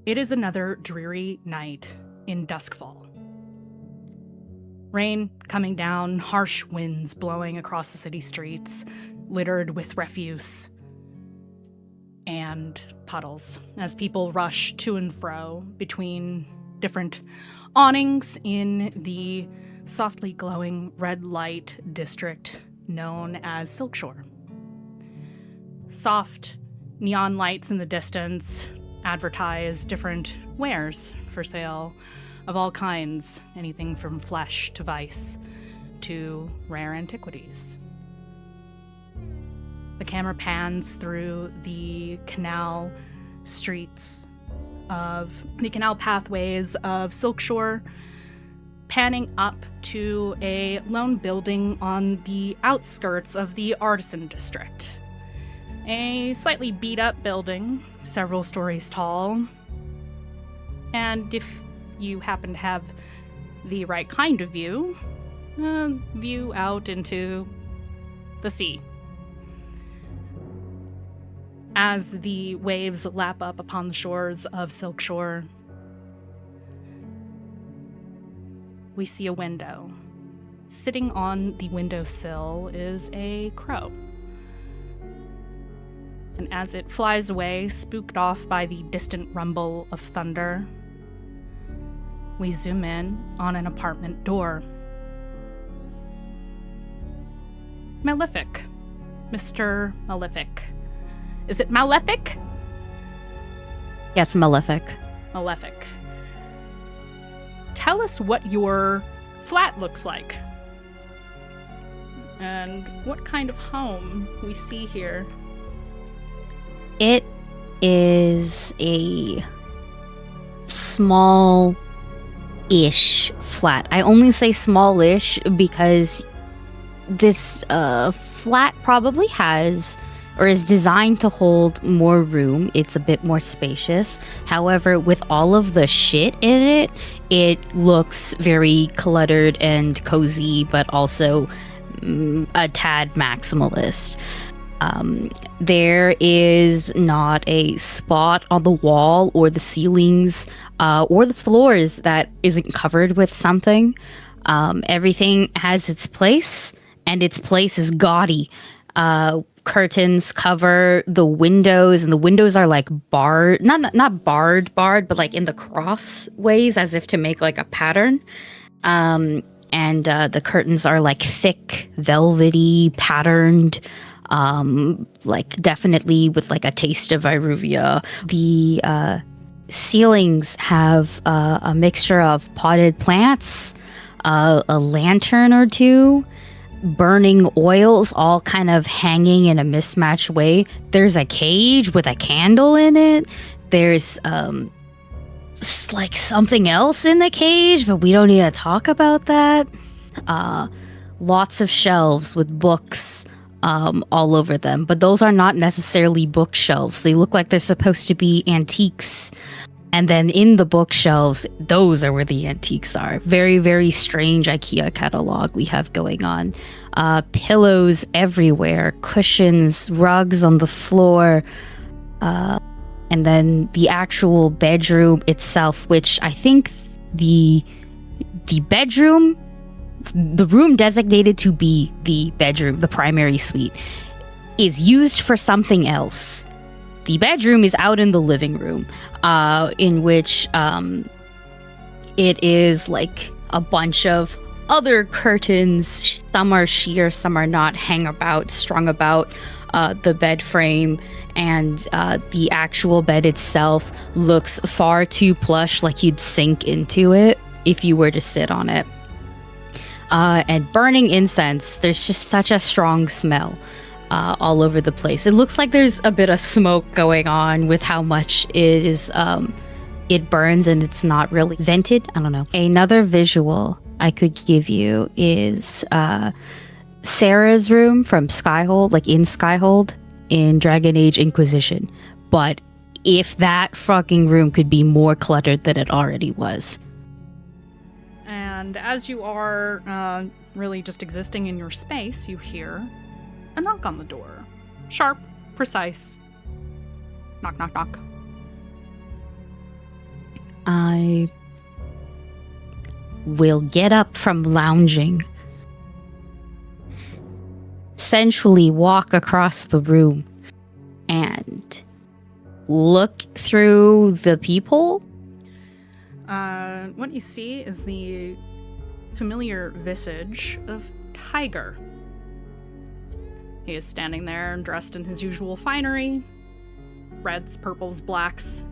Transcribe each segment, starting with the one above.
It is another dreary night in Doskvol. Rain coming down, harsh winds blowing across the city streets, littered with refuse and puddles as people rush to and fro between different awnings in the softly glowing red light district known as Silkshore. Soft neon lights in the distance advertise different wares for sale of all kinds, anything from flesh to vice to rare antiquities. The camera pans through the canal streets of the canal pathways of Silkshore, panning up to a lone building on the outskirts of the artisan district. A slightly beat up building, several stories tall, and if you happen to have the right kind of view, a view out into the sea. As the waves lap up upon the shores of Silkshore, we see a window. Sitting on the windowsill is a crow. And as it flies away, spooked off by the distant rumble of thunder, we zoom in on an apartment door. Malefic. Mr. Malefic. Is it Malefic? Yes, Malefic. Malefic. Tell us what your flat looks like. And what kind of home we see here. It is a small-ish flat. I only say small-ish because this flat probably has or is designed to hold more room. It's a bit more spacious. However, with all of the shit in it, it looks very cluttered and cozy, but also a tad maximalist. There is not a spot on the wall or the ceilings or the floors that isn't covered with something. Everything has its place, and its place is gaudy. Curtains cover the windows, and the windows are like barred, not barred, but like in the crossways as if to make like a pattern. And the curtains are like thick, velvety, patterned. Like definitely with like a taste of Iruvia. The ceilings have a mixture of potted plants, a lantern or two, burning oils all kind of hanging in a mismatched way. There's a cage with a candle in it. There's like something else in the cage, but we don't need to talk about that. Lots of shelves with books all over them, but those are not necessarily bookshelves. They look like they're supposed to be antiques. And then in the bookshelves, those are where the antiques are. Very, very strange IKEA catalog we have going on. Pillows everywhere, cushions, rugs on the floor. And then the actual bedroom itself, which I think the bedroom, the room designated to be the bedroom, the primary suite, is used for something else. The bedroom is out in the living room, in which it is like a bunch of other curtains. Some are sheer, some are not, strung about the bed frame, and the actual bed itself looks far too plush, like you'd sink into it if you were to sit on it. And burning incense, there's just such a strong smell all over the place. It looks like there's a bit of smoke going on with how much it is it burns, and it's not really vented. I don't know. Another visual I could give you is Sarah's room from Skyhold, like in Skyhold in Dragon Age Inquisition. But if that fucking room could be more cluttered than it already was. And as you are really just existing in your space, you hear a knock on the door. Sharp, precise. Knock, knock, knock. I will get up from lounging, sensually walk across the room, and look through the people. What you see is the familiar visage of Tiger. He is standing there dressed in his usual finery. Reds, purples, blacks,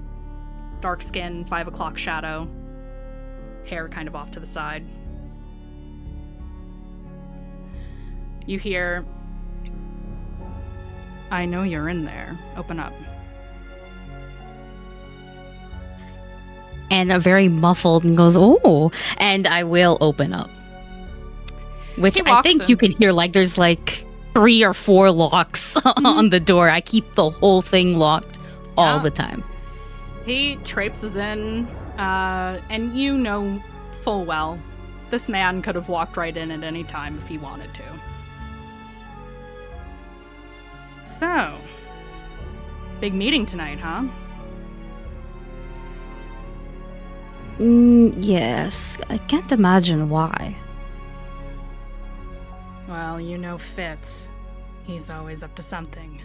dark skin, 5 o'clock shadow, hair kind of off to the side. You hear, "I know you're in there. Open up." And a very muffled and goes, "Oh," and I will open up. Which He I walks think in. you can hear, like, there's like 3 or 4 locks on the door. I keep the whole thing locked all Yeah. the time. He traipses in, and you know full well this man could have walked right in at any time if he wanted to. So, big meeting tonight, huh? Yes, I can't imagine why. Well, you know Fitz. He's always up to something.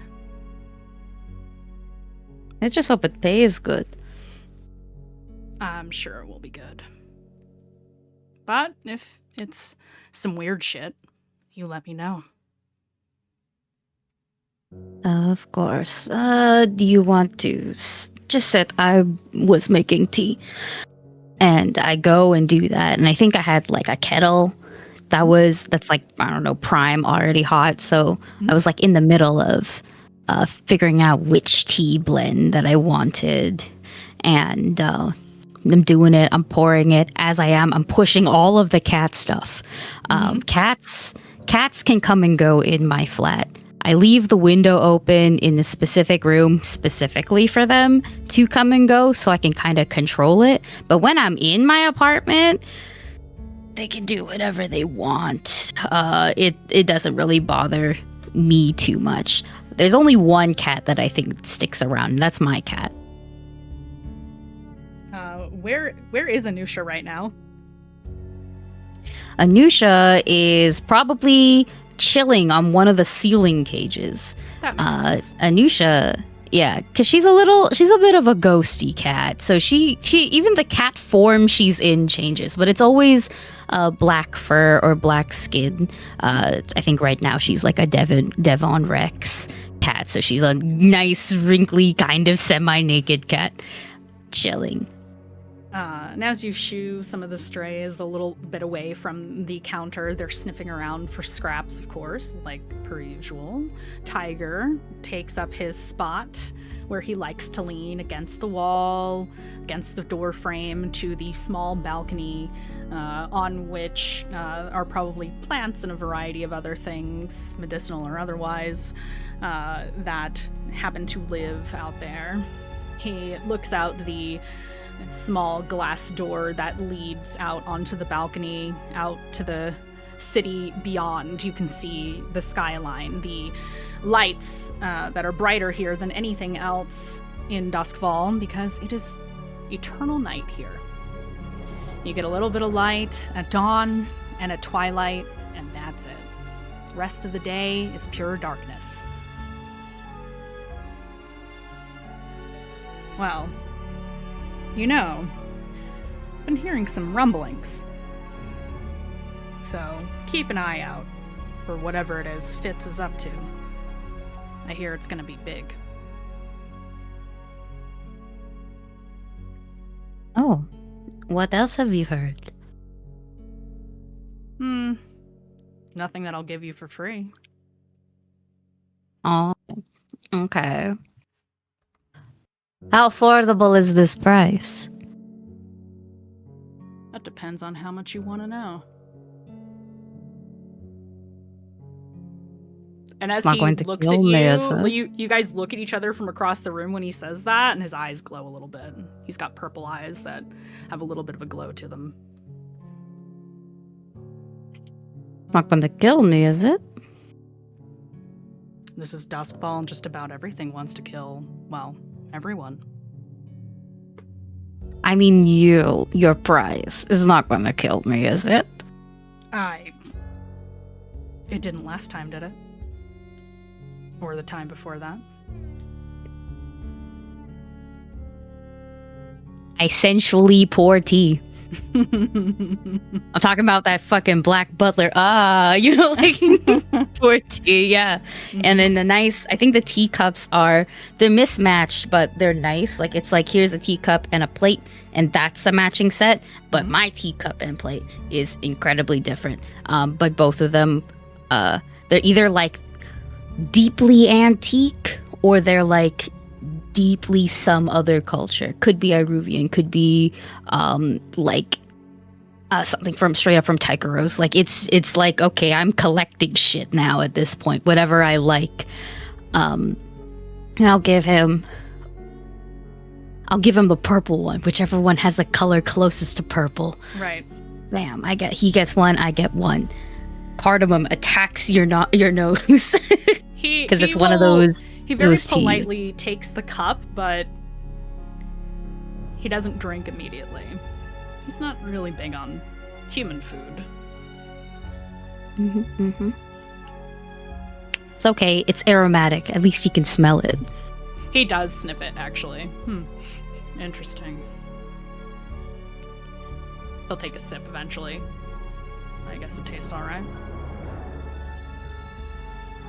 I just hope it pays good. I'm sure it will be good. But if it's some weird shit, you let me know. Of course. Do you want to just sit? I was making tea. And I go and do that. And I think I had like a kettle that's like, I don't know, prime, already hot. So I was like in the middle of figuring out which tea blend that I wanted. And I'm doing it. I'm pouring it. As I am, I'm pushing all of the cat stuff. Cats can come and go in my flat. I leave the window open in the specific room specifically for them to come and go so I can kind of control it. But when I'm in my apartment, they can do whatever they want. It doesn't really bother me too much. There's only one cat that I think sticks around, and that's my cat. Where is Anusha right now? Anusha is probably chilling on one of the ceiling cages. That makes sense. Anusha, yeah, because she's a bit of a ghosty cat. So she even the cat form she's in changes, but it's always black fur or black skin. I think right now she's like a Devon Rex cat, so she's a nice, wrinkly, kind of semi-naked cat, chilling. And as you shoo some of the strays a little bit away from the counter, they're sniffing around for scraps, of course, like per usual. Tiger takes up his spot where he likes to lean against the wall, against the door frame to the small balcony on which are probably plants and a variety of other things, medicinal or otherwise, that happen to live out there. He looks out the small glass door that leads out onto the balcony, out to the city beyond. You can see the skyline, the lights that are brighter here than anything else in Doskvol because it is eternal night here. You get a little bit of light at dawn and at twilight, and that's it. The rest of the day is pure darkness. Well, you know, I've been hearing some rumblings. So keep an eye out for whatever it is Fitz is up to. I hear it's gonna be big. Oh, what else have you heard? Nothing that I'll give you for free. Oh, okay. How affordable is this price? That depends on how much you want to know. And as he looks at you guys look at each other from across the room when he says that, and his eyes glow a little bit. He's got purple eyes that have a little bit of a glow to them. It's not going to kill me, is it? This is Doskvol, and just about everything wants to kill, well, everyone. I mean, your prize is not gonna kill me, is it? It didn't last time, did it? Or the time before that? I sensually pour tea. I'm talking about that fucking black butler. Pour tea, yeah. Mm-hmm. And then I think the teacups they're mismatched, but they're nice. Like, it's like, here's a teacup and a plate, and that's a matching set. But my teacup and plate is incredibly different. But both of them, they're either like deeply antique, or they're like deeply some other culture. Could be Iruvian, could be something from straight up from Tycheros. Like, it's like, okay, I'm collecting shit now at this point, whatever I like. And I'll give him the purple one, whichever one has the color closest to purple. Right. Bam, he gets one, I get one. Part of him attacks your nose. Because it's one of those. He very those politely takes the cup, but he doesn't drink immediately. He's not really big on human food. It's okay. It's aromatic. At least you can smell it. He does sniff it, actually. Interesting. He'll take a sip eventually. I guess it tastes alright.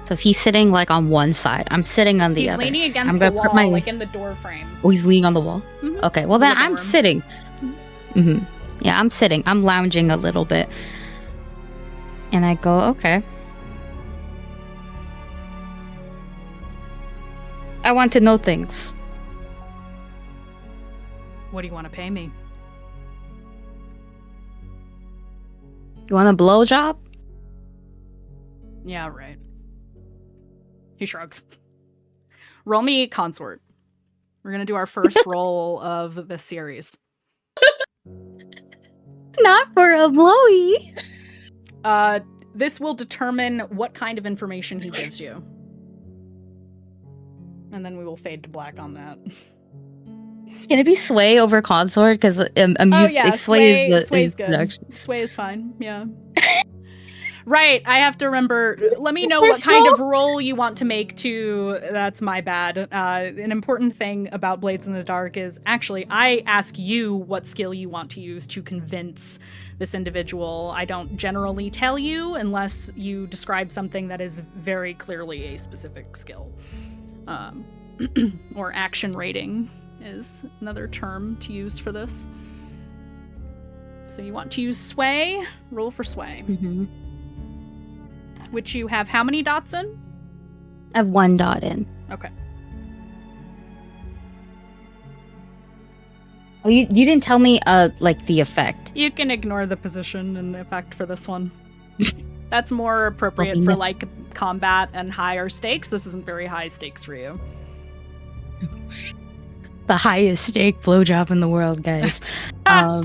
So if he's sitting like on one side, I'm sitting on the other. He's leaning against the wall, like in the door frame. Oh, he's leaning on the wall? Mm-hmm. Okay, well then I'm sitting. Yeah, I'm sitting. I'm lounging a little bit. And I go, okay. I want to know things. What do you want to pay me? You want a blowjob? Yeah, right. He shrugs. Roll me consort. We're gonna do our first roll of this series. Not for a blowy. This will determine what kind of information he gives you. And then we will fade to black on that. Can it be sway over consort? Because sway is good. Sway is fine, yeah. Right, I have to remember. Let me know what kind of roll you want to make to. That's my bad. An important thing about Blades in the Dark is actually I ask you what skill you want to use to convince this individual. I don't generally tell you unless you describe something that is very clearly a specific skill. Or action rating is another term to use for this. So you want to use sway? Roll for sway. Which you have how many dots in? I have 1 dot in. Okay. Oh, you didn't tell me like the effect. You can ignore the position and effect for this one. That's more appropriate for like combat and higher stakes. This isn't very high stakes for you. The highest stake blowjob in the world, guys. 4.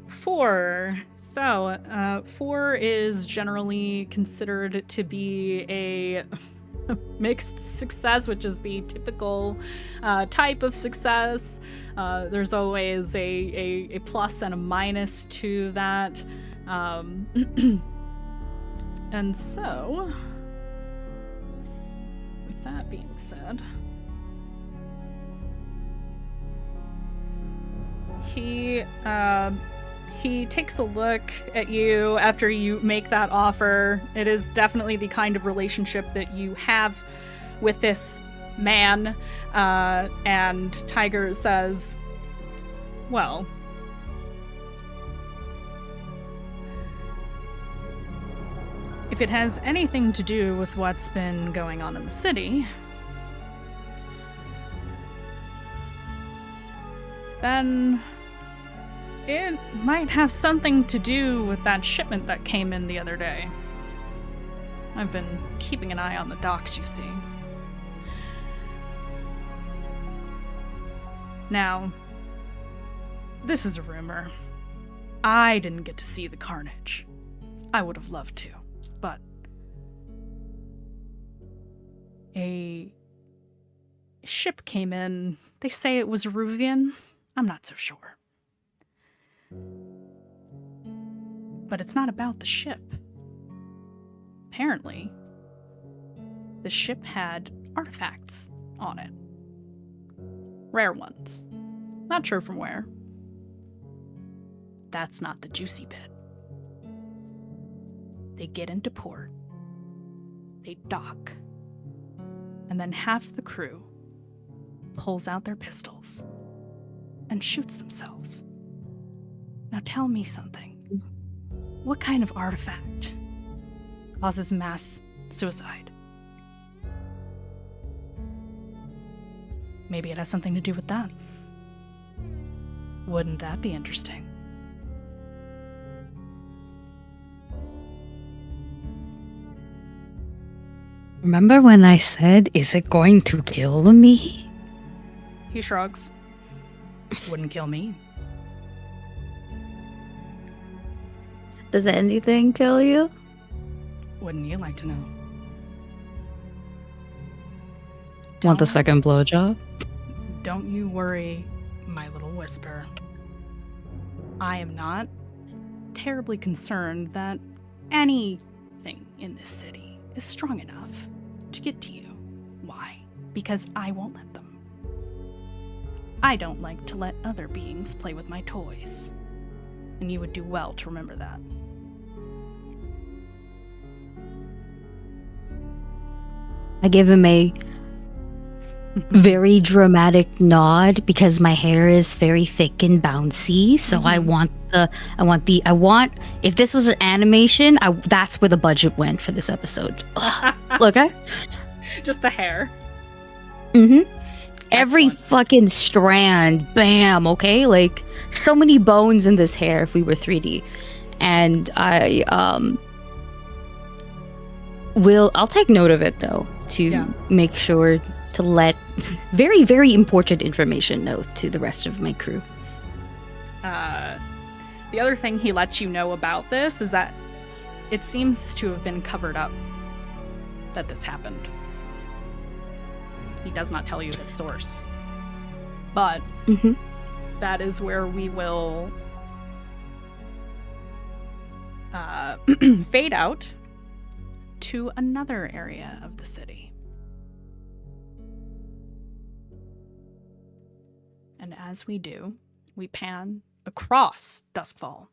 4. So, 4 is generally considered to be a mixed success, which is the typical type of success. There's always a plus and a minus to that. And so, with that being said, he takes a look at you after you make that offer. It is definitely the kind of relationship that you have with this man. And Tiger says, well, if it has anything to do with what's been going on in the city, then it might have something to do with that shipment that came in the other day. I've been keeping an eye on the docks, you see. Now, this is a rumor. I didn't get to see the carnage. I would have loved to, but a ship came in. They say it was Ruvian. I'm not so sure. But it's not about the ship. Apparently, the ship had artifacts on it. Rare ones. Not sure from where. That's not the juicy bit. They get into port. They dock. And then half the crew pulls out their pistols and shoots themselves. Now tell me something. What kind of artifact causes mass suicide? Maybe it has something to do with that. Wouldn't that be interesting? Remember when I said, is it going to kill me? He shrugs. Wouldn't kill me. Does anything kill you? Wouldn't you like to know? Want the second blowjob? Don't you worry, my little whisper. I am not terribly concerned that anything in this city is strong enough to get to you. Why? Because I won't let them. I don't like to let other beings play with my toys. And you would do well to remember that. I give him a very dramatic nod because my hair is very thick and bouncy. So I want if this was an animation, that's where the budget went for this episode. Okay. Just the hair. Mm-hmm. Every fucking strand, bam, okay? Like, so many bones in this hair if we were 3D. And I'll take note of it, though, to make sure to let very, very important information know to the rest of my crew. The other thing he lets you know about this is that it seems to have been covered up that this happened. He does not tell you his source. But that is where we will fade out to another area of the city. And as we do, we pan across Doskvol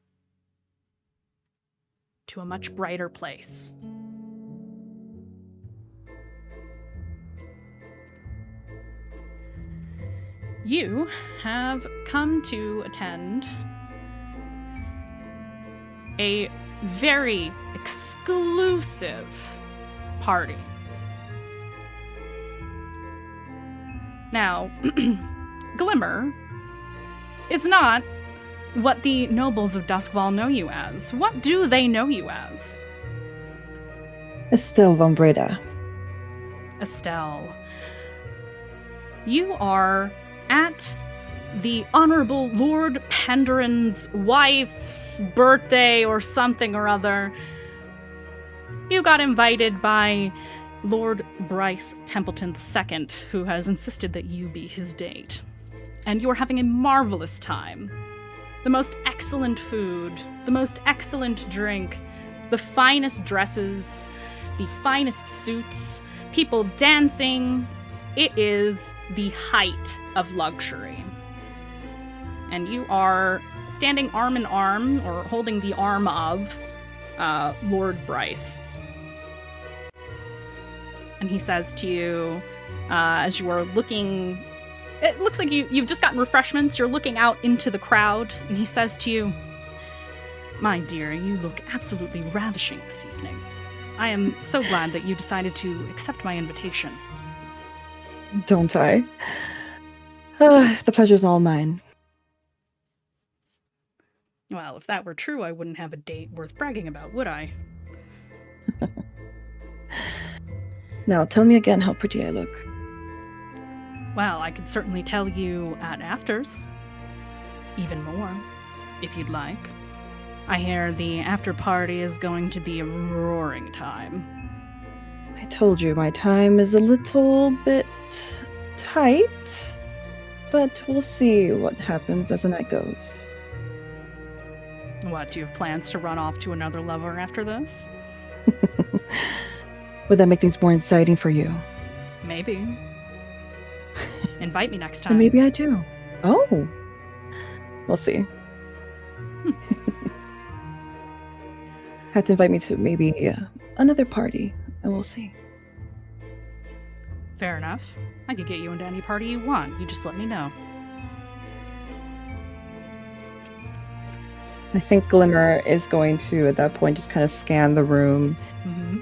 to a much brighter place. You have come to attend a very exclusive party. Now, Glimmer is not what the nobles of Doskvol know you as. What do they know you as? Estelle von Breda. Estelle. You are at the Honorable Lord Penderen's wife's birthday or something or other. You got invited by Lord Bryce Templeton II, who has insisted that you be his date. And you're having a marvelous time. The most excellent food, the most excellent drink, the finest dresses, the finest suits, people dancing. It is the height of luxury. And you are standing arm in arm, or holding the arm of Lord Bryce. And he says to you, as you are looking, it looks like you've just gotten refreshments, you're looking out into the crowd, and he says to you, "My dear, you look absolutely ravishing this evening. I am so glad that you decided to accept my invitation." Don't I? The pleasure's all mine. Well, if that were true, I wouldn't have a date worth bragging about, would I? Now, tell me again how pretty I look. Well, I could certainly tell you at afters. Even more, if you'd like. I hear the after party is going to be a roaring time. I told you my time is a little bit tight, but we'll see what happens as the night goes. What, do you have plans to run off to another lover after this? Would that make things more exciting for you? Maybe. Invite me next Then time. maybe I do. Oh. We'll see. Have to invite me to maybe another party, and we'll see. Fair enough. I could get you into any party you want. You just let me know. I think Glimmer is going to, at that point, just kind of scan the room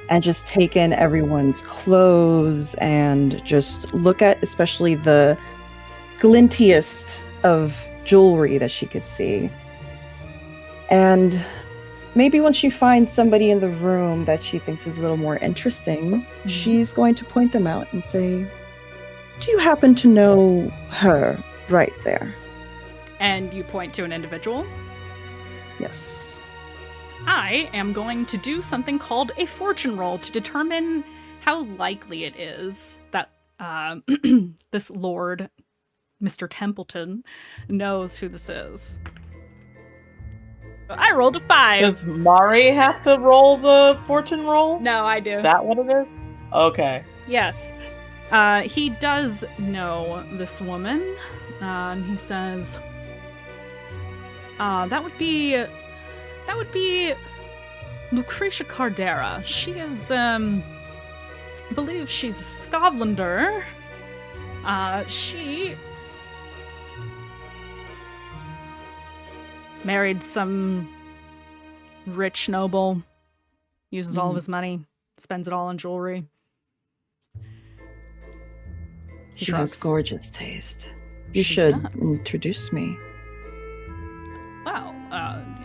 and just take in everyone's clothes and just look at especially the glintiest of jewelry that she could see. And maybe when she finds somebody in the room that she thinks is a little more interesting, she's going to point them out and say, "Do you happen to know her right there?" And you point to an individual? Yes. I am going to do something called a fortune roll to determine how likely it is that this Lord, Mr. Templeton, knows who this is. I rolled a 5. Does Mari have to roll the fortune roll? No, I do. Is that what it is? Okay. Yes. He does know this woman. And he says, that would be Lucretia Cardera. She is, I believe she's a Scotlander. She married some rich noble, uses all of his money, spends it all on jewelry. He She has shrugs. gorgeous taste. You She should does. introduce me. Well,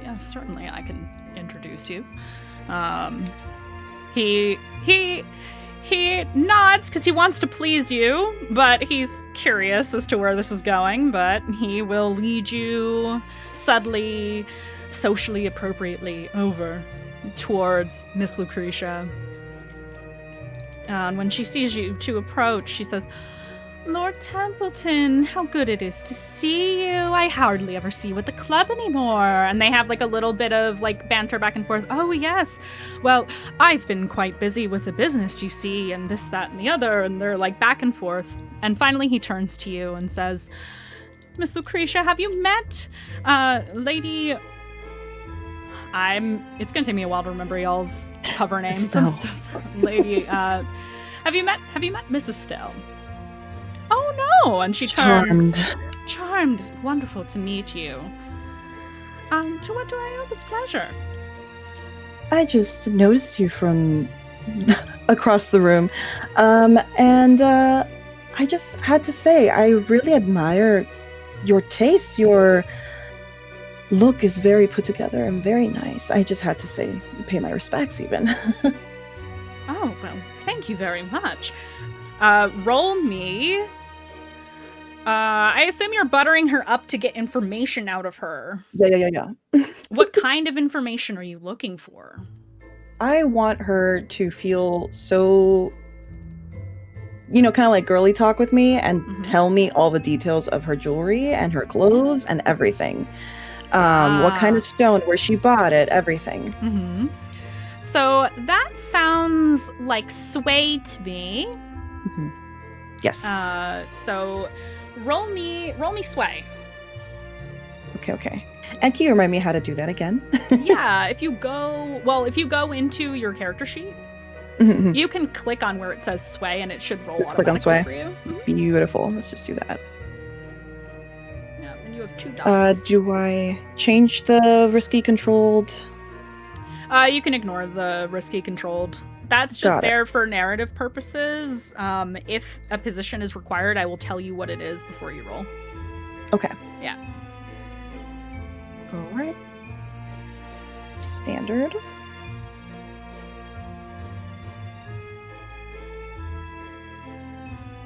yes, certainly I can introduce you. He nods because he wants to please you, but he's curious as to where this is going, but he will lead you subtly, socially appropriately over towards Miss Lucretia. And when she sees you to approach, she says, "Lord Templeton, how good it is to see you. I hardly ever see you at the club anymore." And they have like a little bit of like banter back and forth. "Oh, yes. Well, I've been quite busy with the business, you see, and this, that, and the other." And they're like back and forth. And finally he turns to you and says, "Miss Lucretia, have you met Lady..." It's gonna take me a while to remember y'all's cover names. I'm so sorry. Lady, have you met Mrs. Stell? "Oh no," and she turns. Charmed. Wonderful to meet you. To what do I owe this pleasure? I just noticed you from across the room. And I just had to say, I really admire your taste. Your look is very put together and very nice. I just had to say, pay my respects even. Oh, well, thank you very much. Roll me. I assume you're buttering her up to get information out of her. Yeah. What kind of information are you looking for? I want her to feel so, kind of like girly talk with me and tell me all the details of her jewelry and her clothes and everything. What kind of stone, where she bought it, everything. Mm-hmm. So that sounds like sway to me. Mm-hmm. Yes. So roll me sway. Okay. And can you remind me how to do that again? Yeah, if you go into your character sheet, you can click on where it says sway and it should roll Just click on sway. for you. Beautiful. Let's just do that. Yeah, and you have 2 dots. Do I change the risky controlled? You can ignore the risky controlled. That's just there for narrative purposes. If a position is required, I will tell you what it is before you roll. Okay. Yeah. All right. Standard.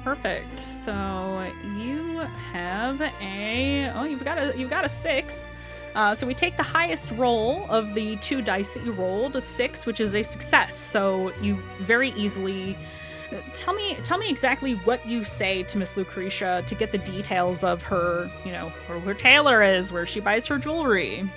Perfect. So you have you've got a 6. So we take the highest roll of the 2 dice that you rolled, a 6, which is a success. So you very easily Tell me exactly what you say to Miss Lucretia to get the details of her, where her tailor is, where she buys her jewelry.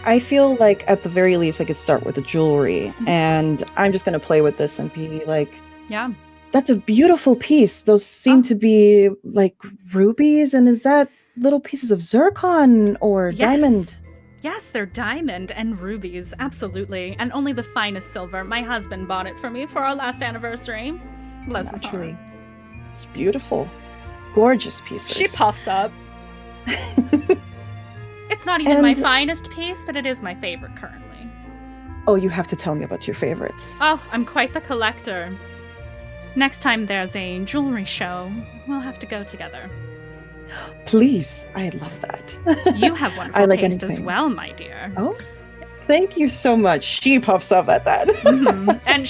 I feel like at the very least I could start with the jewelry, and I'm just going to play with this and be like, yeah, that's a beautiful piece. Those seem to be like rubies, and is that little pieces of zircon or diamond? Yes, they're diamond and rubies, absolutely. And only the finest silver. My husband bought it for me for our last anniversary. Bless his heart. It's beautiful. Gorgeous pieces. She puffs up. It's not even my finest piece, but it is my favorite currently. Oh, you have to tell me about your favorites. Oh, I'm quite the collector. Next time there's a jewelry show, we'll have to go together. Please, I'd love that. You have wonderful taste as well, my dear. Oh, thank you so much. She puffs up at that. Mm-hmm. And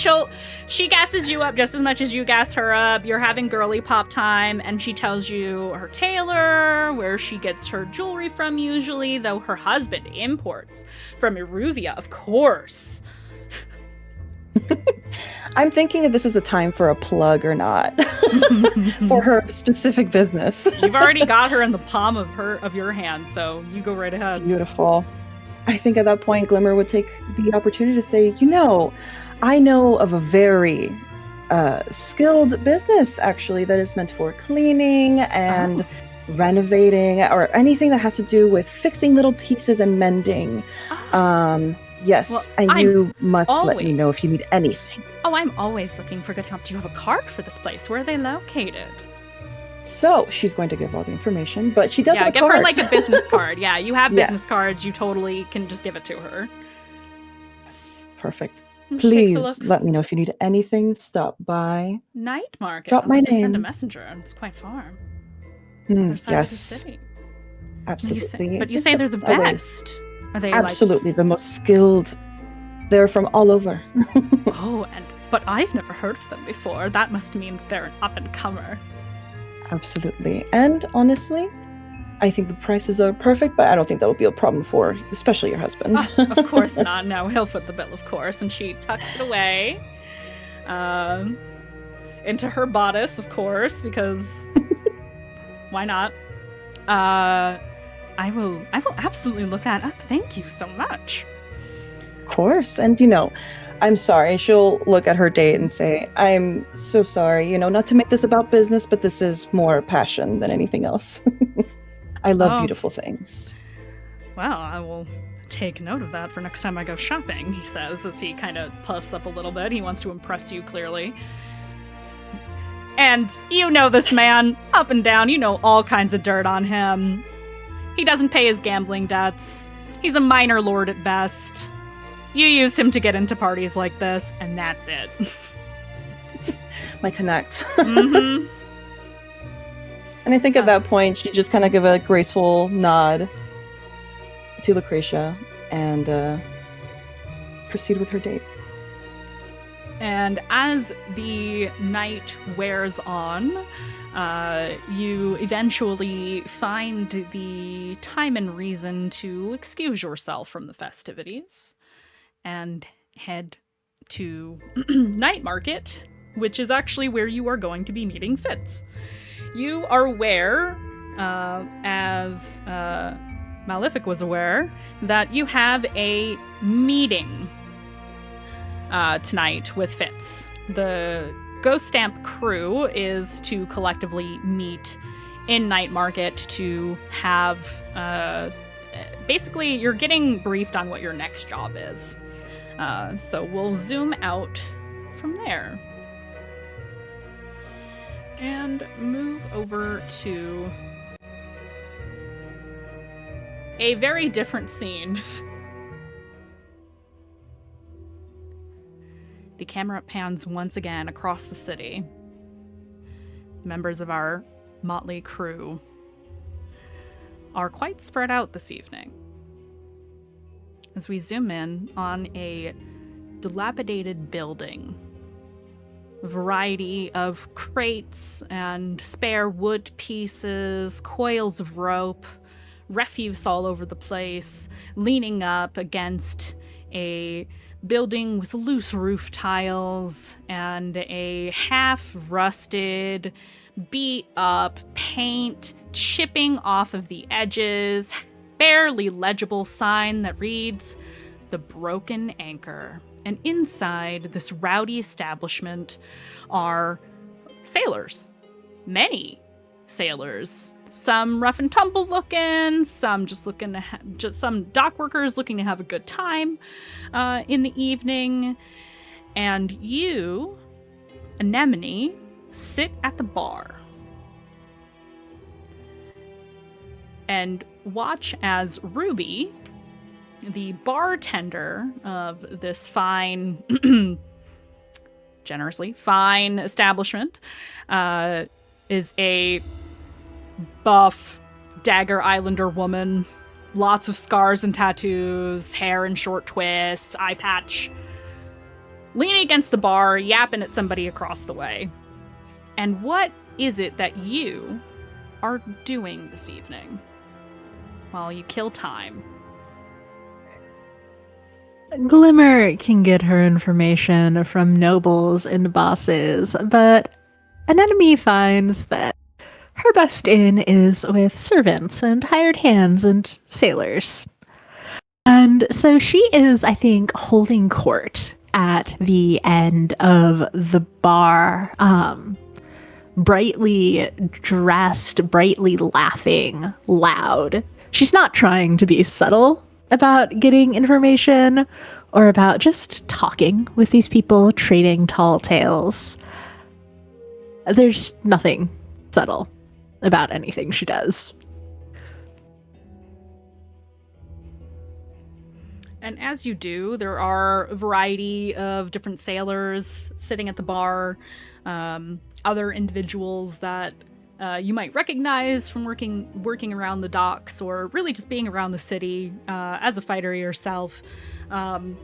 she gasses you up just as much as you gas her up. You're having girly pop time, and she tells you her tailor, where she gets her jewelry from usually, though her husband imports from Iruvia, of course. I'm thinking if this is a time for a plug or not for her specific business. You've already got her in the palm of your hand, so you go right ahead. Beautiful. I think at that point, Glimmer would take the opportunity to say, I know of a very skilled business, actually, that is meant for cleaning and renovating or anything that has to do with fixing little pieces and mending. Yes, well, and you must let me know if you need anything. Oh, I'm always looking for good help. Do you have a card for this place? Where are they located? So she's going to give all the information, but she does have a give card. her like a business card. Yeah, you have business cards. You totally can just give it to her. Yes, perfect. Please let me know if you need anything. Stop by. Night Market. Drop my name. Send a messenger. It's quite far. Other side of the city. Absolutely. But you say they're the best. Are they absolutely the most skilled? They're from all over. But I've never heard of them before. That must mean they're an up-and-comer. Absolutely. And honestly, I think the prices are perfect, but I don't think that will be a problem for especially your husband. Of course not. No, he'll foot the bill, of course. And she tucks it away into her bodice, of course, because why not? I will absolutely look that up. Thank you so much. Of course. And, I'm sorry. She'll look at her date and say, I'm so sorry, not to make this about business, but this is more passion than anything else. I love beautiful things. Well, I will take note of that for next time I go shopping, he says, as he kind of puffs up a little bit. He wants to impress you, clearly. And this man, up and down, all kinds of dirt on him. He doesn't pay his gambling debts. He's a minor lord at best. You use him to get into parties like this, and that's it. My connect. Mm-hmm. And I think at that point, she just kind of give a graceful nod to Lucretia and proceed with her date. And as the night wears on, you eventually find the time and reason to excuse yourself from the festivities and head to Night Market, which is actually where you are going to be meeting Fitz. You are aware, as Malefic was aware, that you have a meeting tonight with Fitz. The Ghost Stamp crew is to collectively meet in Night Market to have, basically, you're getting briefed on what your next job is. So we'll zoom out from there. And move over to a very different scene. The camera pans once again across the city. Members of our motley crew are quite spread out this evening. As we zoom in on a dilapidated building, a variety of crates and spare wood pieces, coils of rope, refuse all over the place, leaning up against a building with loose roof tiles and a half-rusted, beat-up paint chipping off of the edges, barely legible sign that reads, "The Broken Anchor." And inside this rowdy establishment are sailors. Many sailors. Some rough and tumble looking, some just looking to some dock workers looking to have a good time in the evening. And you, Anemone, sit at the bar and watch as Ruby, the bartender of this fine, generously fine establishment, is a buff Dagger Islander woman, lots of scars and tattoos, hair in short twists, eye patch, leaning against the bar, yapping at somebody across the way. And what is it that you are doing this evening while you kill time? Glimmer can get her information from nobles and bosses, but Anemone finds that her best in is with servants and hired hands and sailors. And so she is, I think, holding court at the end of the bar, brightly dressed, brightly laughing, loud. She's not trying to be subtle about getting information or about just talking with these people, trading tall tales. There's nothing subtle about anything she does. And as you do, there are a variety of different sailors sitting at the bar, other individuals that you might recognize from working around the docks or really just being around the city as a fighter yourself. And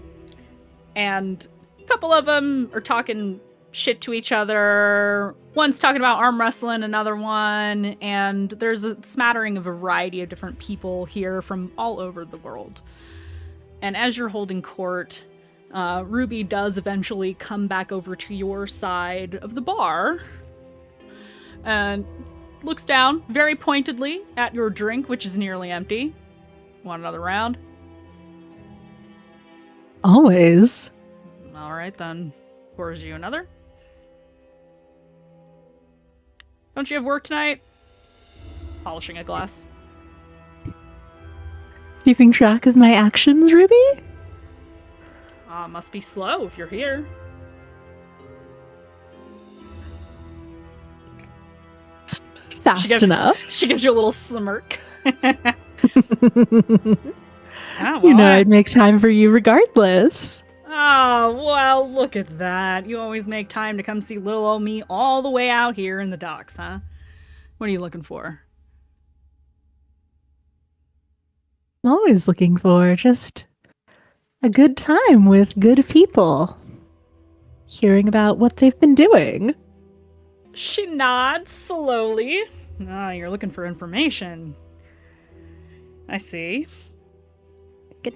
a couple of them are talking shit to each other. One's talking about arm wrestling, another one, and there's a smattering of a variety of different people here from all over the world. And as you're holding court, Ruby does eventually come back over to your side of the bar and looks down very pointedly at your drink, which is nearly empty. Want another round? Always. All right, then. Pours you another. Don't you have work tonight? Polishing a glass. Keeping track of my actions, Ruby? Must be slow if you're here. Fast enough. She gives you a little smirk. You know I'd make time for you regardless. Oh, well, look at that. You always make time to come see little old me all the way out here in the docks, huh? What are you looking for? I'm always looking for just a good time with good people. Hearing about what they've been doing. She nods slowly. You're looking for information. I see.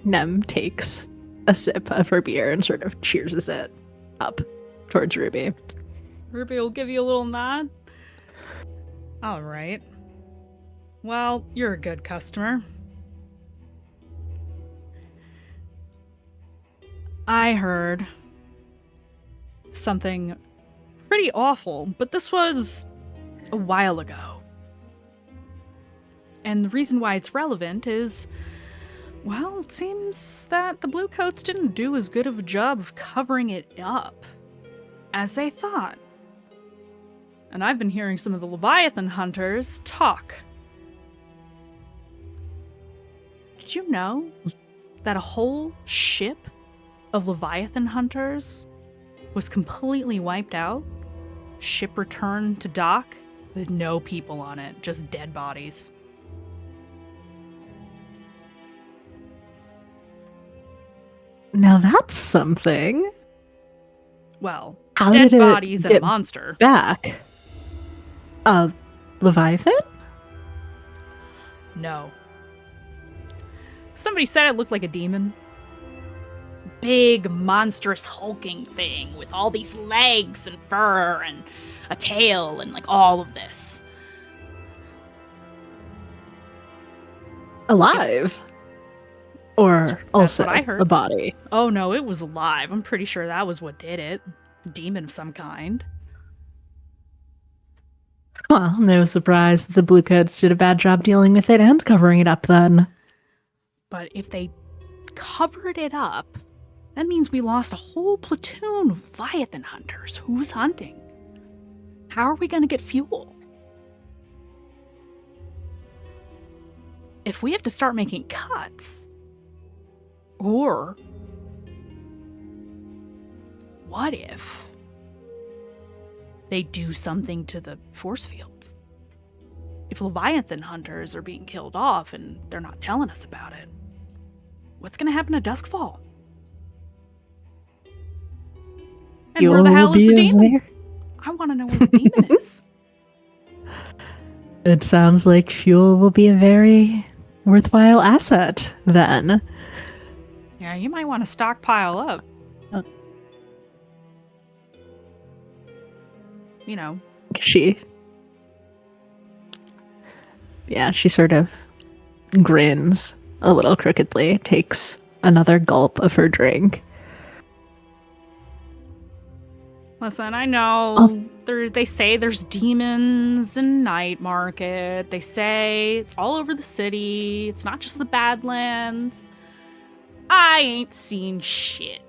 Nem takes a sip of her beer and sort of cheerses it up towards Ruby. Ruby will give you a little nod. All right. Well, you're a good customer. I heard something pretty awful, but this was a while ago. And the reason why it's relevant is, well, it seems that the Bluecoats didn't do as good of a job of covering it up as they thought. And I've been hearing some of the Leviathan hunters talk. Did you know that a whole ship of Leviathan hunters was completely wiped out? Ship returned to dock with no people on it, just dead bodies. Now that's something. Well, how dead did bodies and a get monster. Back? Leviathan? No. Somebody said it looked like a demon. big, monstrous, hulking thing with all these legs and fur and a tail and, like, all of this. Alive? Or That's also what I heard. a body? Oh, no, it was alive. I'm pretty sure that was what did it. Demon of some kind. Well, no surprise that the Bluecoats did a bad job dealing with it and covering it up then. But if they covered it up, that means we lost a whole platoon of Leviathan hunters. Who's hunting? How are we going to get fuel? If we have to start making cuts, or what if they do something to the force fields? If Leviathan hunters are being killed off and they're not telling us about it, what's going to happen to Doskvol? And where the hell is the demon? I want to know where the demon is. It sounds like fuel will be a very worthwhile asset then. Yeah, you might want to stockpile up. You know. She sort of grins a little crookedly, takes another gulp of her drink. Listen, I know they say there's demons in Night Market. They say it's all over the city. It's not just the Badlands. I ain't seen shit.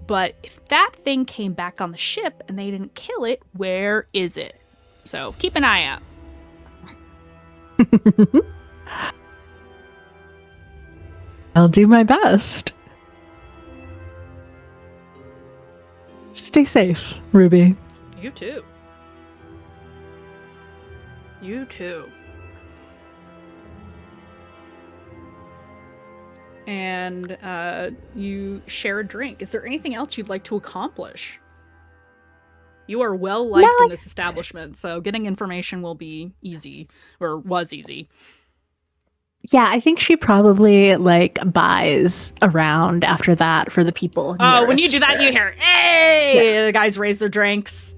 But if that thing came back on the ship and they didn't kill it, where is it? So keep an eye out. I'll do my best. Stay safe, Ruby. You too. You too. And you share a drink. Is there anything else you'd like to accomplish? You are well liked in this establishment, so getting information will be easy, or was easy. Yeah, I think she probably buys around after that for the people. Oh, when you do that, you hear, "Hey!" Yeah. The guys raise their drinks.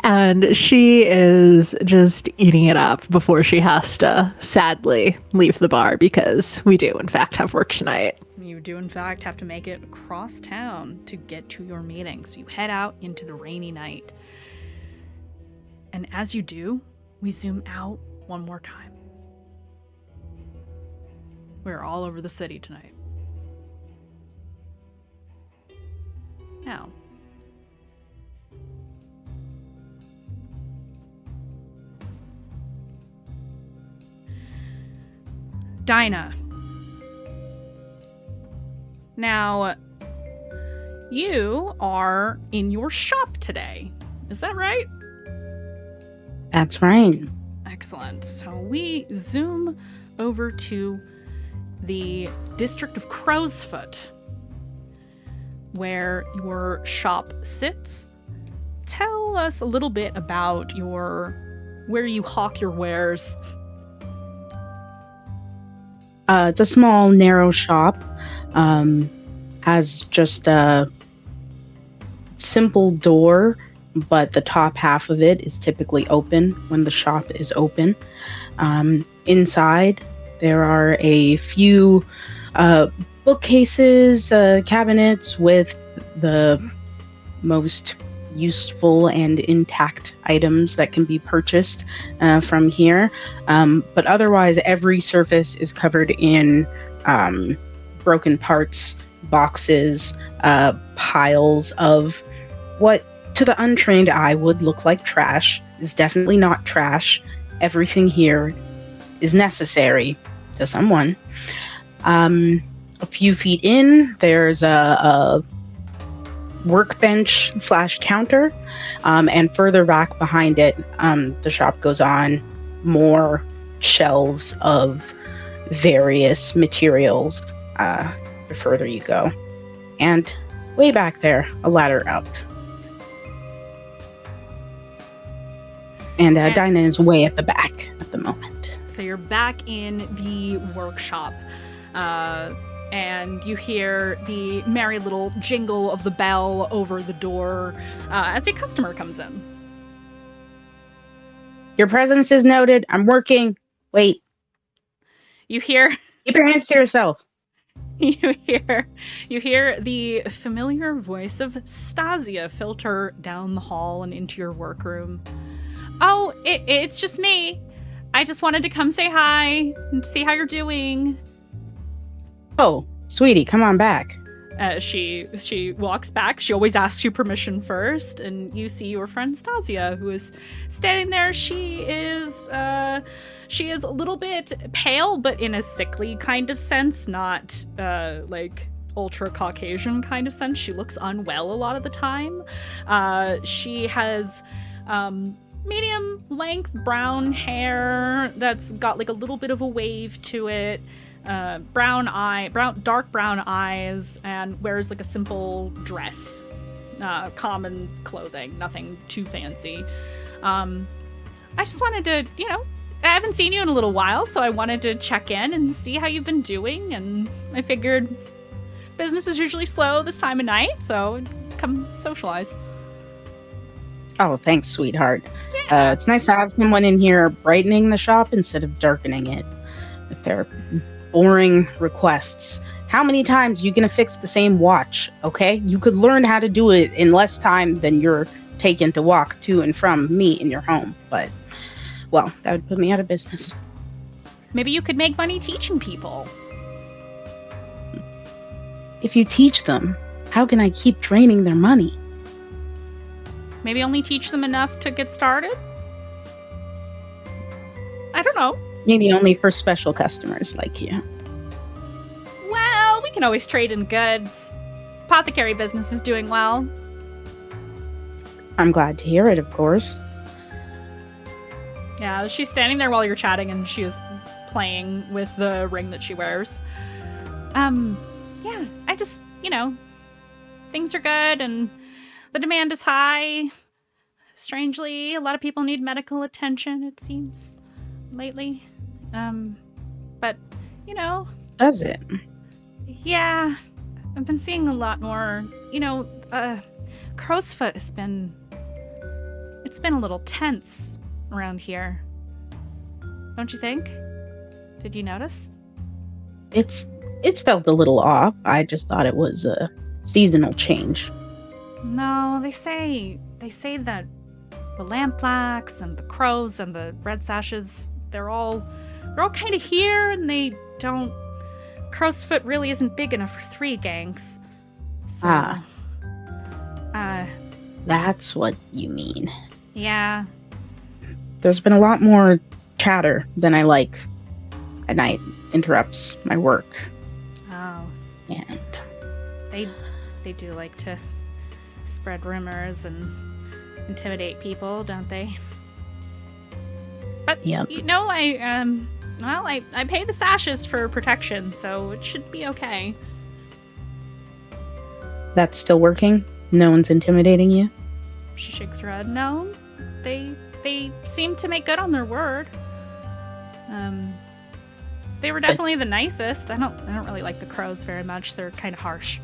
And she is just eating it up before she has to sadly leave the bar because we do, in fact, have work tonight. You do, in fact, have to make it across town to get to your meeting. So you head out into the rainy night. And as you do, we zoom out one more time. We're all over the city tonight. Now, Dinah. Now, you are in your shop today. Is that right? That's right. Excellent. So we zoom over to the District of Crowsfoot, where your shop sits. Tell us a little bit about where you hawk your wares. It's a small, narrow shop. Has just a simple door, but the top half of it is typically open when the shop is open. Inside, there are a few bookcases, cabinets with the most useful and intact items that can be purchased from here. But otherwise, every surface is covered in broken parts, boxes, piles of what to the untrained eye would look like trash. Is definitely not trash. Everything here is necessary to someone. A few feet in, there's a workbench / counter, and further back behind it, the shop goes on, more shelves of various materials the further you go. And way back there, a ladder up. And Dinah is way at the back at the moment. So you're back in the workshop, and you hear the merry little jingle of the bell over the door as a customer comes in. Your presence is noted. I'm working. Wait. You hear Keep your hands to yourself. you hear the familiar voice of Stasia filter down the hall and into your workroom. Oh, it's just me. I just wanted to come say hi and see how you're doing. Oh, sweetie, come on back. She walks back. She always asks you permission first, and you see your friend Stasia, who is standing there. She is a little bit pale, but in a sickly kind of sense, not like ultra Caucasian kind of sense. She looks unwell a lot of the time. She has medium length brown hair that's got like a little bit of a wave to it. Dark brown eyes, and wears like a simple dress, common clothing, nothing too fancy. I just wanted to, I haven't seen you in a little while, so I wanted to check in and see how you've been doing, and I figured business is usually slow this time of night, so come socialize. Oh, thanks, sweetheart. Yeah. It's nice to have someone in here brightening the shop instead of darkening it with their boring requests. How many times are you going to fix the same watch, okay? You could learn how to do it in less time than you're taken to walk to and from me in your home. But, well, that would put me out of business. Maybe you could make money teaching people. If you teach them, how can I keep draining their money? Maybe only teach them enough to get started? I don't know. Maybe only for special customers like you. Well, we can always trade in goods. Apothecary business is doing well. I'm glad to hear it, of course. Yeah, she's standing there while you're chatting, and she is playing with the ring that she wears. Yeah, I just, things are good, and the demand is high. Strangely, a lot of people need medical attention, it seems, lately. But, Does it? Yeah, I've been seeing a lot more, Crowsfoot it's been a little tense around here. Don't you think? Did you notice? It's felt a little off. I just thought it was a seasonal change. No, they say that the Lamplax and the Crows and the Red Sashes, they're all kind of here, and they don't. Crowsfoot really isn't big enough for 3 gangs. So, that's what you mean. Yeah. There's been a lot more chatter than I like at night. Interrupts my work. Oh. And they do like to spread rumors and intimidate people, don't they? But yep. I pay the sashes for protection, so it should be okay. That's still working? No one's intimidating you? She shakes her head. No, they seem to make good on their word. They were definitely the nicest. I don't really like the Crows very much. They're kind of harsh.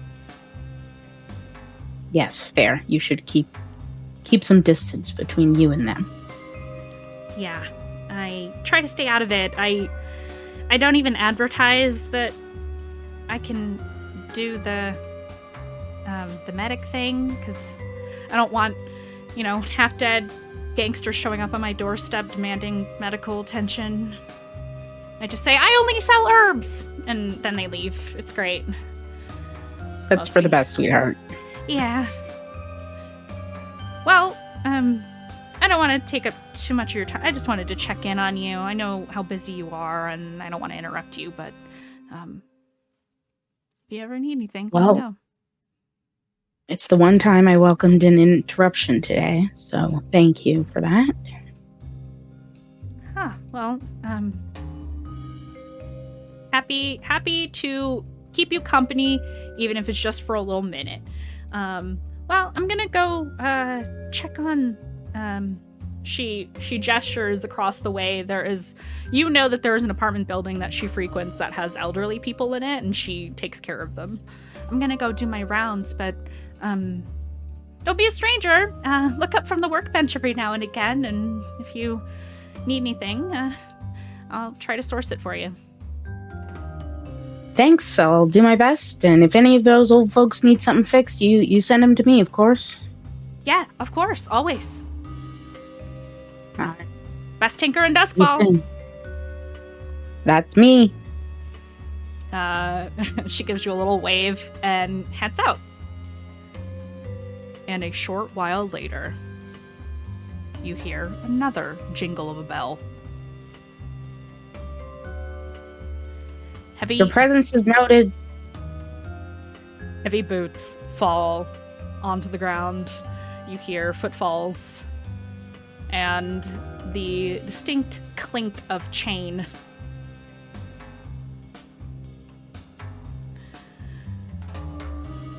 Yes, fair. You should keep some distance between you and them. Yeah, I try to stay out of it. I don't even advertise that I can do the medic thing, because I don't want, half-dead gangsters showing up on my doorstep demanding medical attention. I just say, I only sell herbs, and then they leave. It's great. That's for the best, sweetheart. Yeah. Well, I don't want to take up too much of your time. I just wanted to check in on you. I know how busy you are, and I don't want to interrupt you, but if you ever need anything, let me know. It's the one time I welcomed an interruption today, so thank you for that. Well, happy to keep you company, even if it's just for a little minute. Well, I'm gonna go check on She gestures across the way. You know that there is an apartment building that she frequents that has elderly people in it, and she takes care of them. I'm gonna go do my rounds, but don't be a stranger. Look up from the workbench every now and again, and if you need anything, I'll try to source it for you. Thanks, I'll do my best. And if any of those old folks need something fixed, you send them to me, of course. Yeah, of course, always. All right. Best tinker in Doskvol. That's me. She gives you a little wave and heads out. And a short while later, you hear another jingle of a bell. Your presence is noted. Heavy boots fall onto the ground. You hear footfalls and the distinct clink of chain.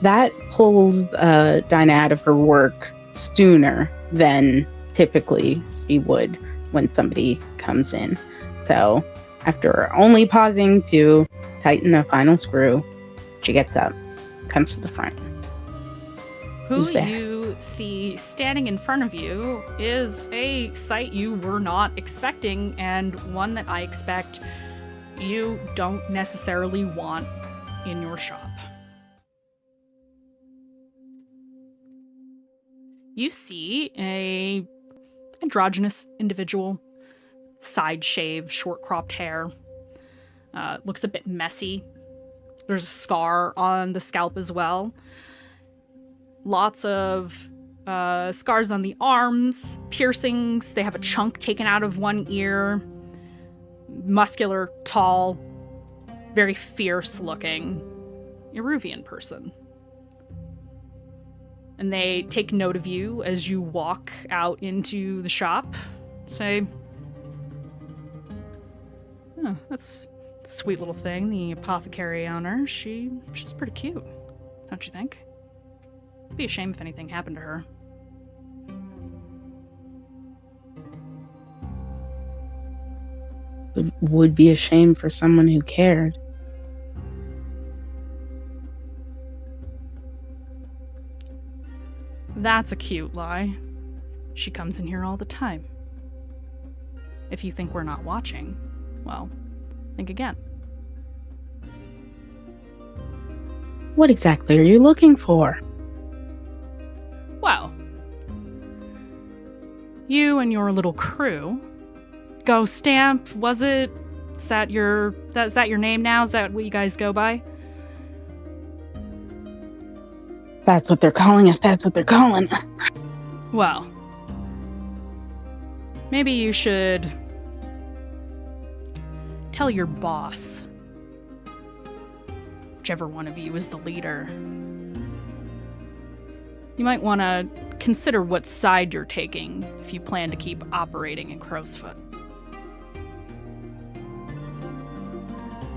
That pulls Dinah out of her work sooner than typically she would when somebody comes in. So after only pausing to tighten a final screw, she gets up, comes to the front. Who's there? You see standing in front of you is a sight you were not expecting, and one that I expect you don't necessarily want in your shop. You see a androgynous individual, side shave, short cropped hair, looks a bit messy. There's a scar on the scalp as well. Lots of scars on the arms, piercings. They have a chunk taken out of one ear. Muscular, tall, very fierce looking Eruvian person. And they take note of you as you walk out into the shop. Say, oh, that's a sweet little thing, the apothecary owner. She's pretty cute, don't you think? It'd be a shame if anything happened to her. It would be a shame for someone who cared. That's a cute lie. She comes in here all the time. If you think we're not watching, well, think again. What exactly are you looking for? Well, you and your little crew. Ghost Stamp, was it? Is that your name now? Is that what you guys go by? That's what they're calling us. That's what they're calling. Well, maybe you should tell your boss, whichever one of you is the leader. You might want to consider what side you're taking if you plan to keep operating in Crowsfoot.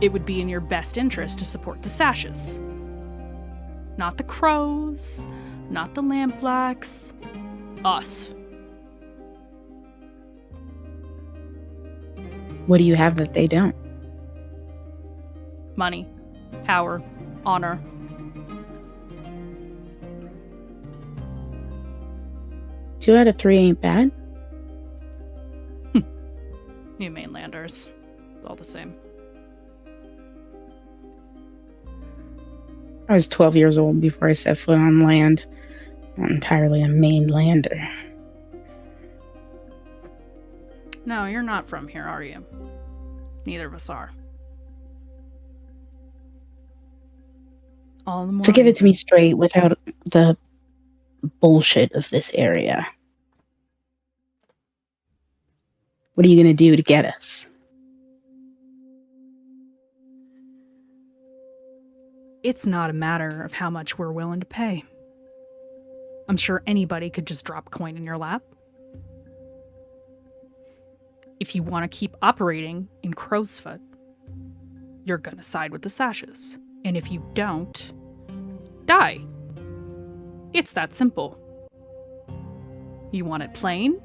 It would be in your best interest to support the Sashes. Not the Crows, not the Lampblacks, us. What do you have that they don't? Money, power, honor. Two out of three ain't bad. You mainlanders, all the same. I was 12 years old before I set foot on land. Not entirely a mainlander. No, you're not from here, are you? Neither of us are. All the more So give it to reason. me straight without the bullshit of this area. What are you going to do to get us? It's not a matter of how much we're willing to pay. I'm sure anybody could just drop a coin in your lap. If you want to keep operating in Crowsfoot, you're gonna side with the Sashes. And if you don't, die. It's that simple. You want it plain?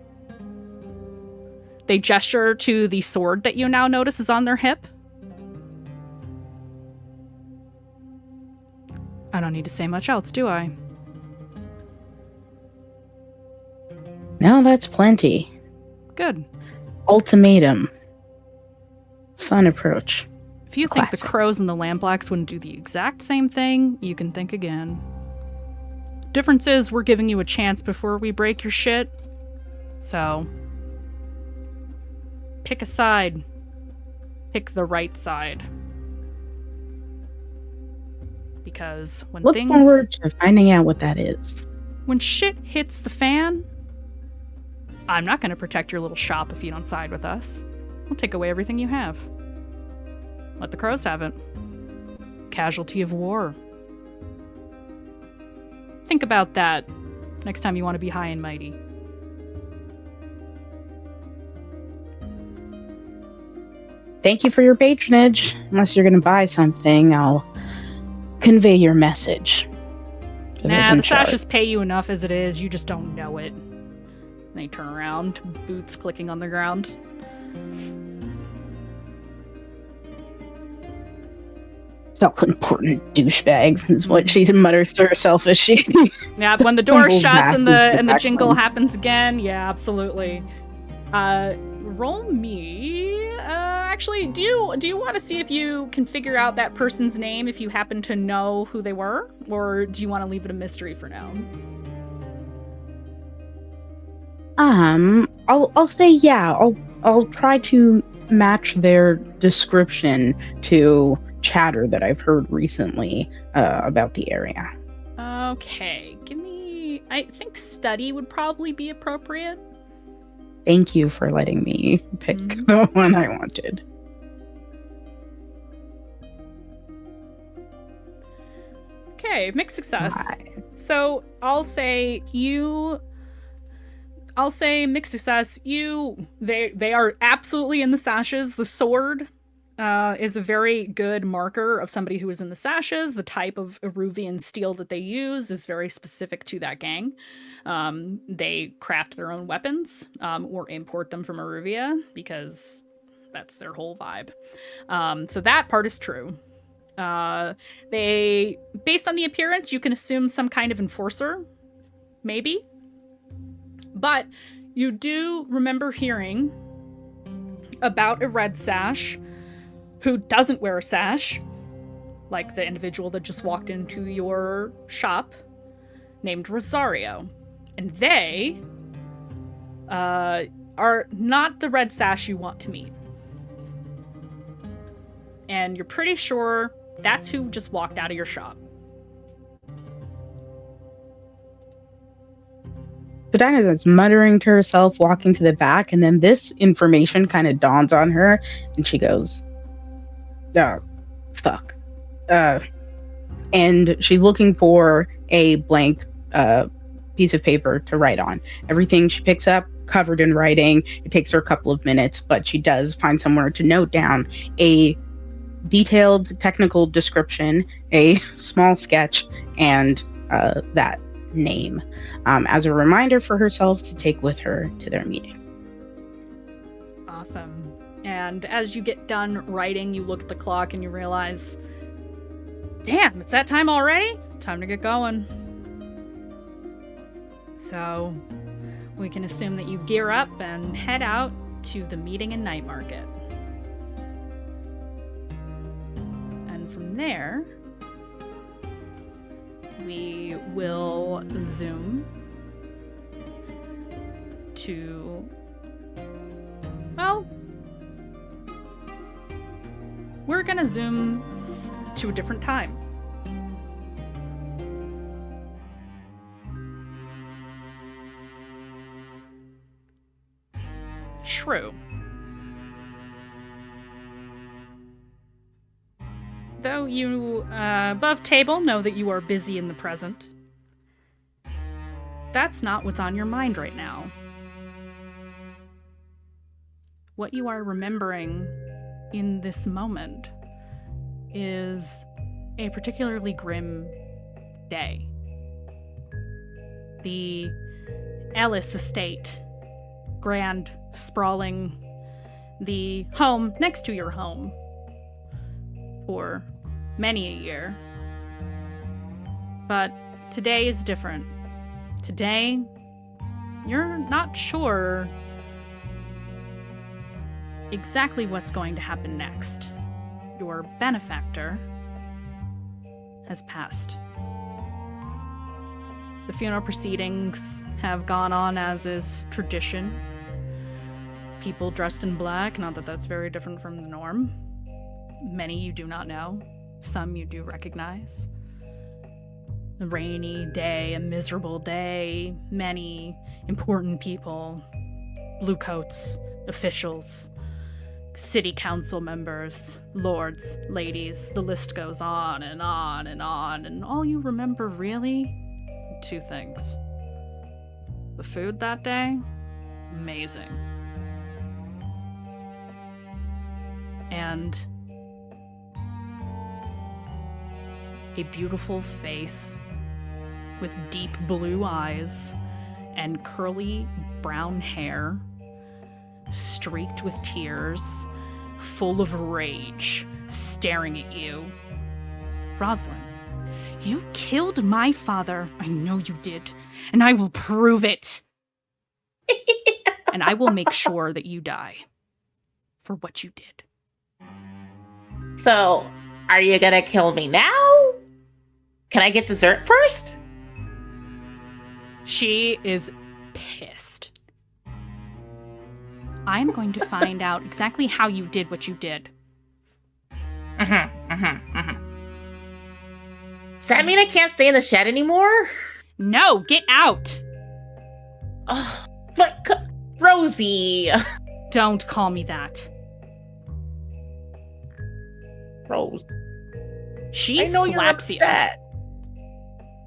They gesture to the sword that you now notice is on their hip. I don't need to say much else, do I? No, that's plenty. Good. Ultimatum. Fun approach. If you think the Classic. crows and the lampblacks wouldn't do the exact same thing, you can think again. Difference is we're giving you a chance before we break your shit. So, pick a side. Pick the right side. Because when Look forward to finding out what that is. when shit hits the fan, I'm not going to protect your little shop if you don't side with us. We'll take away everything you have. Let the crows have it. Casualty of war. Think about that next time you want to be high and mighty. Thank you for your patronage. Unless you're going to buy something, I'll convey your message. Nah, the sashes pay you enough as it is. You just don't know it. They turn around, boots clicking on the ground. Self-important douchebags is what she mutters to herself as she. Yeah, when the door Tumbles shuts back and into the the jingle background. happens again, yeah, absolutely. Roll me. Actually, do you want to see if you can figure out that person's name if you happen to know who they were, or do you want to leave it a mystery for now? I'll say yeah. I'll try to match their description to chatter that I've heard recently about the area. Okay, give me. I think study would probably be appropriate. Thank you for letting me pick the one I wanted. Okay, mixed success. Hi. So I'll say mixed success. They are absolutely in the sashes. The sword is a very good marker of somebody who is in the sashes. The type of Eruvian steel that they use is very specific to that gang. They craft their own weapons or import them from Eruvia because that's their whole vibe. So that part is true. They, based on the appearance, you can assume some kind of enforcer, maybe. But you do remember hearing about a red sash who doesn't wear a sash, like the individual that just walked into your shop, named Rosario. And they are not the red sash you want to meet. And you're pretty sure that's who just walked out of your shop. Padina is muttering to herself, walking to the back, and then this information kind of dawns on her, and she goes, "Oh, fuck." And she's looking for a blank piece of paper to write on. Everything she picks up, covered in writing. It takes her a couple of minutes, but she does find somewhere to note down a detailed technical description, a small sketch, and that name as a reminder for herself to take with her to their meeting. Awesome. And as you get done writing, you look at the clock and you realize, damn, it's that time already? Time to get going. So we can assume that you gear up and head out to the meeting in Night Market. And from there, we will zoom to, well, we're gonna zoom to a different time. Shrew. Though you, above table, know that you are busy in the present, that's not what's on your mind right now. What you are remembering in this moment is a particularly grim day. The Ellis estate, grand sprawling the home next to your home for many a year. But today is different. Today, you're not sure exactly what's going to happen next. Your benefactor has passed. The funeral proceedings have gone on as is tradition. People dressed in black, not that that's very different from the norm. Many you do not know, some you do recognize. A rainy day, a miserable day, many important people, bluecoats, officials, city council members, lords, ladies, the list goes on and on and on, and all you remember really, 2 things. The food that day, amazing. And a beautiful face with deep blue eyes and curly brown hair, streaked with tears, full of rage, staring at you. Rosalind, you killed my father. I know you did, and I will prove it. And I will make sure that you die for what you did. So, are you gonna kill me now? Can I get dessert first? She is pissed. I'm going to find out exactly how you did what you did. Does that mean I can't stay in the shed anymore? No, get out! Oh, but Rosie! Don't call me that. Rose. She I know you're slaps you. upset.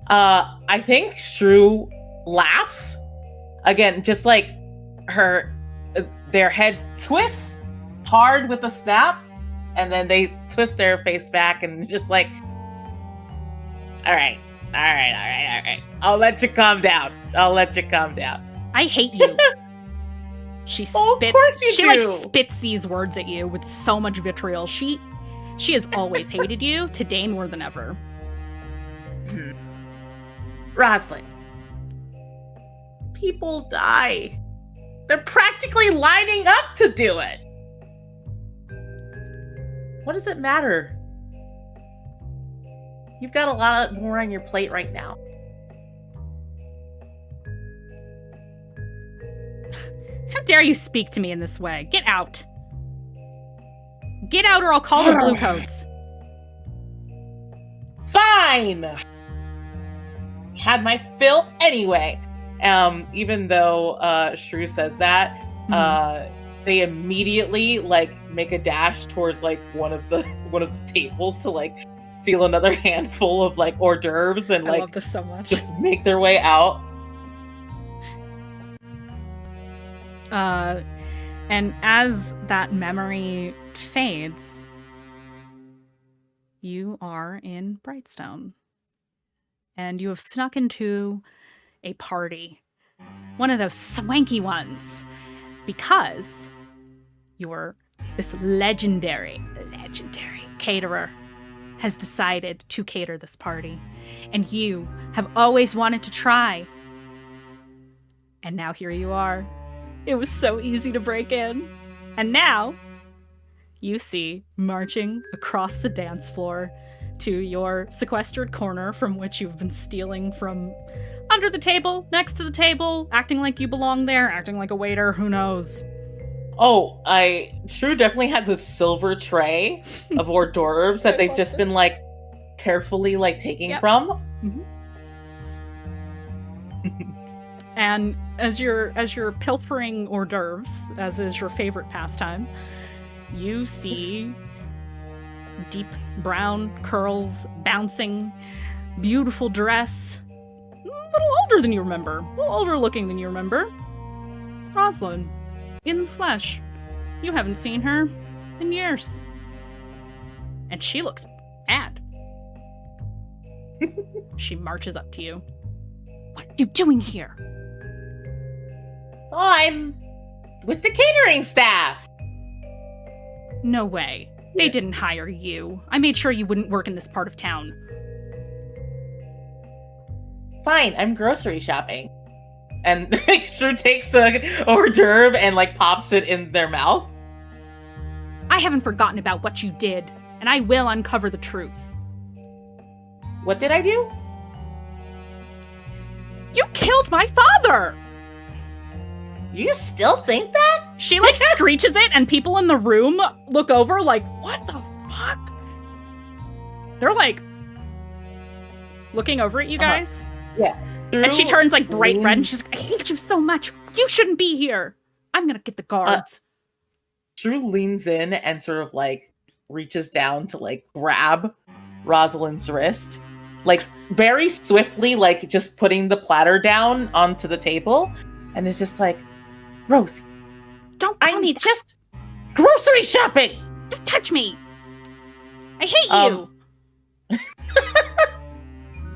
I think Shrew laughs. Again, just like their head twists hard with a snap, and then they twist their face back and just like, all right. I'll let you calm down. I hate you. She spits. Oh, of course you she do. like spits these words at you with so much vitriol. She has always hated you, today more than ever. Rosalind, people die. They're practically lining up to do it. What does it matter? You've got a lot more on your plate right now. How dare you speak to me in this way? Get out. Get out or I'll call the bluecoats. Fine! Had my fill anyway. Even though Shrew says that, they immediately like make a dash towards like one of the tables to like steal another handful of like hors d'oeuvres and I like love this so much. just make their way out. And as that memory fades, you are in Brightstone. And you have snuck into a party. One of those swanky ones. Because this legendary caterer has decided to cater this party. And you have always wanted to try. And now here you are. It was so easy to break in. And now, you see, marching across the dance floor to your sequestered corner from which you've been stealing from under the table, next to the table, acting like you belong there, acting like a waiter, who knows. Oh, Shrew definitely has a silver tray of hors d'oeuvres that they've just been like carefully like taking from. Mm-hmm. And as you're pilfering hors d'oeuvres, as is your favorite pastime, you see deep brown curls bouncing, beautiful dress, a little older than you remember, a little older looking than you remember. Rosalind, in the flesh. You haven't seen her in years. And she looks mad. She marches up to you. What are you doing here? Oh, I'm with the catering staff. No way. They didn't hire you. I made sure you wouldn't work in this part of town. Fine, I'm grocery shopping. And Shrew takes a hors d'oeuvre and like pops it in their mouth. I haven't forgotten about what you did, and I will uncover the truth. What did I do? You killed my father! You still think that? She like screeches it, and people in the room look over like, what the fuck? They're like looking over at you guys. Yeah. And she turns like bright red and she's like, I hate you so much. You shouldn't be here. I'm gonna get the guards. Shrew leans in and sort of like reaches down to like grab Rosalind's wrist. Like very swiftly, like just putting the platter down onto the table. And is just like, Rosie, don't call me that. Just grocery shopping. Don't touch me. I hate you.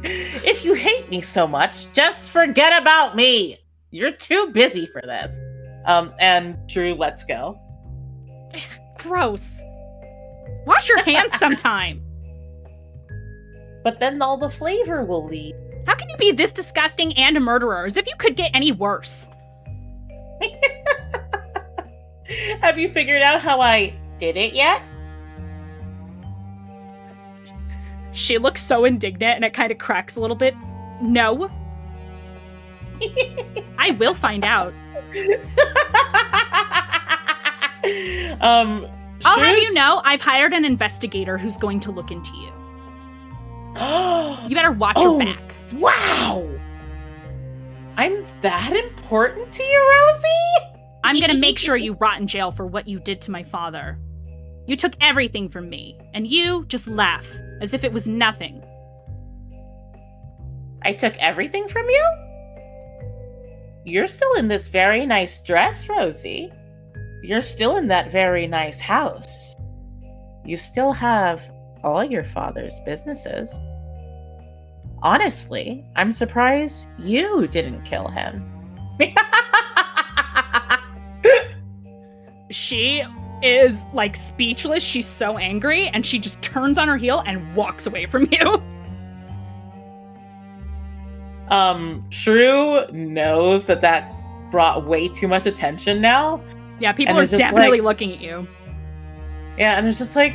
If you hate me so much, just forget about me. You're too busy for this. And Drew lets go. Gross. Wash your hands sometime. But then all the flavor will leave. How can you be this disgusting and a murderer? As if you could get any worse. Have you figured out how I did it yet? She looks so indignant and it kind of cracks a little bit. No. I will find out. I'll have you know, I've hired an investigator who's going to look into you. You better watch your back. Wow! I'm that important to you, Rosie? I'm gonna make sure you rot in jail for what you did to my father. You took everything from me, and you just laugh, as if it was nothing. I took everything from you? You're still in this very nice dress, Rosie. You're still in that very nice house. You still have all your father's businesses. Honestly, I'm surprised you didn't kill him. She is, like, speechless. She's so angry, and she just turns on her heel and walks away from you. Shrew knows that brought way too much attention now. Yeah, people are definitely looking at you. Yeah, and it's just like,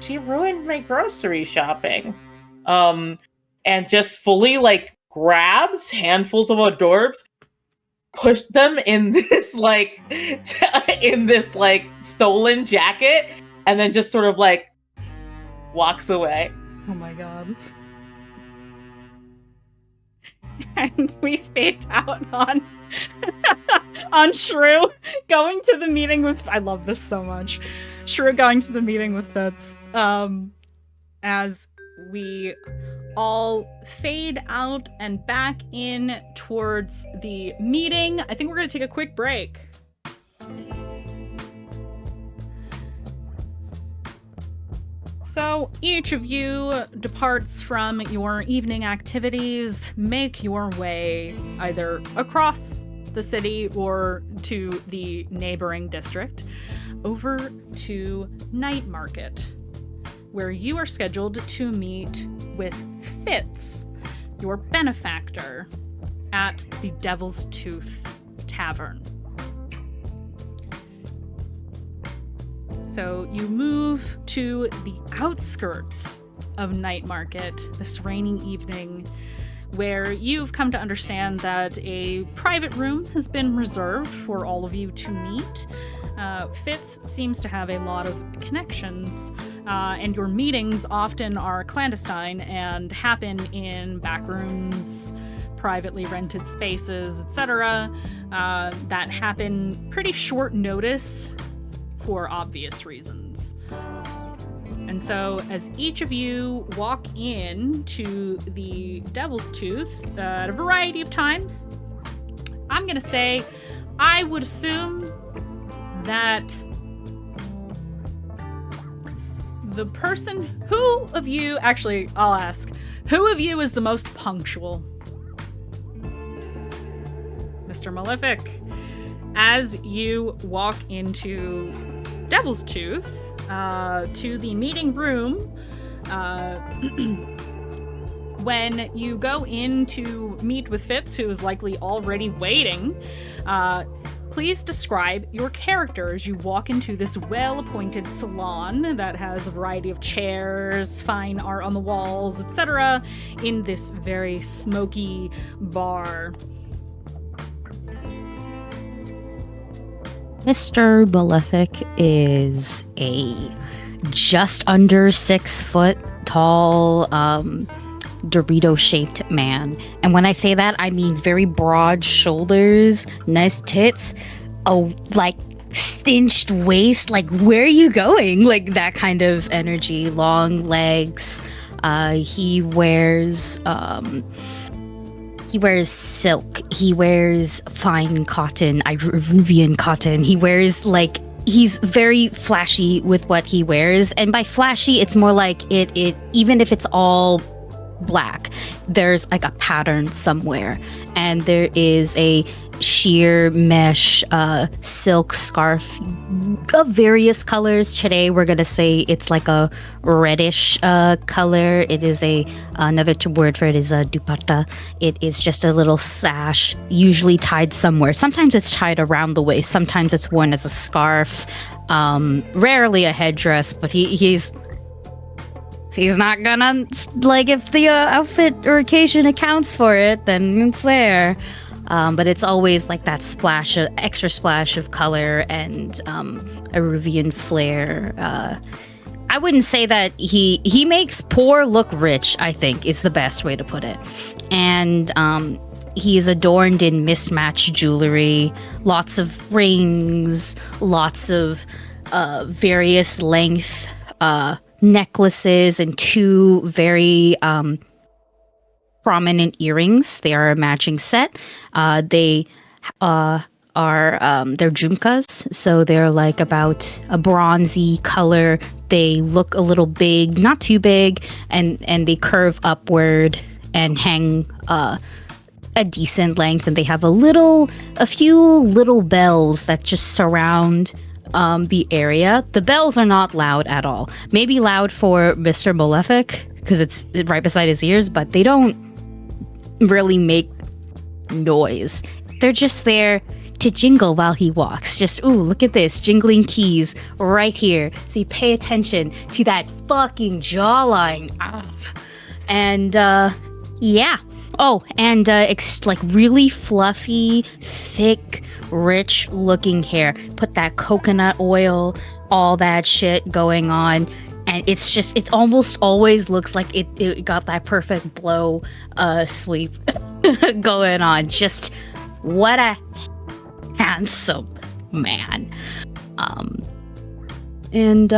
she ruined my grocery shopping. And just fully, like, grabs handfuls of hors d'oeuvres, push them in this, like, stolen jacket, and then just sort of, like, walks away. Oh my god. And we fade out on Shrew going to the meeting with... I love this so much. Shrew going to the meeting with Fitz. As we all fade out and back in towards the meeting. I think we're going to take a quick break. So each of you departs from your evening activities, make your way either across the city or to the neighboring district over to Night Market, where you are scheduled to meet with Fitz, your benefactor, at the Devil's Tooth Tavern. So you move to the outskirts of Night Market this rainy evening, where you've come to understand that a private room has been reserved for all of you to meet. Fitz seems to have a lot of connections, and your meetings often are clandestine and happen in back rooms, privately rented spaces, etc., that happen pretty short notice for obvious reasons. And so, as each of you walk in to the Devil's Tooth at a variety of times, I'm gonna say, I would assume that the person, who of you, actually, I'll ask, who of you is the most punctual? Mr. Malefic. As you walk into Devil's Tooth, to the meeting room, when you go in to meet with Fitz, who is likely already waiting, please describe your character as you walk into this well-appointed salon that has a variety of chairs, fine art on the walls, etc., in this very smoky bar. Mr. Malefic is a just under 6 foot tall, Dorito-shaped man. And when I say that, I mean very broad shoulders, nice tits, like cinched waist, like where are you going? Like that kind of energy, long legs. He wears silk. He wears fine cotton, Iruvian cotton. He wears he's very flashy with what he wears. And by flashy, it's more like it even if it's all black, there's like a pattern somewhere. And there is a sheer mesh silk scarf of various colors. Today we're gonna say it's like a reddish color. It is another word for it is a dupatta. It is just a little sash, usually tied somewhere. Sometimes it's tied around the waist, sometimes it's worn as a scarf, rarely a headdress, but he's not gonna, like, if the outfit or occasion accounts for it, then it's there. But it's always like that extra splash of color and Iruvian flair. I wouldn't say that he makes poor look rich, I think, is the best way to put it. And he is adorned in mismatched jewelry, lots of rings, lots of various length necklaces, and 2 very prominent earrings. They are a matching set. They are they're jhumkas, so they're like about a bronzy color. They look a little big, not too big, and they curve upward and hang a decent length, and they have a few little bells that just surround the area. The bells are not loud at all. Maybe loud for Mr. Malefic because it's right beside his ears, but they don't really make noise. They're just there to jingle while he walks. Just, ooh, look at this, jingling keys right here. So you pay attention to that fucking jawline. And yeah. Oh, and like really fluffy, thick, rich looking hair. Put that coconut oil, all that shit going on. And it almost always looks like it got that perfect blow sweep going on. Just what a handsome man. And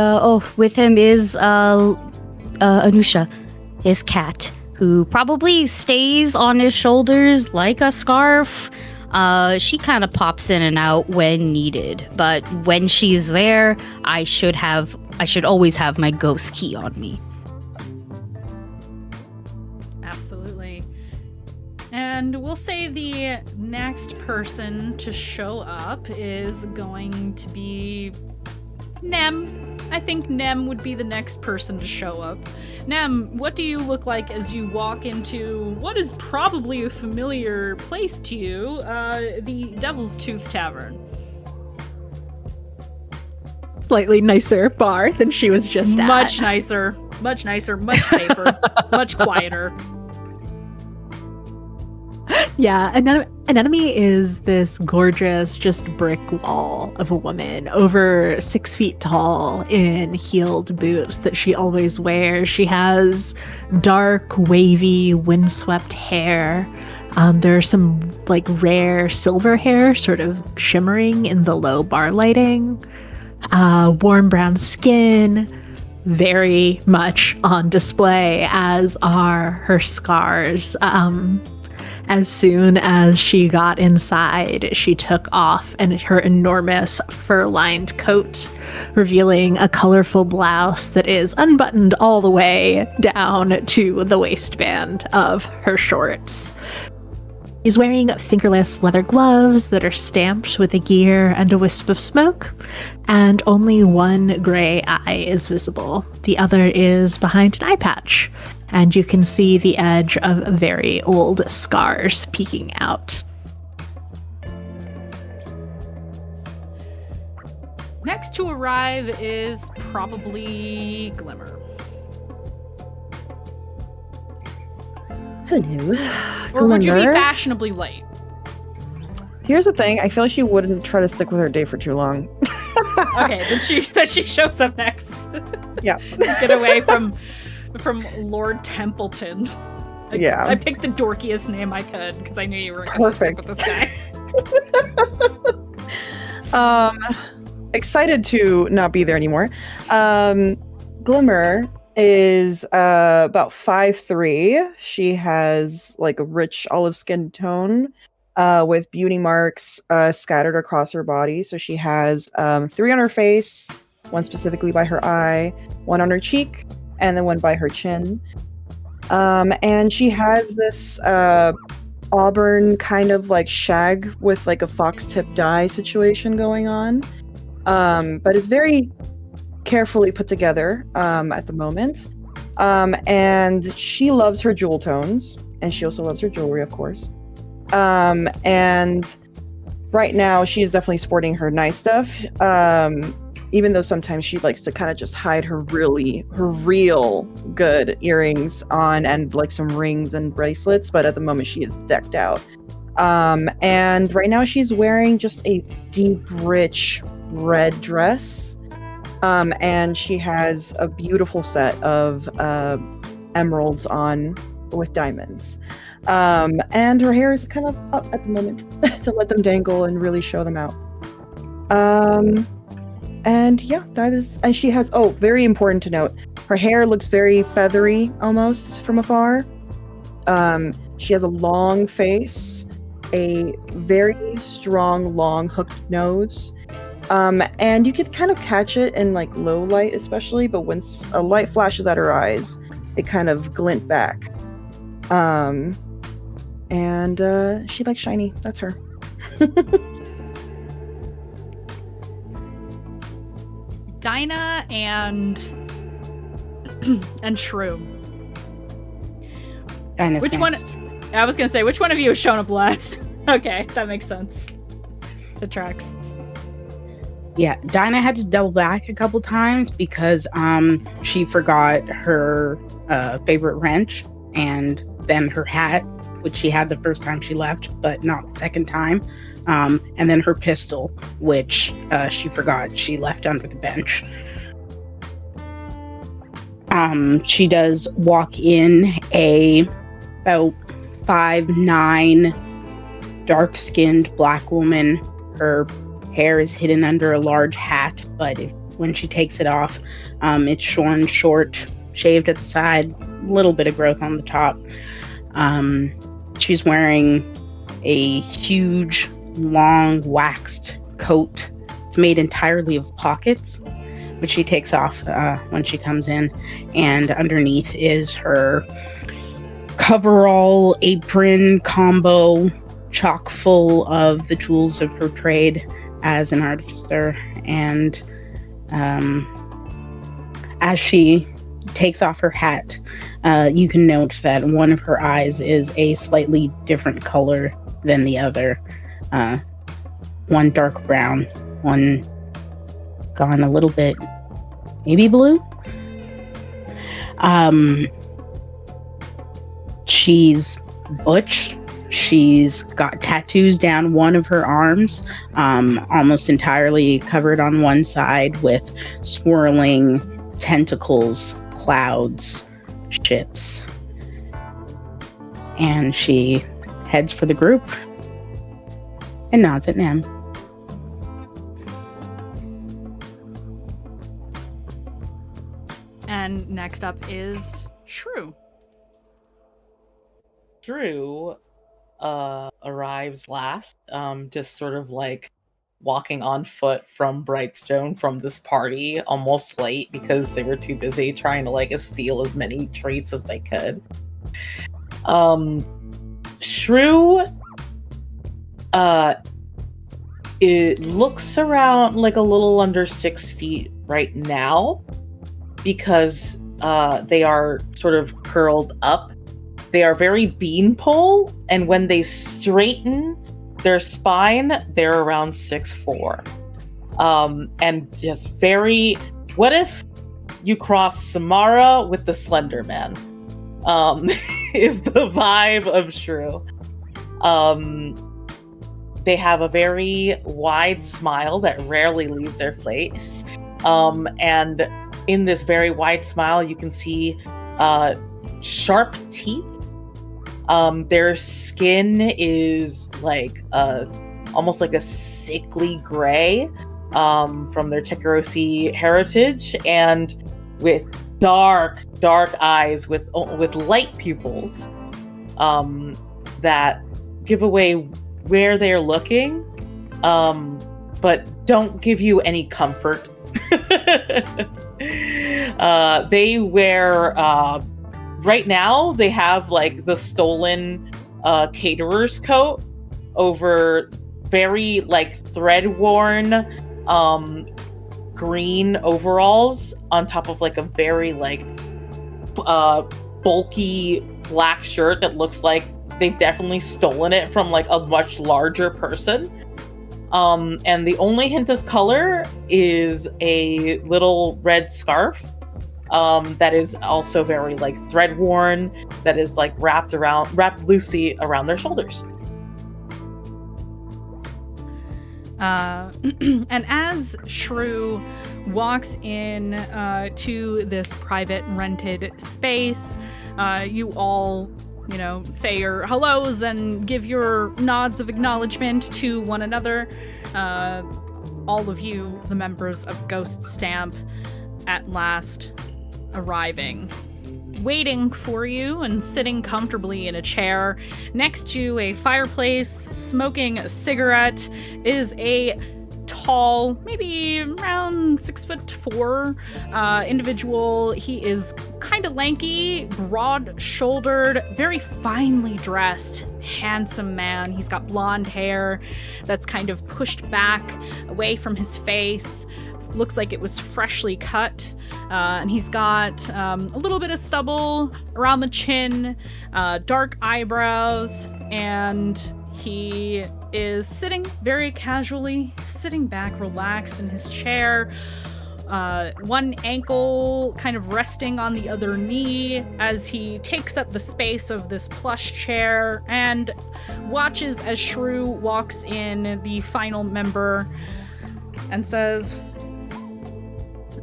with him is Anusha, his cat, who probably stays on his shoulders like a scarf. She kind of pops in and out when needed, but when she's there, I should always have my ghost key on me. Absolutely. And we'll say the next person to show up is going to be Nem. I think Nem would be the next person to show up. Nem, what do you look like as you walk into what is probably a familiar place to you, the Devil's Tooth Tavern? Slightly nicer bar than she was just at. Much nicer, much safer, much quieter. Yeah, Anemone is this gorgeous, just brick wall of a woman, over 6 feet tall, in heeled boots that she always wears. She has dark, wavy, windswept hair. There's some like rare silver hair sort of shimmering in the low bar lighting. Warm brown skin, very much on display, as are her scars. As soon as she got inside, she took off her enormous fur-lined coat, revealing a colorful blouse that is unbuttoned all the way down to the waistband of her shorts. He's wearing fingerless leather gloves that are stamped with a gear and a wisp of smoke, and only one gray eye is visible. The other is behind an eye patch, and you can see the edge of very old scars peeking out. Next to arrive is probably Glimmer. Hello. Or would you be Glimmer? fashionably late? Here's the thing. I feel like she wouldn't try to stick with her day for too long. Okay, then she shows up next. Yeah. Get away from Lord Templeton. Yeah. I picked the dorkiest name I could because I knew you were going to stick with this guy. Excited to not be there anymore. Glimmer is about 5'3". She has like a rich olive skin tone with beauty marks scattered across her body. So she has 3 on her face, one specifically by her eye, one on her cheek, and then one by her chin. And she has this auburn kind of like shag with like a fox tip dye situation going on. But it's very carefully put together at the moment. And she loves her jewel tones, and she also loves her jewelry, of course. And right now she's definitely sporting her nice stuff. Even though sometimes she likes to kind of just hide her real good earrings on and like some rings and bracelets, but at the moment she is decked out. And right now she's wearing just a deep, rich red dress. And she has a beautiful set of emeralds on with diamonds. And her hair is kind of up at the moment to let them dangle and really show them out. And yeah, that is, and she has, oh, very important to note, her hair looks very feathery almost from afar. She has a long face, a very strong, long hooked nose. And you could kind of catch it in like low light especially, but when a light flashes at her eyes, it kind of glint back. And she likes shiny. That's her. Dinah and Shrew. Dinah's Which next. one? I was gonna say, which one of you has shown up last? Okay, that makes sense. It tracks. Yeah, Dinah had to double back a couple times because she forgot her favorite wrench and then her hat, which she had the first time she left, but not the second time. And then her pistol, which she forgot she left under the bench. She does walk in a about 5'9", dark-skinned black woman. Her hair is hidden under a large hat, but when she takes it off, it's shorn short, shaved at the side, a little bit of growth on the top. She's wearing a huge, long, waxed coat. It's made entirely of pockets, which she takes off when she comes in, and underneath is her coverall apron combo, chock full of the tools of her trade as an artificer. And as she takes off her hat, you can note that one of her eyes is a slightly different color than the other. One dark brown, one gone a little bit maybe blue. She's butch. She's got tattoos down one of her arms, almost entirely covered on one side with swirling tentacles, clouds, ships. And she heads for the group and nods at Nam. And next up is Shrew. Drew arrives last, just sort of like walking on foot from Brightstone from this party, almost late because they were too busy trying to like steal as many treats as they could. Shrew It looks around like a little under 6 feet right now because they are sort of curled up. They are very beanpole, and when they straighten their spine, they're around 6'4". And just very... What if you cross Samara with the Slender Man? Is the vibe of Shrew. They have a very wide smile that rarely leaves their face. And in this very wide smile, you can see sharp teeth. Their skin is like almost like a sickly gray from their Tekarosi heritage, and with dark eyes with light pupils that give away where they're looking, but don't give you any comfort. They wear right now they have like the stolen caterer's coat over very like thread worn green overalls on top of like a very like bulky black shirt that looks like they've definitely stolen it from like a much larger person. And the only hint of color is a little red scarf that is also very like thread worn, that is like wrapped loosely around their shoulders. And as Shrew walks in to this private rented space, you all, say your hellos and give your nods of acknowledgement to one another. All of you, the members of Ghost Stamp, at last arriving. Waiting for you and sitting comfortably in a chair next to a fireplace, smoking a cigarette, is a tall, maybe around 6'4" individual. He is kind of lanky, broad-shouldered, very finely dressed, handsome man. He's got blonde hair that's kind of pushed back away from his face. Looks like it was freshly cut. And he's got a little bit of stubble around the chin, dark eyebrows, and he is sitting very casually, sitting back relaxed in his chair, one ankle kind of resting on the other knee as he takes up the space of this plush chair and watches as Shrew walks in, the final member, and says,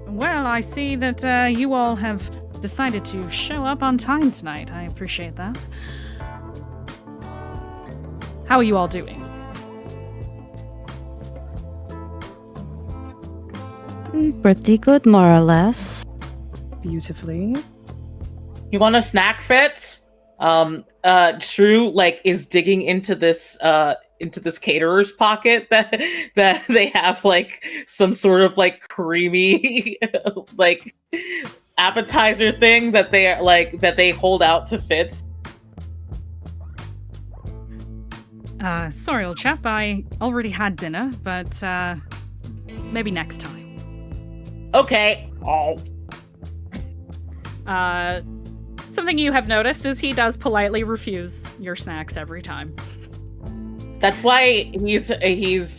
"Well, I see that you all have decided to show up on time tonight. I appreciate that. How are you all doing?" Pretty good, more or less. Beautifully. You want a snack, Fitz? Shrew like is digging into this caterer's pocket that they have like some sort of like creamy like appetizer thing that they hold out to Fitz. Sorry, old chap, I already had dinner, but maybe next time. Okay. Oh. Something you have noticed is he does politely refuse your snacks every time. That's why he's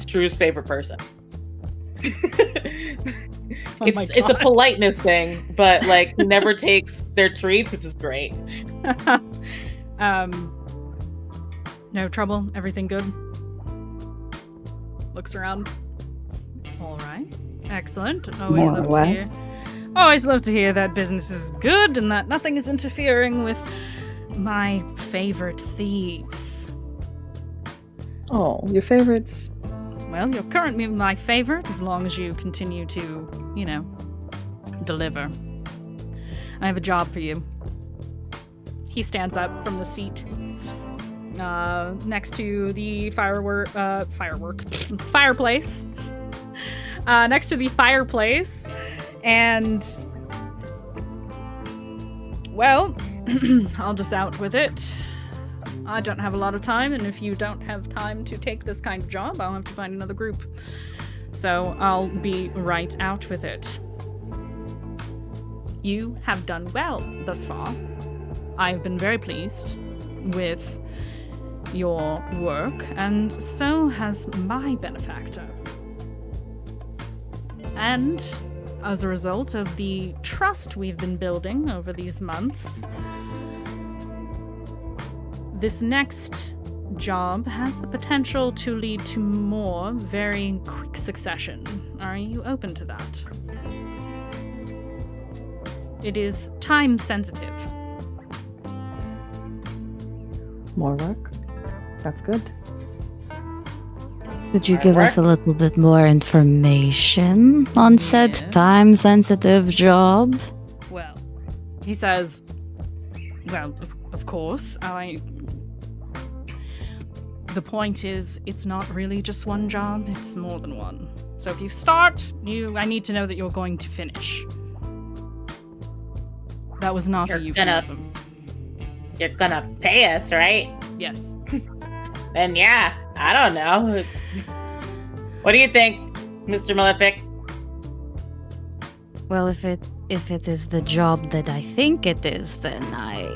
Shrew's favorite person. It's a politeness thing, but like he never takes their treats, which is great. No trouble? Everything good? Looks around. All right. Excellent. Always More or love to less. hear. Always love to hear that business is good and that nothing is interfering with my favorite thieves. Oh, your favorites? Well, you're currently my favorite as long as you continue to, deliver. I have a job for you. He stands up from the seat next to the fireplace. Next to the fireplace, and well, I'll just out with it. I don't have a lot of time, and if you don't have time to take this kind of job, I'll have to find another group. So I'll be right out with it. You have done well thus far. I've been very pleased with your work, and so has my benefactor. And as a result of the trust we've been building over these months, this next job has the potential to lead to more very quick succession. Are you open to that? It is time sensitive. More work? That's good. Could you give us a little bit more information on said Yes. time-sensitive job? Well, he says, well, of course, the point is, it's not really just one job, it's more than one. So if you start, I need to know that you're going to finish. That was not a euphemism. You're gonna pay us, right? Yes. Then yeah, I don't know. What do you think, Mr. Malefic? Well, if it is the job that I think it is, then I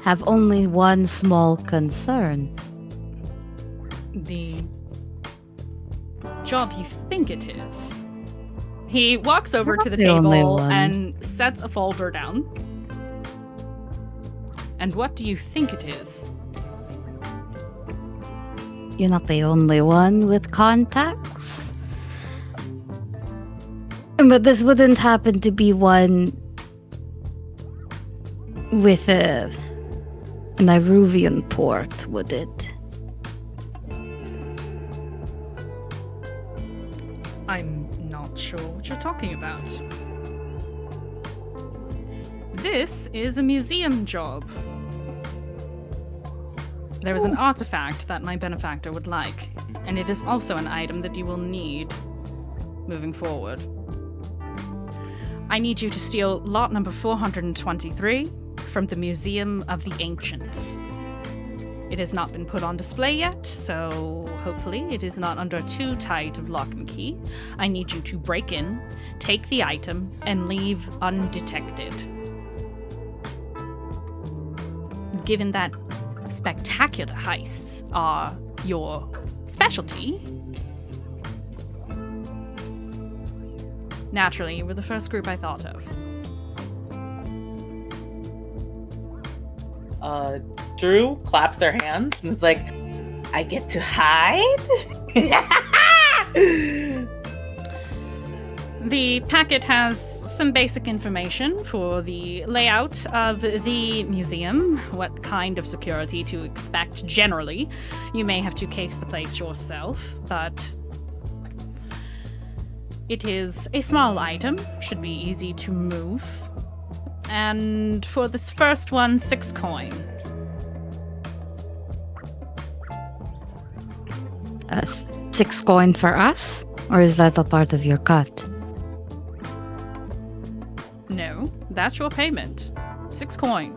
have only one small concern. The job you think it is. He walks over to the The only table one. and sets a folder down. And what do you think it is? You're not the only one with contacts. But this wouldn't happen to be one with an Iruvian port, would it? I'm not sure what you're talking about. This is a museum job. There is an artifact that my benefactor would like, and it is also an item that you will need moving forward. I need you to steal lot number 423 from the Museum of the Ancients. It has not been put on display yet, so hopefully it is not under too tight of lock and key. I need you to break in, take the item, and leave undetected. Given that spectacular heists are your specialty, naturally, you were the first group I thought of. Drew claps their hands and is like, I get to hide? The packet has some basic information for the layout of the museum, what kind of security to expect generally. You may have to case the place yourself, but it is a small item, should be easy to move. And for this first one, 6 coin. 6 coin for us? Or is that a part of your cut? No, that's your payment. 6 coin.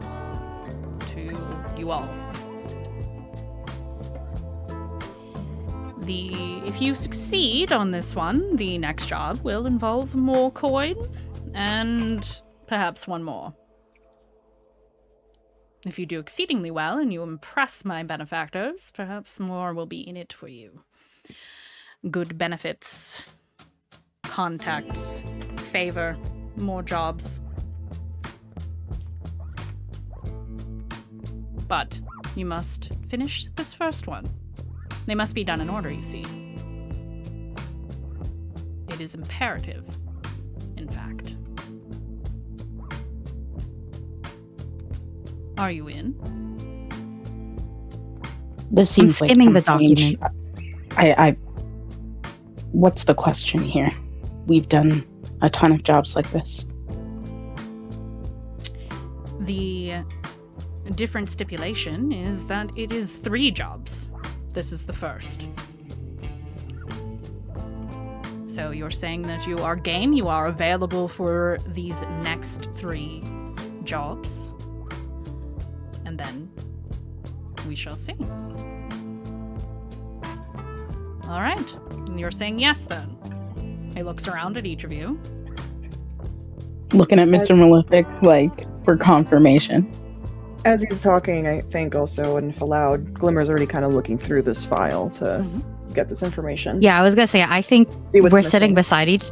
To you all. If you succeed on this one, the next job will involve more coin, and perhaps one more. If you do exceedingly well and you impress my benefactors, perhaps more will be in it for you. Good benefits, contacts, favor, more jobs. But you must finish this first one. They must be done in order, you see. It is imperative, in fact. Are you in? This seems like skimming the chump change. document. What's the question here? We've done a ton of jobs like this. The different stipulation is that it is 3 jobs. This is the first. So you're saying that you are game, you are available for these next 3 jobs. And then We shall see. All right. And you're saying yes, then. He looks around at each of you. Looking at Mr. Malefic, like, for confirmation. As he's talking, I think also, and if allowed, Glimmer's already kind of looking through this file to get this information. Yeah, I was gonna say, I think See what's we're missing. sitting beside each.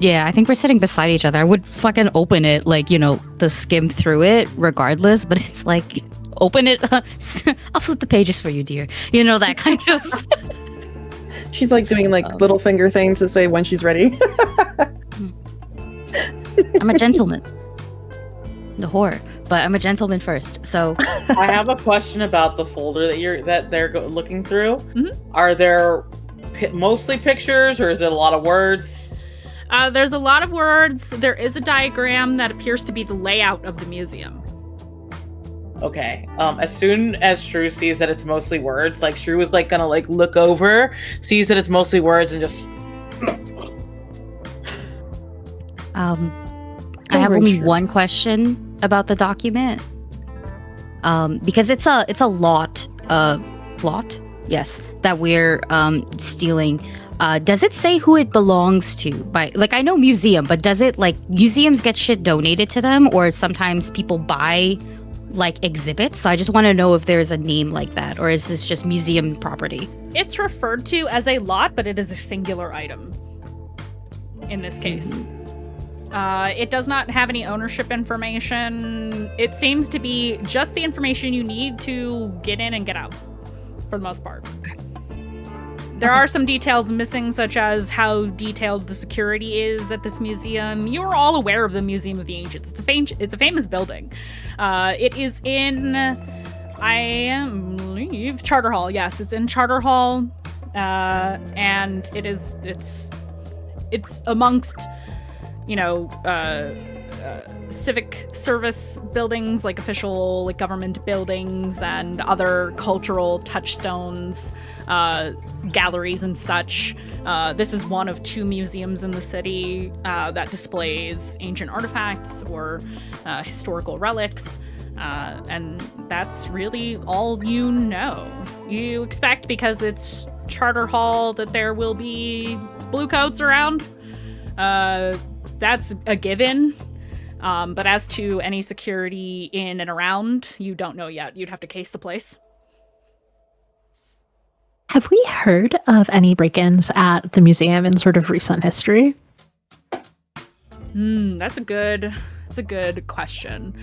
Yeah, I think we're sitting beside each other. I would fucking open it, like, you know, to skim through it regardless, but it's like, open it. I'll flip the pages for you, dear. You know, that kind of. She's like doing like little finger things to say when she's ready. I'm a gentleman. The whore. But I'm a gentleman first, so. I have a question about the folder that they're looking through. Mm-hmm. Are there mostly pictures, or is it a lot of words? There's a lot of words. There is a diagram that appears to be the layout of the museum. Okay. As soon as Shrew sees that it's mostly words, like Shrew is like gonna like look over, sees that it's mostly words, and just. I have only one question about the document. Because it's a lot yes, that we're stealing. Does it say who it belongs to? Like, I know museum, but does it, like, museums get shit donated to them, or sometimes people buy like exhibits? So I just want to know if there's a name like that, or is this just museum property? It's referred to as a lot, but it is a singular item in this case. It does not have any ownership information. It seems to be just the information you need to get in and get out, for the most part. There are some details missing, such as how detailed the security is at this museum. You are all aware of the Museum of the Ancients. It's a famous building. It is in, I believe, Charter Hall. Yes, it's in Charter Hall, and it's amongst, you know, civic service buildings, like official, like government buildings, and other cultural touchstones, galleries and such. This is one of 2 museums in the city that displays ancient artifacts or historical relics, and that's really all you know. You expect, because it's Charter Hall, that there will be bluecoats around. That's a given. But as to any security in and around, you don't know yet. You'd have to case the place. Have we heard of any break-ins at the museum in sort of recent history? That's a good question.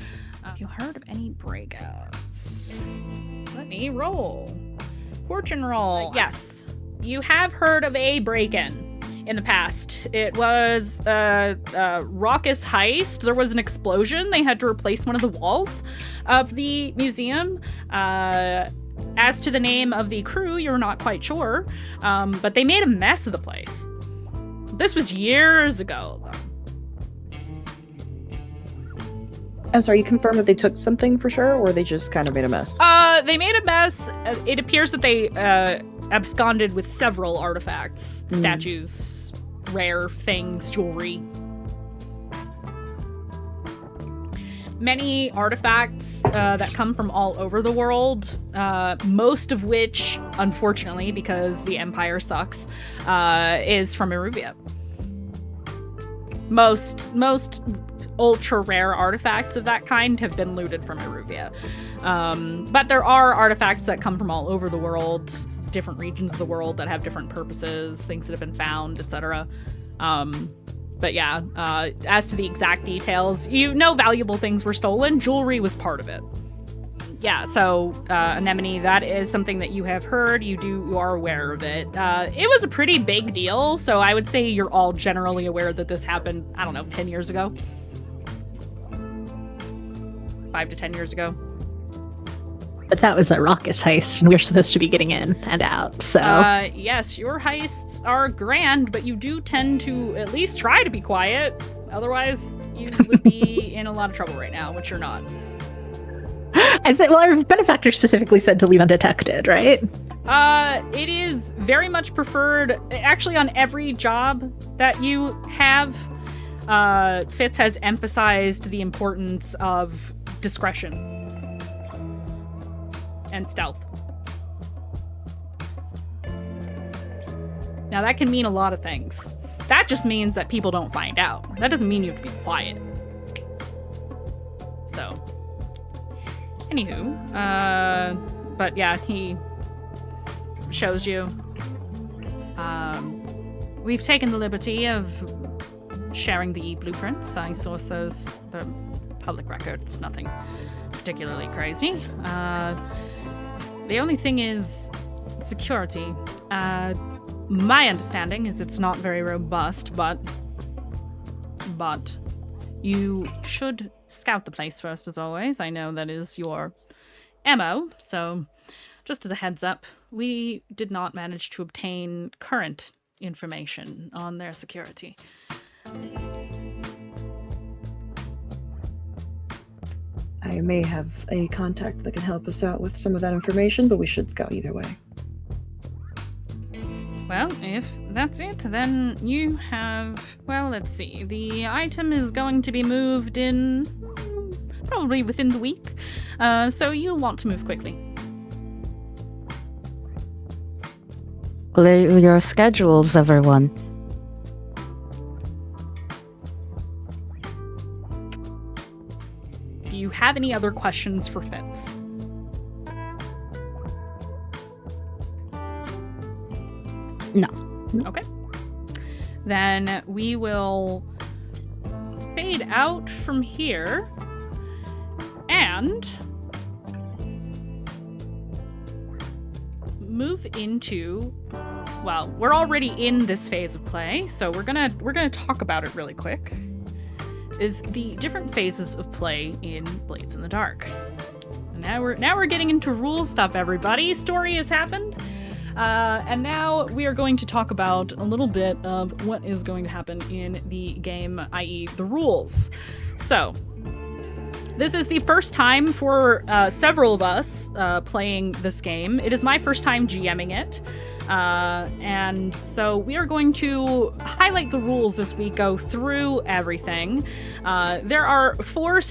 Have you heard of any breakouts? Let me roll. Fortune roll. Yes, you have heard of a break-in in the past. It was a raucous heist. There was an explosion. They had to replace one of the walls of the museum. As to the name of the crew, you're not quite sure, but they made a mess of the place. This was years ago, though. I'm sorry, you confirmed that they took something for sure, or they just kind of made a mess? They made a mess. It appears that they absconded with several artifacts, statues, rare things, jewelry. Many artifacts that come from all over the world, most of which, unfortunately, because the Empire sucks, is from Eruvia. Most ultra rare artifacts of that kind have been looted from Eruvia. But there are artifacts that come from all over the world, different regions of the world that have different purposes, things that have been found, etc. But yeah, as to the exact details, you know, valuable things were stolen. Jewelry was part of it. Yeah, so Anemone, that is something that you have heard. You are aware of it. It was a pretty big deal, so I would say you're all generally aware that this happened, I don't know, 10 years ago? 5 to 10 years ago. But that was a raucous heist, and we were supposed to be getting in and out, so... Yes, your heists are grand, but you do tend to at least try to be quiet. Otherwise, you would be in a lot of trouble right now, which you're not. I said, well, our benefactor specifically said to leave undetected, right? It is very much preferred, actually, on every job that you have. Fitz has emphasized the importance of discretion and stealth. Now, that can mean a lot of things. That just means that people don't find out. That doesn't mean you have to be quiet. So, anywho, but yeah, he shows you. We've taken the liberty of sharing the blueprints. I source those, the public record. It's nothing particularly crazy. The only thing is security. My understanding is it's not very robust, but you should scout the place first, as always. I know that is your MO, so just as a heads up, we did not manage to obtain current information on their security. I may have a contact that can help us out with some of that information, but we should scout either way. Well, if that's it, then you have... Well, let's see. The item is going to be moved in... probably within the week. So you'll want to move quickly. Clear your schedules, everyone. Do you have any other questions for Fitz? No. Okay. Then we will fade out from here and move into, well, we're already in this phase of play, so we're gonna talk about it really quick. Is the different phases of play in Blades in the Dark. And now we're getting into rule stuff, everybody. Story has happened. And now we are going to talk about a little bit of what is going to happen in the game, i.e. the rules. So, this is the first time for several of us playing this game. It is my first time GMing it. And so we are going to highlight the rules as we go through everything. There are four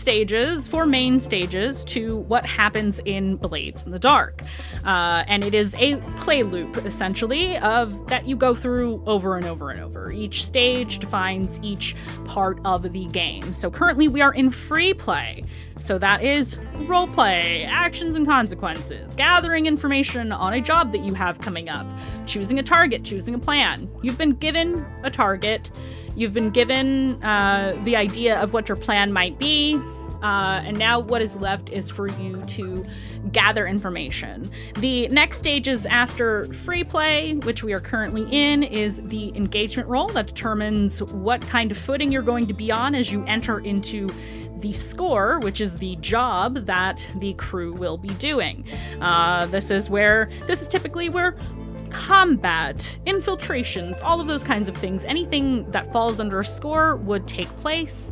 main stages to what happens in Blades in the Dark. And it is a play loop, essentially, of that you go through over and over and over. Each stage defines each part of the game. So currently we are in free play. So that is roleplay, actions and consequences, gathering information on a job that you have coming up, choosing a target, choosing a plan. You've been given a target, you've been given the idea of what your plan might be, and now what is left is for you to gather information. The next stages after free play, which we are currently in, is the engagement roll that determines what kind of footing you're going to be on as you enter into the score, which is the job that the crew will be doing. This is typically where combat, infiltrations, all of those kinds of things, anything that falls under a score would take place.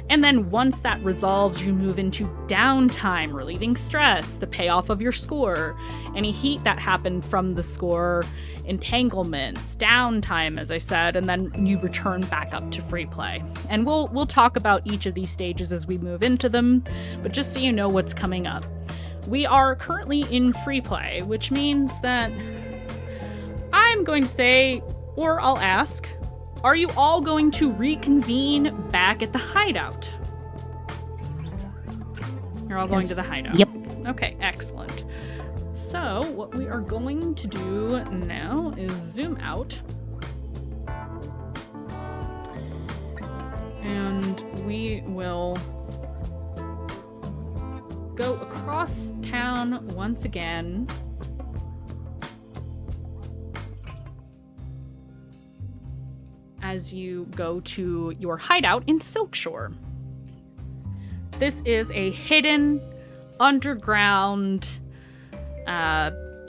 And then once that resolves, you move into downtime, relieving stress, the payoff of your score, any heat that happened from the score, entanglements, downtime, as I said, and then you return back up to free play. And we'll talk about each of these stages as we move into them, but just so you know what's coming up. We are currently in free play, which means that I'm going to say, or I'll ask, are you all going to reconvene back at the hideout? You're all going to the hideout? Yep. Okay, excellent. So, what we are going to do now is zoom out. And we will go across town once again. As you go to your hideout in Silkshore. This is a hidden, underground,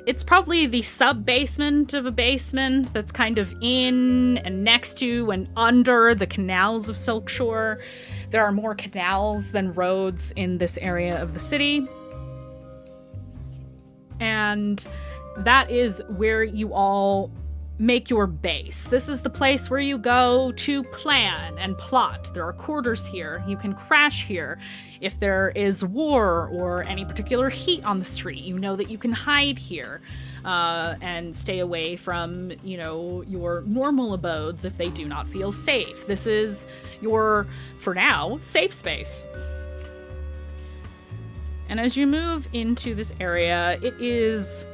it's probably the sub-basement of a basement that's kind of in and next to and under the canals of Silkshore. There are more canals than roads in this area of the city. And that is where you all make your base. This is the place where you go to plan and plot. There are quarters here. You can crash here. If there is war or any particular heat on the street, you know that you can hide here and stay away from, your normal abodes if they do not feel safe. This is your, for now, safe space. And as you move into this area, it is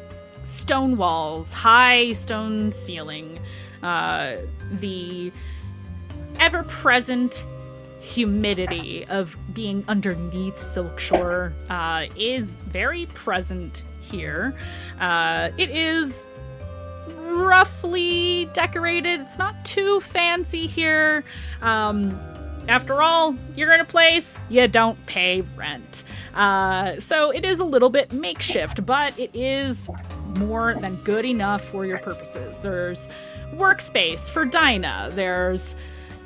stone walls, high stone ceiling, the ever-present humidity of being underneath Silkshore is very present here. It is roughly decorated. It's not too fancy here. After all, you're in a place you don't pay rent. So it is a little bit makeshift, but it is more than good enough for your purposes. There's workspace for Dinah. There's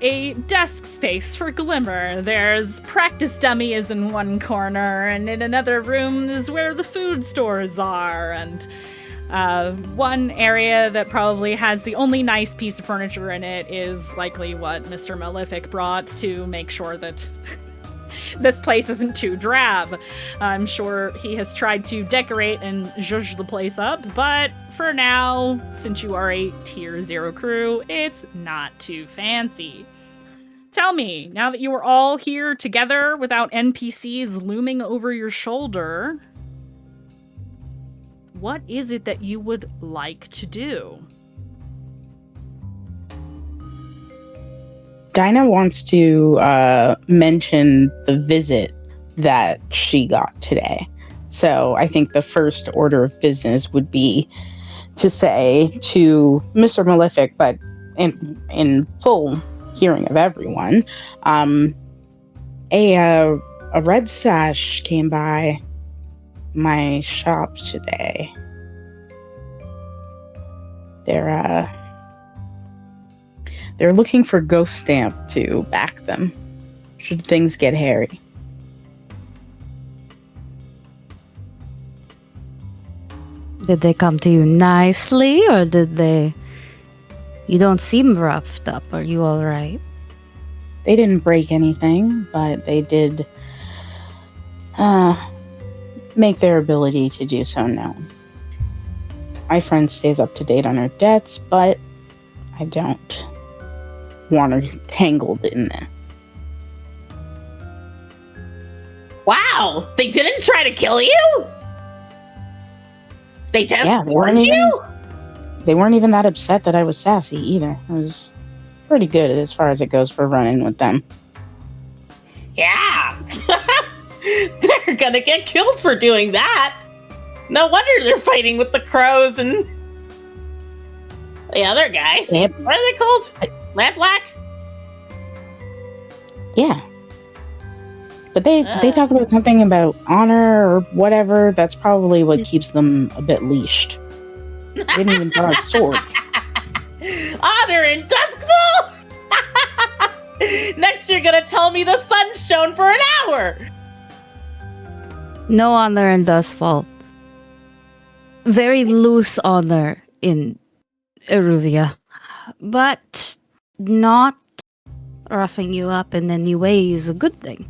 a desk space for Glimmer. There's practice dummies in one corner, and in another room is where the food stores are, and one area that probably has the only nice piece of furniture in it is likely what Mr. Malefic brought to make sure that this place isn't too drab. I'm sure he has tried to decorate and zhuzh the place up, but for now, since you are a tier 0 crew, it's not too fancy. Tell me, now that you are all here together without NPCs looming over your shoulder, what is it that you would like to do? Dinah wants to mention the visit that she got today. So I think the first order of business would be to say to Mr. Malefic, but in full hearing of everyone, a red sash came by my shop today. They're looking for Ghost Stamp to back them should things get hairy. Did they come to you nicely, or did they... You don't seem roughed up. Are you all right? They didn't break anything, but they did make their ability to do so known. My friend stays up to date on her debts, but I don't want her tangled in there. Wow! They didn't try to kill you? They just warned you? They weren't even that upset that I was sassy either. I was pretty good as far as it goes for running with them. Yeah! They're gonna get killed for doing that! No wonder they're fighting with the crows and the other guys. What are they called? Lampblack? Yeah. But they talk about something about honor or whatever. That's probably what keeps them a bit leashed. They didn't even draw a sword. Honor in Doskvol? Next you're gonna tell me the sun shone for an hour! No honor in Doskvol. Very loose honor in Eruvia. But not roughing you up in any way is a good thing.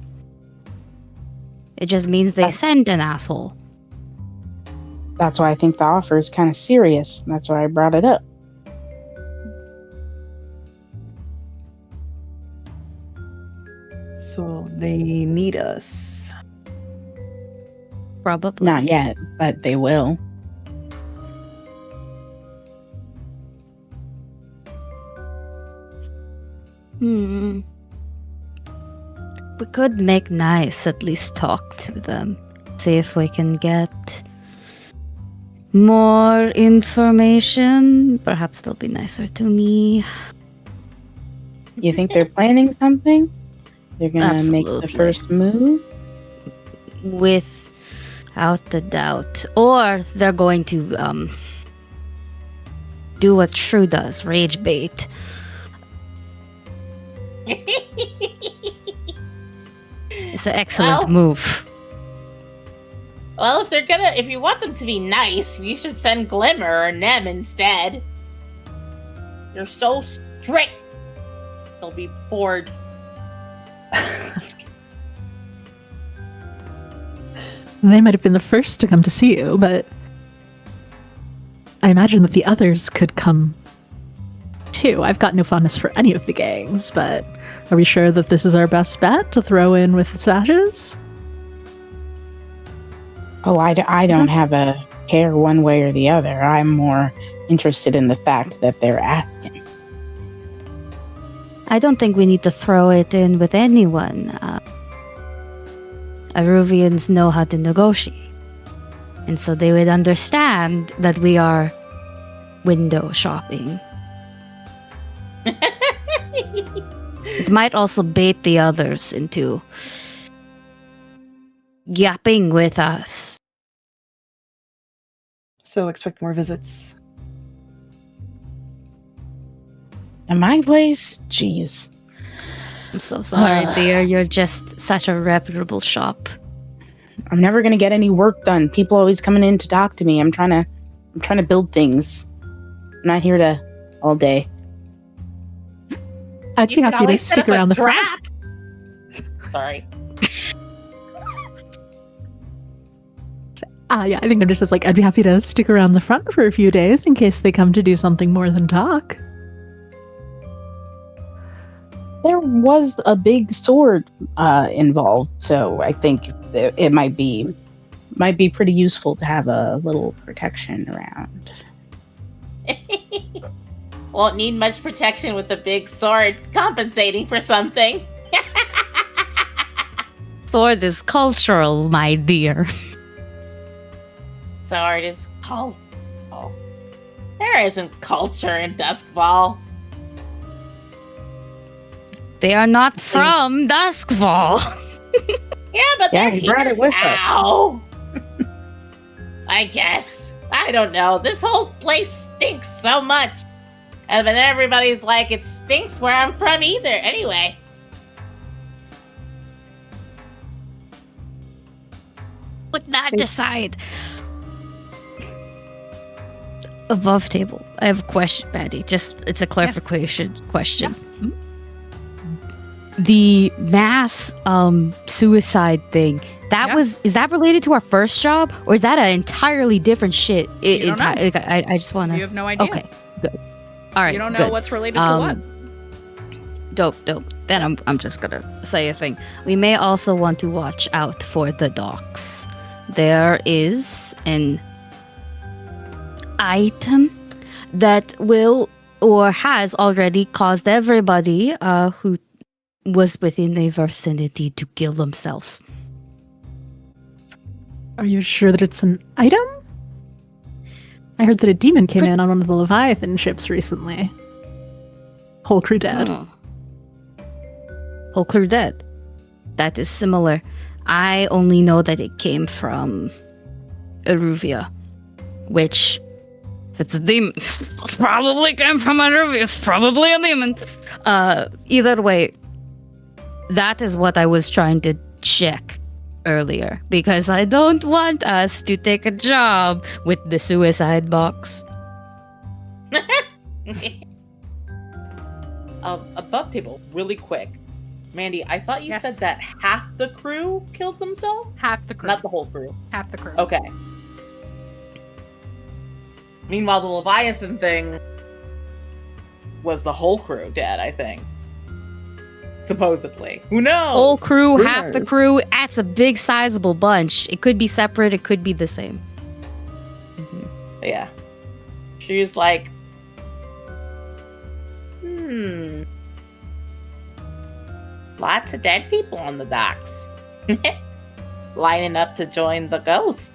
It just means they send an asshole. That's why I think the offer is kind of serious. That's why I brought it up. So they need us. Probably. Not yet, but they will. We could make nice, at least talk to them. See if we can get more information. Perhaps they'll be nicer to me. You think they're planning something? They're gonna make the first move? Without a doubt. Or they're going to do what Shrew does, rage bait. It's an excellent move. Well, if you want them to be nice, you should send Glimmer or Nem instead. You're so strict. They'll be bored. They might have been the first to come to see you, but I imagine that the others could come too. I've got no fondness for any of the gangs, but are we sure that this is our best bet to throw in with its ashes? Oh, I don't have a care one way or the other. I'm more interested in the fact that they're asking. I don't think we need to throw it in with anyone. Aruvians know how to negotiate. And so they would understand that we are window shopping. It might also bait the others into yapping with us. So expect more visits. At my place? Jeez. I'm so sorry, dear. You're just such a reputable shop. I'm never gonna get any work done. People always coming in to talk to me. I'm trying to build things. I'm not here to all day. I'd be happy to stick around the front. Sorry. Yeah, I think I'm just as like, I'd be happy to stick around the front for a few days in case they come to do something more than talk. There was a big sword involved, so I think it might be pretty useful to have a little protection around. Won't need much protection with the big sword compensating for something. Sword is cultural, my dear. Sword is cultural. There isn't culture in Doskvol. They are not from Doskvol. Yeah, but they're he here brought it with now. I guess. I don't know. This whole place stinks so much. And then everybody's like, it stinks where I'm from either. Anyway. Put that aside. Above table. I have a question, Maddie. It's a clarification question. Yeah. The mass suicide thing. Is that related to our first job, or is that an entirely different shit? You don't know. I just want to. You have no idea. Okay, good. All right, You don't know good. what's related to what. Dope. Then I'm just gonna say a thing. We may also want to watch out for the docks. There is an item that will or has already caused everybody who was within a vicinity to kill themselves. Are you sure that it's an item? I heard that a demon came in on one of the Leviathan ships recently. Whole crew dead. Oh. Whole crew dead. That is similar. I only know that it came from Aruvia, which, if it's a demon, probably came from Aruvia. It's probably a demon. Either way, that is what I was trying to check earlier, because I don't want us to take a job with the suicide box. Above table, really quick. Mandy, I thought you Yes. said that half the crew killed themselves? Half the crew. Not the whole crew. Half the crew. Okay. Meanwhile, the Leviathan thing was the whole crew dead, I think. Supposedly. Who knows? Whole crew, Who half the knows? crew. That's a big sizable bunch. It could be separate, it could be the same. Yeah. She's like, lots of dead people on the docks. Lining up to join the ghosts.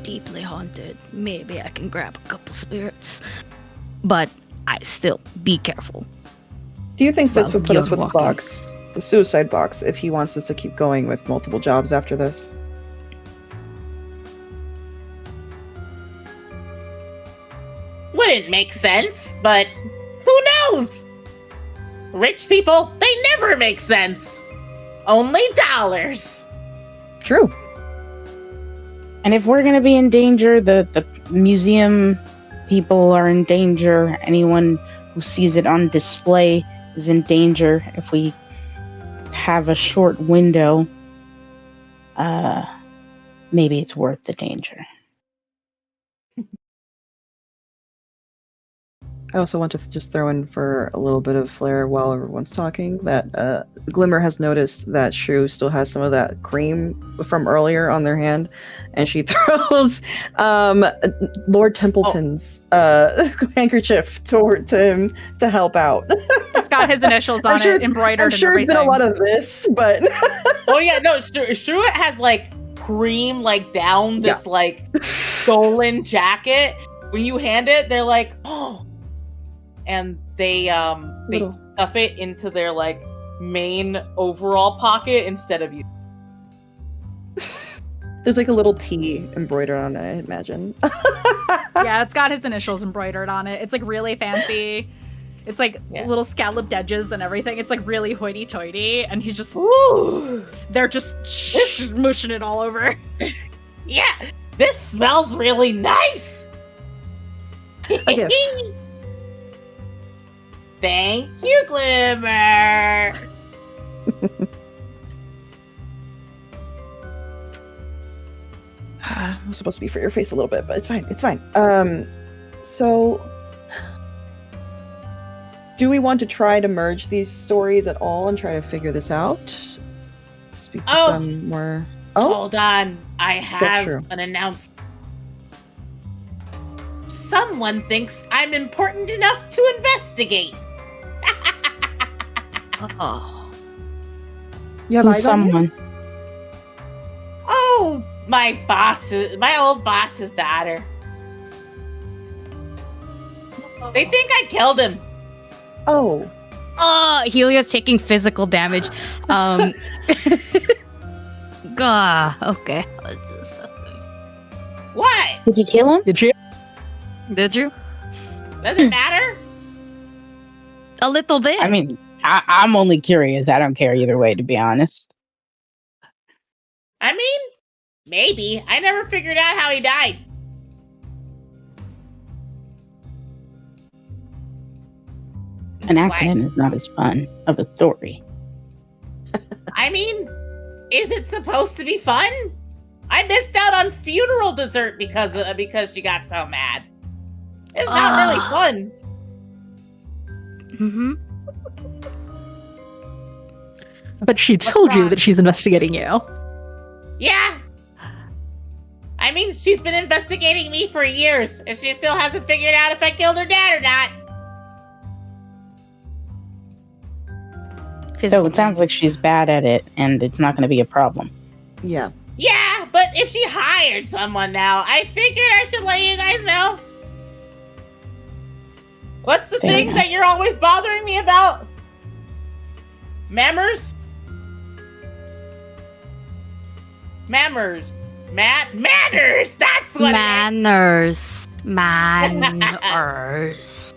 Deeply haunted. Maybe I can grab a couple spirits. But I still be careful. Do you think Fitz Well, would put us you're with the walking. box, the suicide box, if he wants us to keep going with multiple jobs after this? Wouldn't make sense, but who knows? Rich people, they never make sense. Only dollars. True. And if we're gonna be in danger, the museum people are in danger. Anyone who sees it on display is in danger. If we have a short window, maybe it's worth the danger. I also want to just throw in for a little bit of flair while everyone's talking that Glimmer has noticed that Shrew still has some of that cream from earlier on their hand, and she throws Lord Templeton's handkerchief to him to help out. It's got his initials on it, embroidered. I'm sure and it's been a lot of this, but oh yeah, no, Shrew has like cream like down this like stolen jacket. When you hand it, they're like, oh. And they stuff it into their like main overall pocket instead of you. There's like a little T embroidered on it, I imagine. Yeah, it's got his initials embroidered on it. It's like really fancy. It's like little scalloped edges and everything. It's like really hoity-toity, and he's just they're just smooshing it all over. Yeah, this smells really nice. A gift. Thank you, Glimmer. It was supposed to be for your face a little bit, but it's fine. It's fine. So do we want to try to merge these stories at all and try to figure this out? Speak to some more. Oh, hold on. I have an announcement. Someone thinks I'm important enough to investigate. Oh. You have eyes on someone? you? Oh, my old boss's daughter. They think I killed him. Oh. Helia's taking physical damage. Okay. What? Did you kill him? Did you? Did you? Does it matter? A little bit. I mean, I'm only curious. I don't care either way, to be honest. I mean, maybe. I never figured out how he died. An accident is not as fun of a story. I mean, is it supposed to be fun? I missed out on funeral dessert because she got so mad. It's not really fun. Mm-hmm. But she told you that she's investigating you. Yeah. I mean, she's been investigating me for years, and she still hasn't figured out if I killed her dad or not. So it sounds like she's bad at it, and it's not going to be a problem. Yeah. Yeah, but if she hired someone now, I figured I should let you guys know. What's the Fair things enough. that you're always bothering me about? Manners? Manners. Manners! That's what Manners. Manners.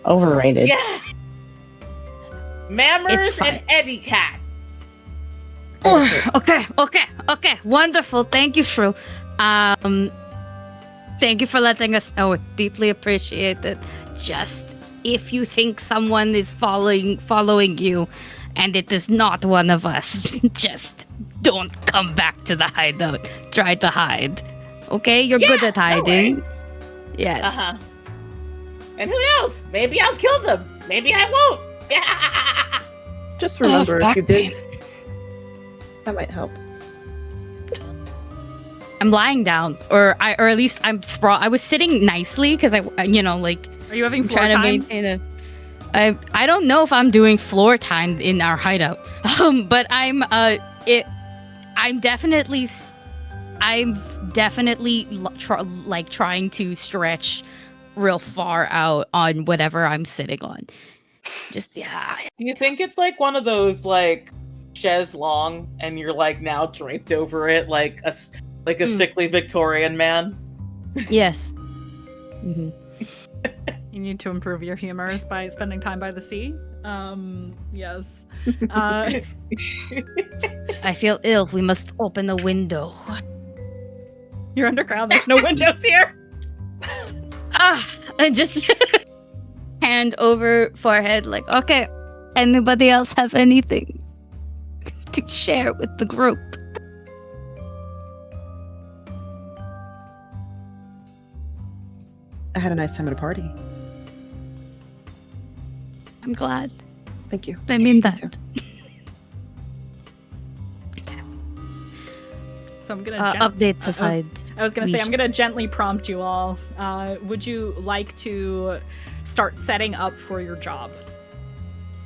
Overrated. Yeah. Manners It's fine. and etiquette. Okay. Wonderful. Thank you, Shrew. Thank you for letting us know. Deeply appreciate it. Just if you think someone is following you and it is not one of us, just don't come back to the hideout. Try to hide. Okay? You're good at hiding. Yes. Uh-huh. And who knows? Maybe I'll kill them. Maybe I won't. Just remember, if back you did, pain. that might help. I'm lying down, or at least I'm sprawl. I was sitting nicely because I Are you having I'm floor trying to time? maintain I don't know if I'm doing floor time in our hideout, but I'm definitely trying to stretch real far out on whatever I'm sitting on. Just Do you think it's like one of those like chaise long, and you're like now draped over it like a sickly Victorian man? Yes. Mm-hmm. You need to improve your humors by spending time by the sea. Yes. I feel ill. We must open a window. You're underground. There's no windows here. And just hand over forehead, like, okay, anybody else have anything to share with the group? I had a nice time at a party. I'm glad. Thank you. I mean Me that. too. So I'm gonna Updates aside. I was gonna we say I'm gonna gently prompt you all. Would you like to start setting up for your job?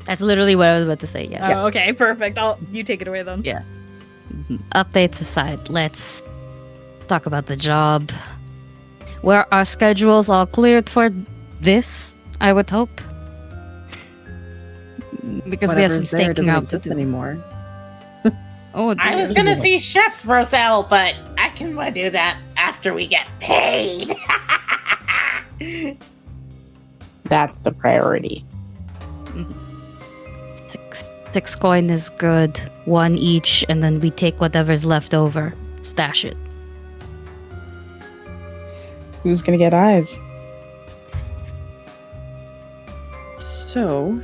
That's literally what I was about to say, yes. Oh, okay, perfect. You take it away then. Yeah. Updates aside, let's talk about the job. Were our schedules all cleared for this, I would hope? Because we have some Whatever's there staking doesn't out to exist do. anymore. Oh, I was gonna see chefs for Sal, but I can do that after we get paid. That's the priority. Six coin is good. 1 each, and then we take whatever's left over. Stash it. Who's gonna get eyes? So,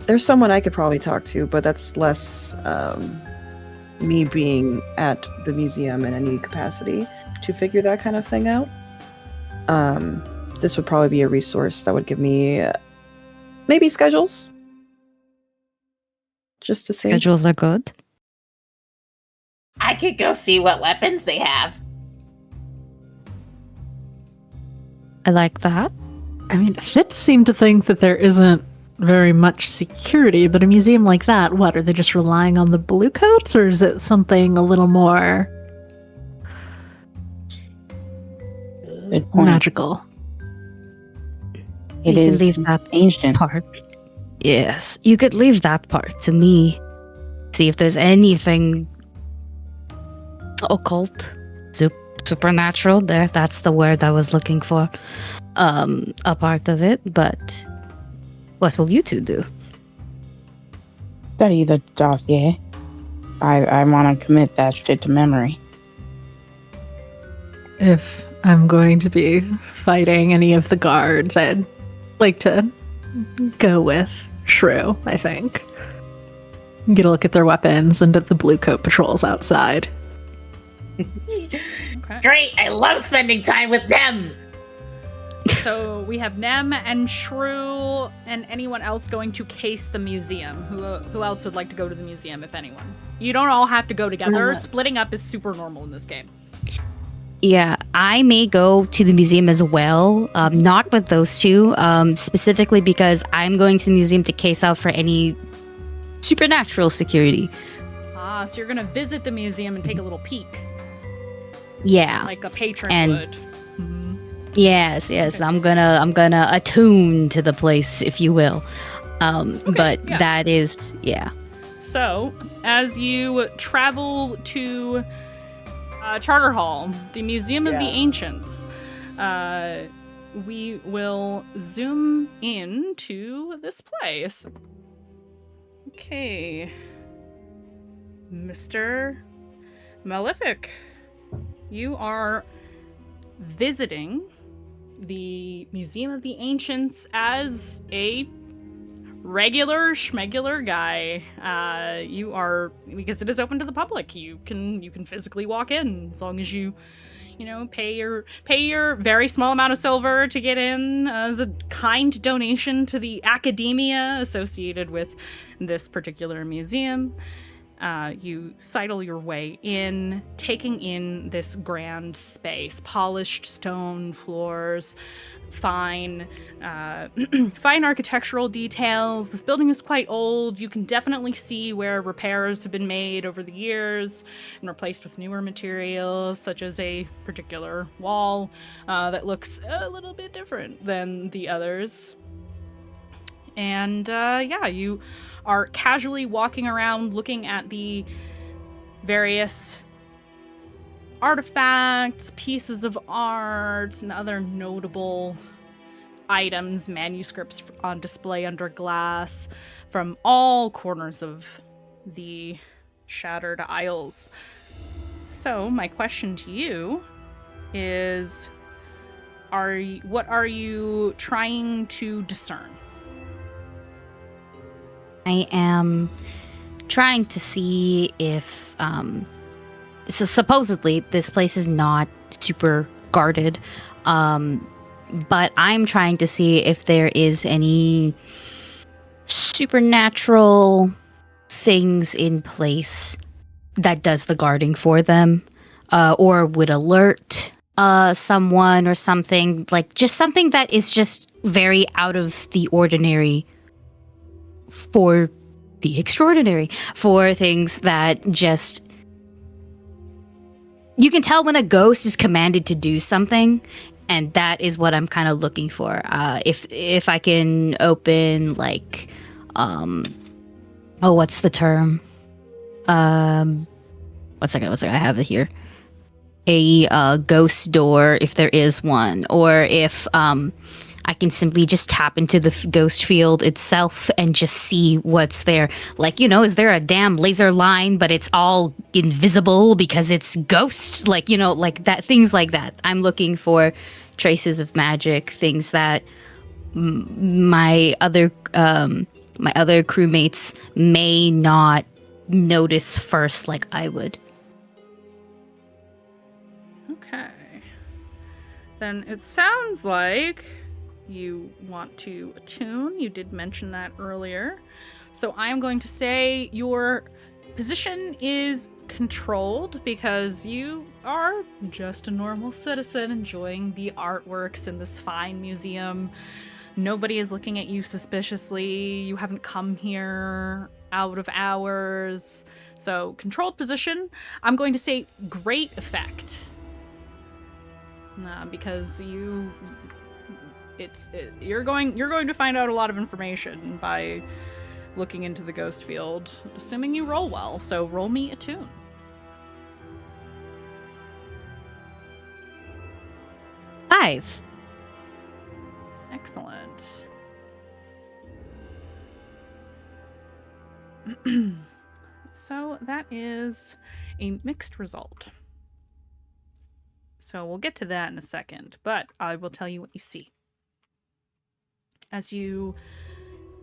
there's someone I could probably talk to, but that's less me being at the museum in any capacity to figure that kind of thing out. This would probably be a resource that would give me maybe schedules. Just to see. Schedules are good. I could go see what weapons they have. I like that. I mean, Fitz seemed to think that there isn't very much security, but a museum like that, what, are they just relying on the bluecoats, or is it something a little more Good point. magical? It You can is leave that ancient. part. Yes, you could leave that part to me. See if there's anything occult, supernatural there. That's the word I was looking for. A part of it, but what will you two do? Study the dossier. I want to commit that shit to memory. If I'm going to be fighting any of the guards, I'd like to go with Shrew, I think. Get a look at their weapons and at the blue coat patrols outside. Okay. Great! I love spending time with them! So we have Nem and Shrew and anyone else going to case the museum. Who else would like to go to the museum, if anyone? You don't all have to go together. Splitting up is super normal in this game. Yeah, I may go to the museum as well. Not with those two, specifically because I'm going to the museum to case out for any supernatural security. Ah, so you're gonna visit the museum and take a little peek, Yeah. like a patron And- would. Mhm. Yes. Okay. I'm gonna attune to the place, if you will. But yeah. that is, yeah. So, as you travel to Charter Hall, the Museum of the Ancients, we will zoom in to this place. Okay. Mr. Malefic, you are visiting the Museum of the Ancients as a regular schmegular guy. You are, because it is open to the public, you can physically walk in as long as you pay your very small amount of silver to get in as a kind donation to the academia associated with this particular museum. You sidle your way in, taking in this grand space, polished stone floors, fine architectural details. This building is quite old. You can definitely see where repairs have been made over the years and replaced with newer materials, such as a particular wall that looks a little bit different than the others. And you are casually walking around looking at the various artifacts, pieces of art, and other notable items, manuscripts on display under glass from all corners of the Shattered Isles. So, my question to you is, what are you trying to discern? I am trying to see if so supposedly this place is not super guarded, but I'm trying to see if there is any supernatural things in place that does the guarding for them, or would alert someone or something, like just something that is just very out of the ordinary for the extraordinary, for things that just, you can tell when a ghost is commanded to do something, and that is what I'm kind of looking for. If I can open like what's the term? One second, I have it here. A ghost door, if there is one, or if I can simply just tap into the ghost field itself and just see what's there. Like, is there a damn laser line, but it's all invisible because it's ghosts? Like, like that, things like that. I'm looking for traces of magic, things that my other crewmates may not notice first like I would. Okay. Then it sounds like you want to attune. You did mention that earlier. So I am going to say your position is controlled because you are just a normal citizen enjoying the artworks in this fine museum. Nobody is looking at you suspiciously. You haven't come here out of hours. So controlled position. I'm going to say great effect. Because you're going to find out a lot of information by looking into the ghost field, assuming you roll well. So roll me attune. Five. Excellent. So that is a mixed result. So we'll get to that in a second, but I will tell you what you see.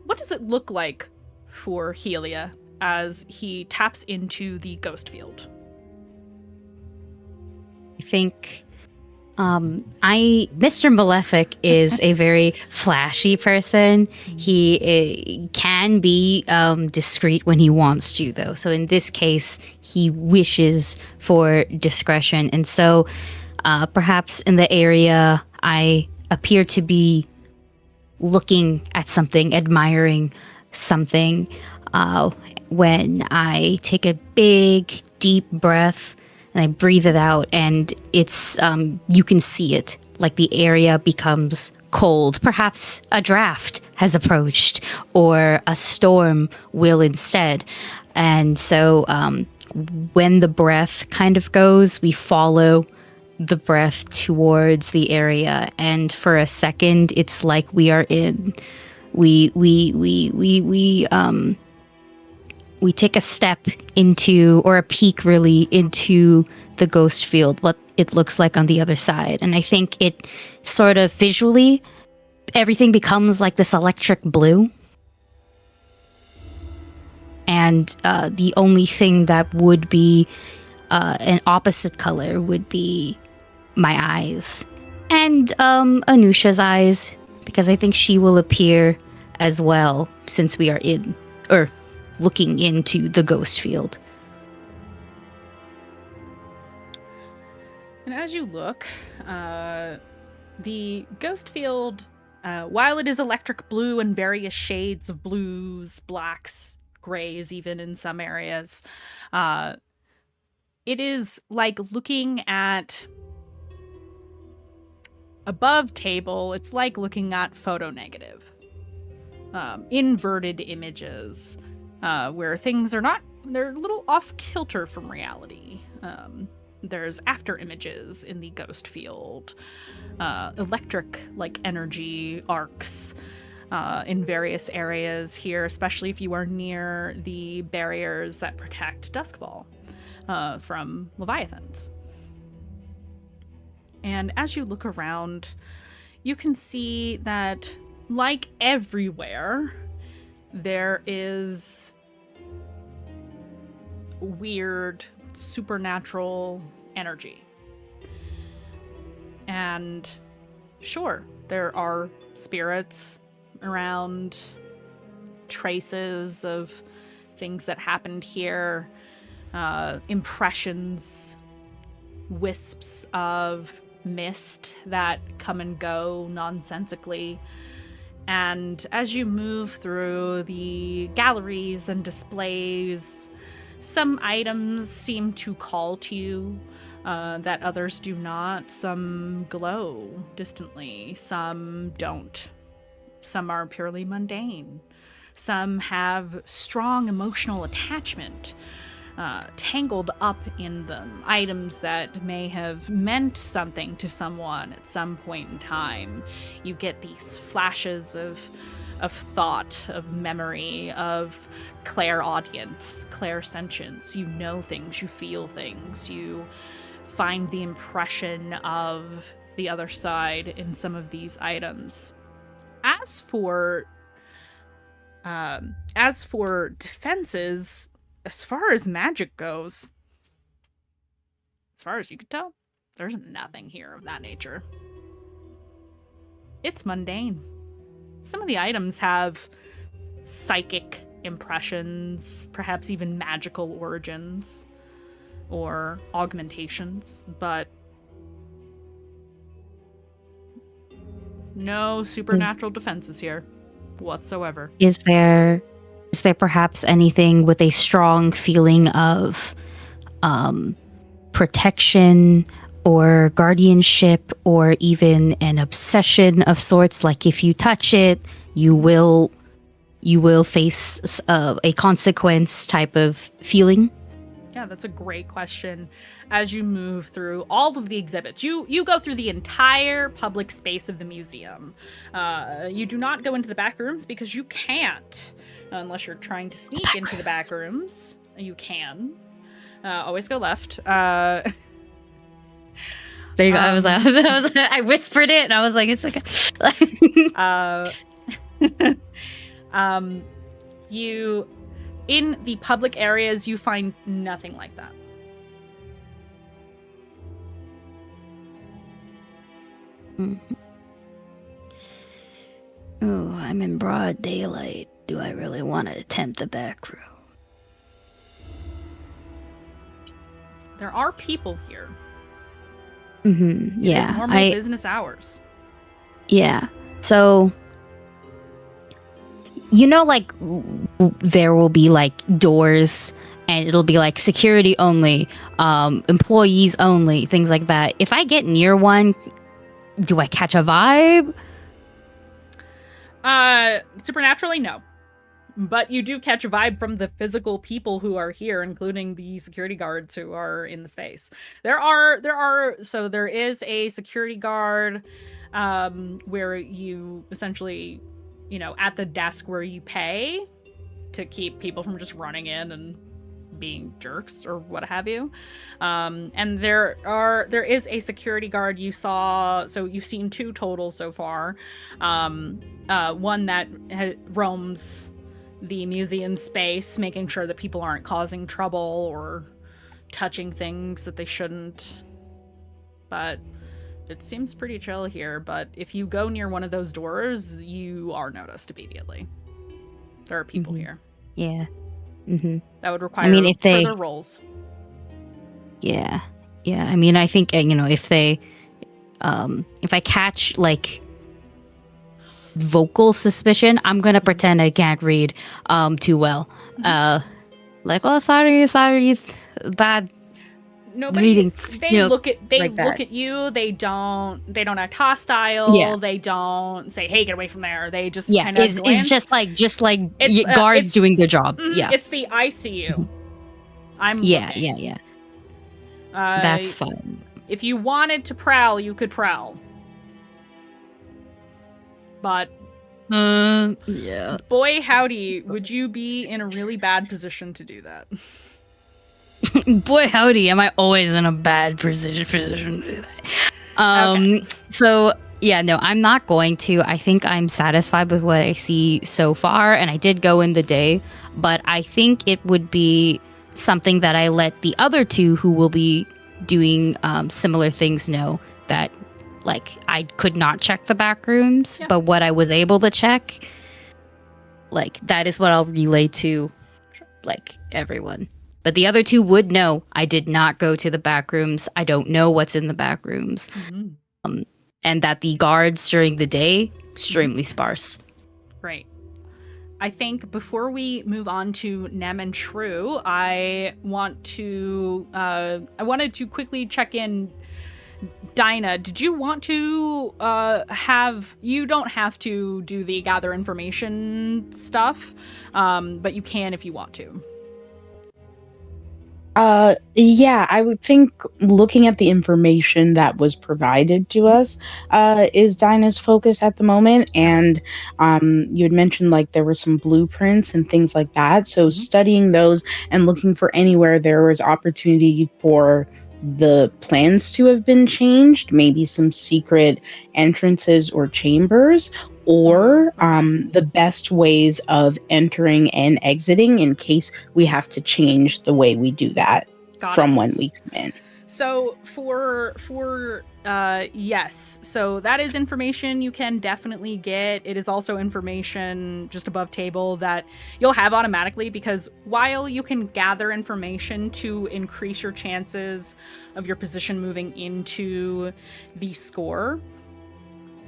What does it look like for Helia as he taps into the ghost field? I think Mr. Malefic is a very flashy person. He can be discreet when he wants to, though. So in this case, he wishes for discretion. And so perhaps in the area, I appear to be looking at something, admiring something, when I take a big, deep breath and I breathe it out, and it's you can see it, like the area becomes cold. Perhaps a draft has approached, or a storm will instead. And so when the breath kind of goes, we follow the breath towards the area, and for a second it's like we are in we take a step into, or a peek really, into the ghost field, what it looks like on the other side. And I think it sort of visually, everything becomes like this electric blue. And the only thing that would be an opposite color would be my eyes. And Anusha's eyes, because I think she will appear as well, since we are looking into the ghost field. And as you look, the ghost field, while it is electric blue and various shades of blues, blacks, grays even in some areas, it is like looking at above table, it's like looking at photo negative. Inverted images, where things are not, they're a little off kilter from reality. There's after images in the ghost field, electric like energy arcs in various areas here, especially if you are near the barriers that protect Doskvol from Leviathans. And as you look around, you can see that, like everywhere, there is weird supernatural energy. And sure, there are spirits around, traces of things that happened here, impressions, wisps of mist that come and go nonsensically. And as you move through the galleries and displays, some items seem to call to you that others do not. Some glow distantly, some don't. Some are purely mundane. Some have strong emotional attachment tangled up in them, items that may have meant something to someone at some point in time. You get these flashes of thought, of memory, of clairaudience, clairsentience. You know things, you feel things, you find the impression of the other side in some of these items. As for defenses, as far as magic goes, as far as you could tell, there's nothing here of that nature. It's mundane. Some of the items have psychic impressions, perhaps even magical origins or augmentations, but no supernatural defenses here whatsoever. Is there perhaps anything with a strong feeling of protection or guardianship, or even an obsession of sorts? Like if you touch it, you will face a consequence type of feeling? Yeah, that's a great question. As you move through all of the exhibits, you go through the entire public space of the museum. You do not go into the back rooms because you can't, unless you're trying to sneak into the back rooms. You can. Always go left. There you go. I whispered it, and I was like, it's okay. You, in the public areas, you find nothing like that. Mm-hmm. Oh, I'm in broad daylight. Do I really want to attempt the back room? There are people here. Mm-hmm. Yeah. It's normal business hours. Yeah. So, like, there will be, like, doors, and it'll be, like, security only, employees only, things like that. If I get near one, do I catch a vibe? Supernaturally, no. But you do catch a vibe from the physical people who are here, including the security guards who are in the space. So there is a security guard, where you essentially, at the desk where you pay to keep people from just running in and being jerks or what have you. And there is a security guard you saw, so you've seen 2 total so far. One that roams the museum space, making sure that people aren't causing trouble or touching things that they shouldn't. But it seems pretty chill here, but if you go near one of those doors, you are noticed immediately. There are people here. Yeah. Mm-hmm. That would require further rolls. Yeah. Yeah. I mean, I think, if they, if I catch, like, vocal suspicion, I'm gonna pretend I can't read too well. Like, oh, sorry, bad. Nobody reading. They look at you. They don't act hostile. Yeah. They don't say, "Hey, get away from there." They just kind of it's just like guards doing their job. Yeah. It's the I see you. I'm yeah, looking. yeah. That's fine. If you wanted to prowl, you could prowl. But yeah. Boy howdy, would you be in a really bad position to do that? Boy howdy, am I always in a bad position to do that. So yeah, no, I'm not going to. I think I'm satisfied with what I see so far, and I did go in the day, but I think it would be something that I let the other two who will be doing similar things know that, like, I could not check the back rooms, but what I was able to check, like, that is what I'll relay to, like, everyone. But the other two would know I did not go to the back rooms. I don't know what's in the back rooms. And that the guards during the day, extremely sparse. Right. I think before we move on to Nem and Shrew, I wanted to quickly check in. Dinah, did you want to you don't have to do the gather information stuff, but you can if you want to. Yeah, I would think looking at the information that was provided to us is Dinah's focus at the moment. And you had mentioned like there were some blueprints and things like that. So studying those and looking for anywhere there was opportunity for the plans to have been changed, maybe some secret entrances or chambers, or the best ways of entering and exiting in case we have to change the way we do that when we come in. So yes, so that is information you can definitely get. It is also information just above table that you'll have automatically, because while you can gather information to increase your chances of your position moving into the score,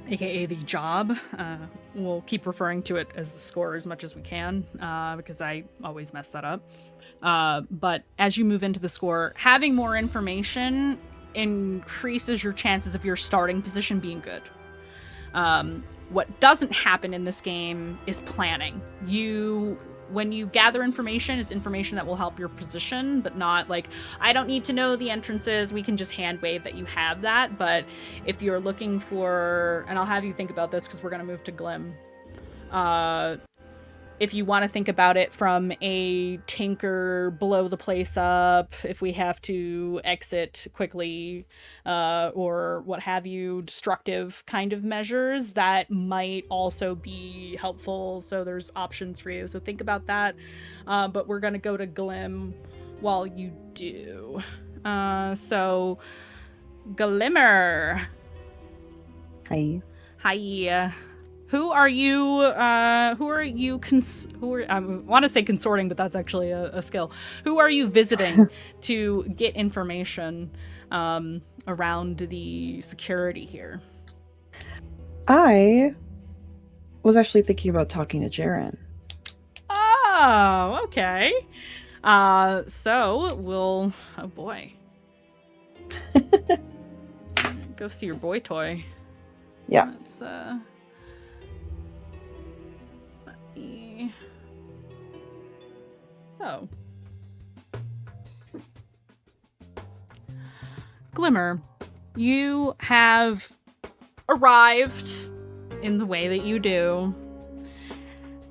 aka the job, we'll keep referring to it as the score as much as we can, because I always mess that up. But as you move into the score, having more information increases your chances of your starting position being good. What doesn't happen in this game is planning. When you gather information, it's information that will help your position, but not like, I don't need to know the entrances, we can just hand wave that you have that. But if you're looking for, and I'll have you think about this because we're going to move to Glim. If you want to think about it from a tinker, blow the place up, if we have to exit quickly, or what have you, destructive kind of measures, that might also be helpful. So there's options for you. So think about that. But we're going to go to Glim while you do. So Glimmer. Hi. Hi. Who are you? I want to say consorting, but that's actually a skill. Who are you visiting to get information around the security here? I was actually thinking about talking to Jaren. Oh, okay. So we'll. Oh boy. Go see your boy toy. Yeah. Let's So, Glimmer, you have arrived in the way that you do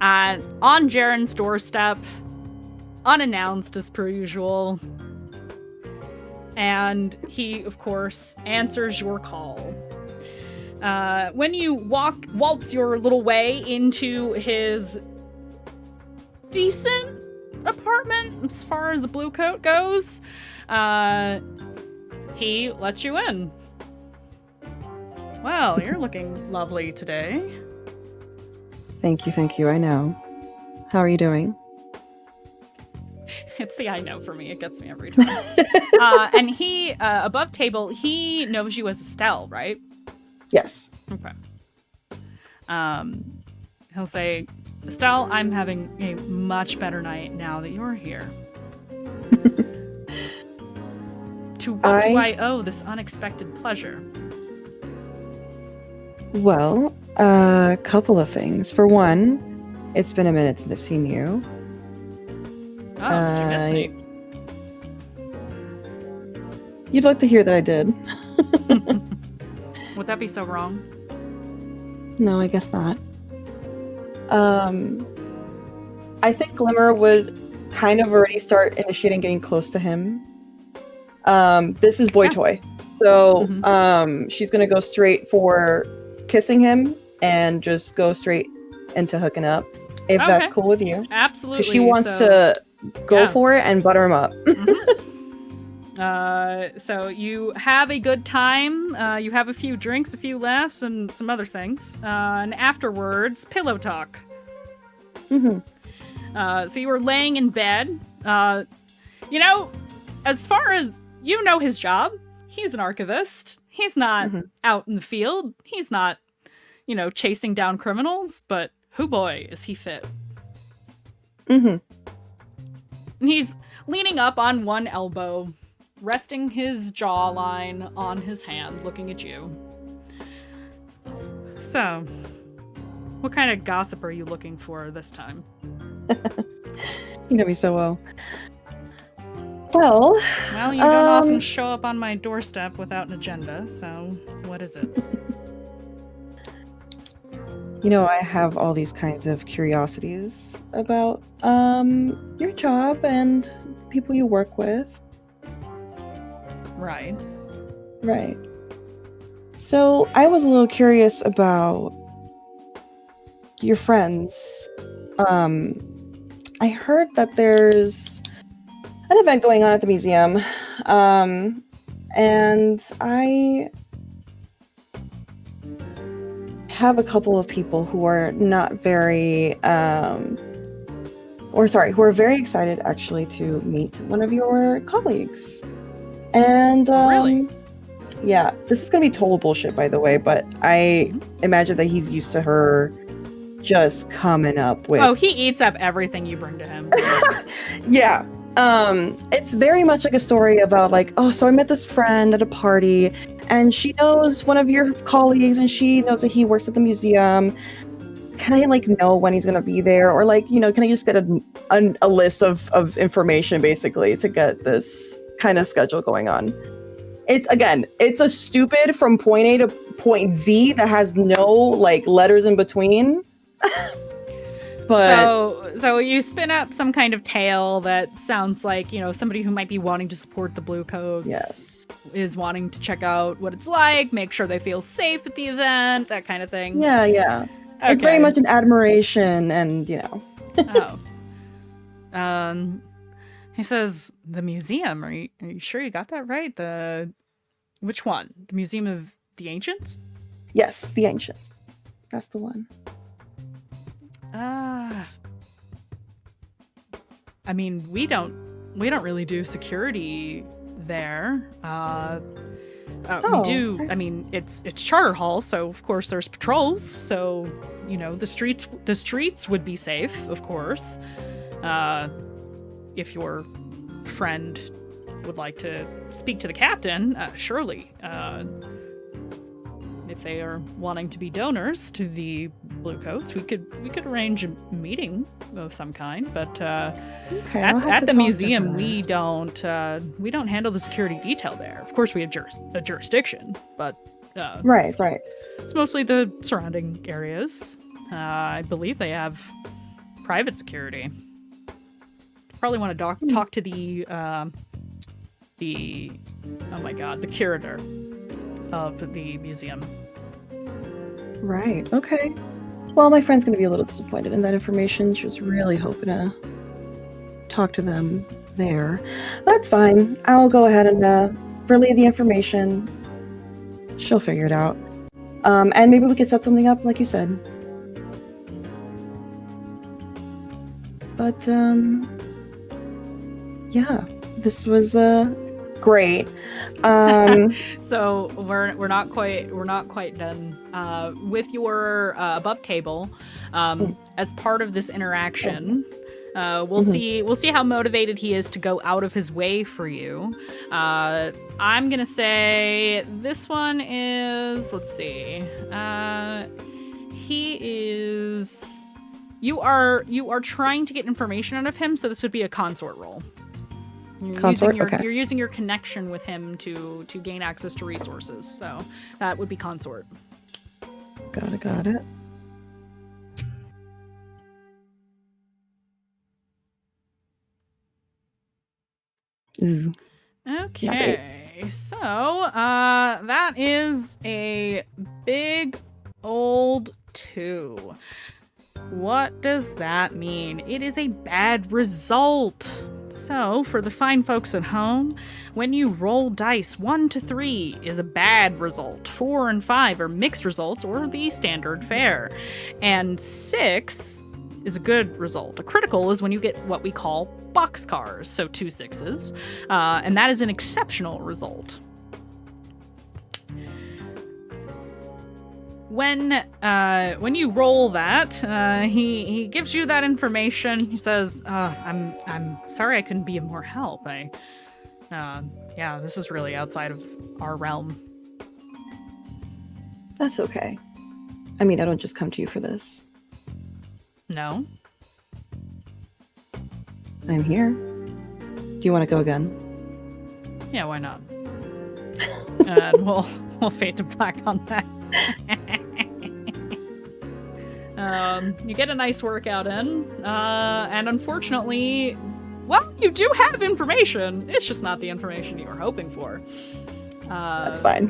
on Jaren's doorstep, unannounced as per usual, and he, of course, answers your call. When you waltz your little way into his decent apartment as far as the blue coat goes, he lets you in. Well, you're looking lovely today. Thank you, I know. How are you doing? It's the I know for me, it gets me every time. And he, above table, he knows you as Estelle, right? Yes. Okay. He'll say, Estelle, I'm having a much better night now that you're here. To what do I owe this unexpected pleasure? Well, a couple of things. For one, it's been a minute since I've seen you. Oh, did you miss me? You'd like to hear that I did. Would that be so wrong? No, I guess not. I think Glimmer would kind of already start initiating getting close to him. This is Boy Toy. So Mhm. she's gonna go straight for kissing him and just go straight into hooking up, if that's Okay. cool with you. Absolutely. Because she wants So, to go yeah. for it and butter him up. So you have a good time. You have a few drinks, a few laughs, and some other things. And afterwards, pillow talk. So you were laying in bed. You know, as far as you know his job, he's an archivist. He's not out in the field. He's not, chasing down criminals, but hoo boy, is he fit. And he's leaning up on one elbow, resting his jawline on his hand, looking at you. So, what kind of gossip are you looking for this time? You know me so well. Well, you don't often show up on my doorstep without an agenda, so what is it? I have all these kinds of curiosities about your job and people you work with. Right. Right. So I was a little curious about your friends. I heard that there's an event going on at the museum, and I have a couple of people who are not very, who are very excited actually to meet one of your colleagues. And Really? yeah, this is gonna be total bullshit, by the way, but I imagine that he's used to her just coming up with. Oh, he eats up everything you bring to him. Yeah. It's very much like a story about so I met this friend at a party and she knows one of your colleagues and she knows that he works at the museum. Can I know when he's gonna be there? Or can I just get a list of information basically to get this kind of schedule going on? It's a stupid from point A to point Z that has no letters in between. But so you spin up some kind of tale that sounds like, somebody who might be wanting to support the Bluecoats. Yes. Is wanting to check out what it's like, make sure they feel safe at the event, that kind of thing. Yeah. Okay. It's very much an admiration and, Oh. He says, the museum, are you sure you got that right? Which one? The Museum of the Ancients? Yes, the Ancients. That's the one. I mean, we don't really do security there. We do. Okay. I mean, it's Charter Hall, so of course there's patrols. So the streets would be safe, of course. If your friend would like to speak to the captain, surely. If they are wanting to be donors to the Bluecoats, we could arrange a meeting of some kind. But okay, at the museum, we don't handle the security detail there. Of course, we have a jurisdiction, but right. It's mostly the surrounding areas. I believe they have private security. Probably want to talk to the curator of the museum. Right. Okay. Well, my friend's going to be a little disappointed in that information. She was really hoping to talk to them there. That's fine. I'll go ahead and relay the information. She'll figure it out. And maybe we could set something up, like you said. But yeah, this was great. So we're not quite done with your above table. As part of this interaction, we'll see how motivated he is to go out of his way for you. I'm gonna say this one is, let's see, he is. You are trying to get information out of him, so this would be a consort role. You're using your connection with him to gain access to resources, so that would be consort. Got it. Ooh. Okay. so that is a big old 2. What does that mean? It is a bad result. So, for the fine folks at home, when you roll dice, 1 to 3 is a bad result. 4 and 5 are mixed results or the standard fare. And 6 is a good result. A critical is when you get what we call boxcars, so 2 6s. And that is an exceptional result. When you roll that, he gives you that information. He says, I'm sorry I couldn't be of more help. Yeah, this is really outside of our realm. That's okay. I mean, I don't just come to you for this. No? I'm here. Do you want to go again? Yeah, why not? And we'll fade to black on that. You get a nice workout in, and unfortunately, well, you do have information. It's just not the information you were hoping for. That's fine.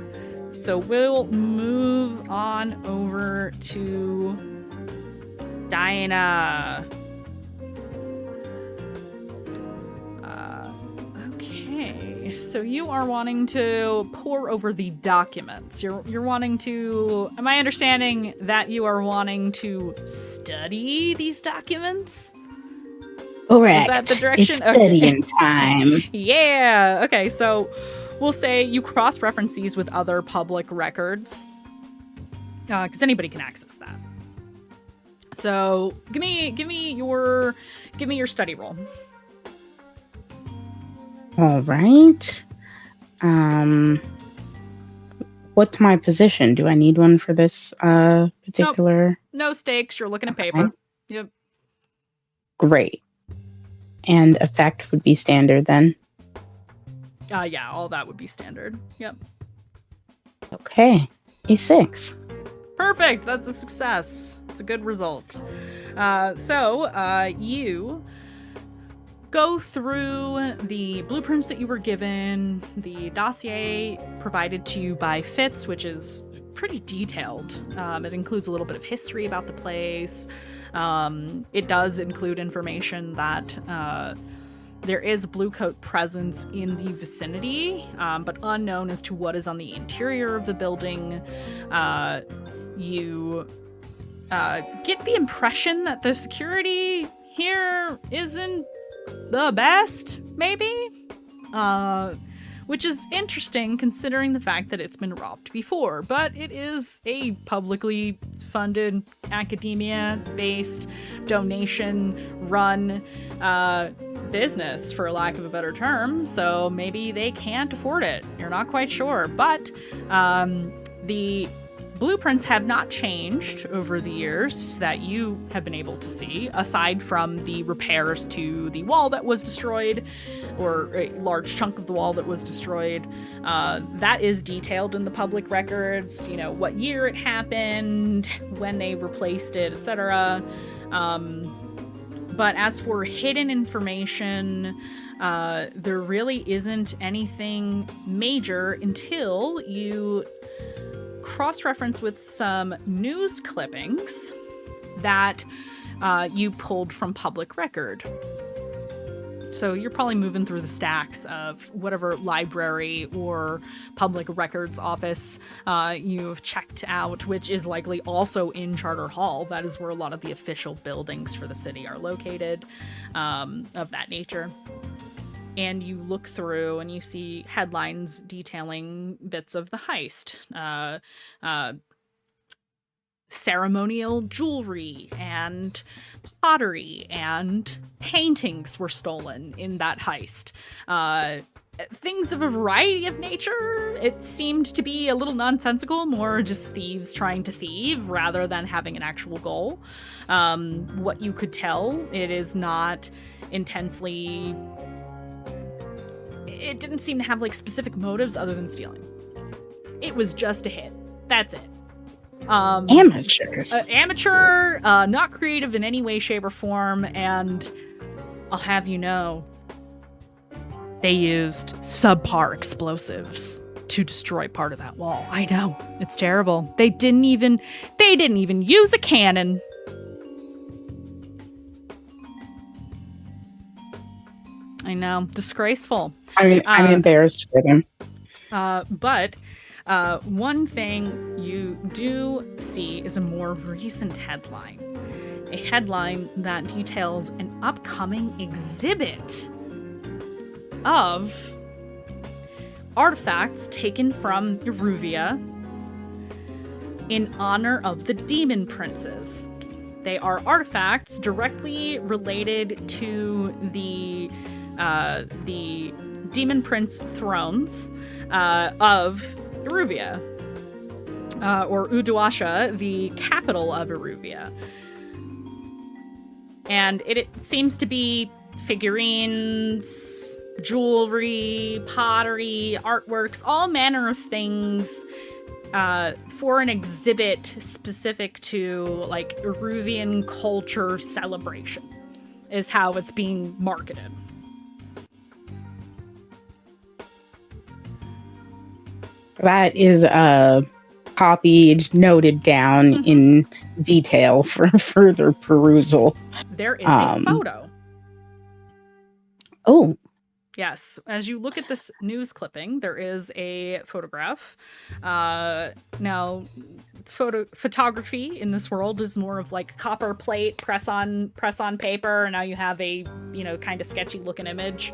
So we'll move on over to Dinah. Okay, so you are wanting to pore over the documents. You're wanting to. Am I understanding that you are wanting to study these documents? Correct. Is that the direction? It's studying time. Yeah. Okay, so we'll say you cross-reference these with other public records, because anybody can access that. So give me your study roll. All right. What's my position? Do I need one for this particular? No stakes. You're looking at paper. Okay. Yep. Great. And effect would be standard then. Yeah, all that would be standard. Yep. Okay. A 6. Perfect. That's a success. It's a good result. So you go through the blueprints that you were given, the dossier provided to you by Fitz, which is pretty detailed. It includes a little bit of history about the place. It does include information that there is Bluecoat presence in the vicinity, but unknown as to what is on the interior of the building. You get the impression that the security here isn't the best, maybe? Which is interesting considering the fact that it's been robbed before, but it is a publicly funded, academia-based, donation-run business, for lack of a better term, so maybe they can't afford it. You're not quite sure, but the blueprints have not changed over the years that you have been able to see, aside from the repairs to the wall that was destroyed, or a large chunk of the wall that was destroyed. That is detailed in the public records, you know, what year it happened, when they replaced it, etc. But as for hidden information, there really isn't anything major until you cross-reference with some news clippings that you pulled from public record. So you're probably moving through the stacks of whatever library or public records office you've checked out, which is likely also in Charter Hall. That is where a lot of the official buildings for the city are located, of that nature. And you look through and you see headlines detailing bits of the heist. Ceremonial jewelry and pottery and paintings were stolen in that heist. Things of a variety of nature. It seemed to be a little nonsensical, more just thieves trying to thieve rather than having an actual goal. What you could tell, it is not intensely... It didn't seem to have like specific motives other than stealing. It was just a hit. That's it. Amateurs. Amateur, not creative in any way, shape, or form, and I'll have you know, They used subpar explosives to destroy part of that wall. I know, it's terrible. They didn't even use a cannon. I know, disgraceful. I'm embarrassed for them. But one thing you do see is a more recent headline. A headline that details an upcoming exhibit of artifacts taken from Eruvia in honor of the Demon Princes. They are artifacts directly related to the Demon Prince thrones of Eruvia, or Uduasha, the capital of Eruvia. And it seems to be figurines, jewelry, pottery, artworks, all manner of things for an exhibit specific to like Eruvian culture celebration is how it's being marketed. That is copied, noted down in detail for further perusal. There is a photo. Oh. Yes, as you look at this news clipping, there is a photograph. Now, photography in this world is more of like copper plate, press on paper, and now you have a, kind of sketchy looking image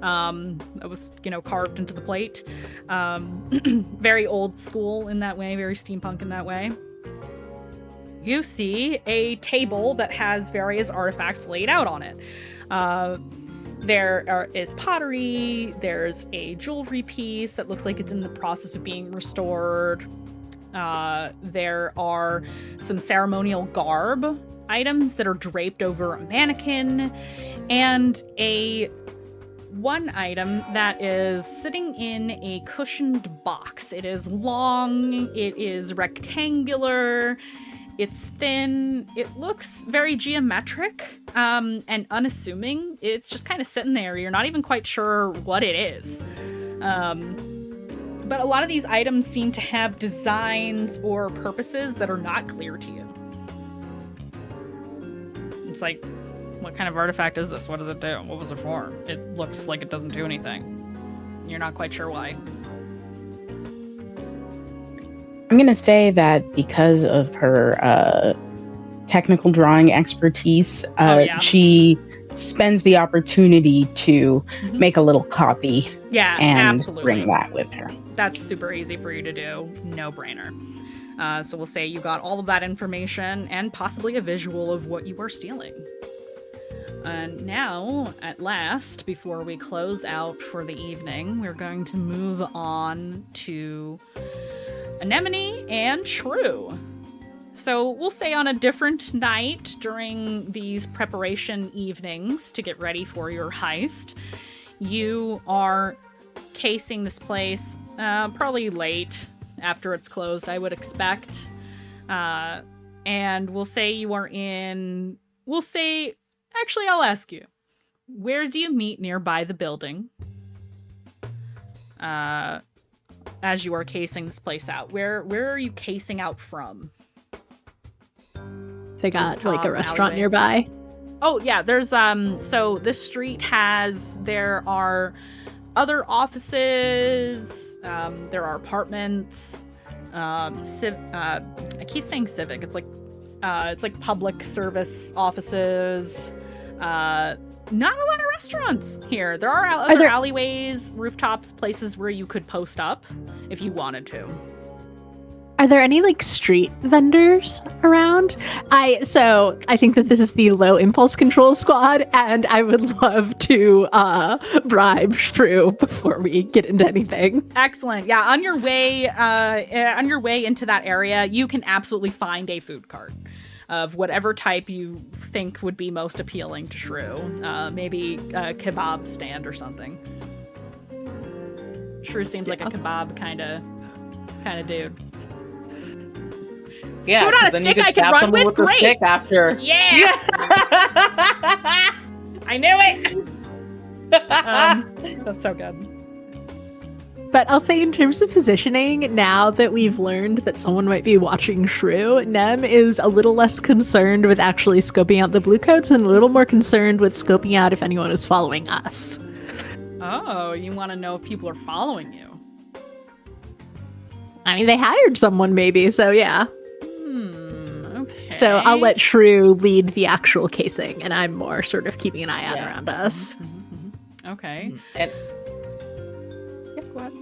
that was, carved into the plate. Very old school in that way, very steampunk in that way. You see a table that has various artifacts laid out on it. There is pottery, there's a jewelry piece that looks like it's in the process of being restored. There are some ceremonial garb items that are draped over a mannequin, and one item that is sitting in a cushioned box. It is long, it is rectangular, it's thin, it looks very geometric and unassuming. It's just kind of sitting there. You're not even quite sure what it is. But a lot of these items seem to have designs or purposes that are not clear to you. It's like, what kind of artifact is this? What does it do? What was it for? It looks like it doesn't do anything. You're not quite sure why. I'm going to say that because of her technical drawing expertise, she spends the opportunity to make a little copy and absolutely. Bring that with her. That's super easy for you to do. No brainer. So we'll say you got all of that information and possibly a visual of what you are stealing. And now, at last, before we close out for the evening, we're going to move on to Anemone and Shrew. So we'll say on a different night during these preparation evenings to get ready for your heist, you are casing this place probably late after it's closed, I would expect. And we'll say you are in... Actually, I'll ask you. Where do you meet nearby the building? As you are casing this place out. Where are you casing out from? They got like a restaurant nearby. Oh yeah, there's so this street there are other offices, there are apartments, I keep saying civic, it's like public service offices, not a lot of restaurants here. There are other alleyways, rooftops, places where you could post up if you wanted to. Are there any like street vendors around? I think that this is the low impulse control squad, and I would love to bribe Shrew before we get into anything. Excellent. Yeah, on your way into that area, you can absolutely find a food cart of whatever type you think would be most appealing to Shrew. Maybe a kebab stand or something. Shrew seems like a kebab kind of dude. Yeah, food on a stick I can run with. Great. Stick after. Yeah. I knew it. That's so good. But I'll say in terms of positioning, now that we've learned that someone might be watching Shrew, Nem is a little less concerned with actually scoping out the bluecoats and a little more concerned with scoping out if anyone is following us. Oh, you want to know if people are following you? I mean, they hired someone maybe, so yeah. Okay. So I'll let Shrew lead the actual casing, and I'm more sort of keeping an eye out around us. Okay. And Yeah, go ahead.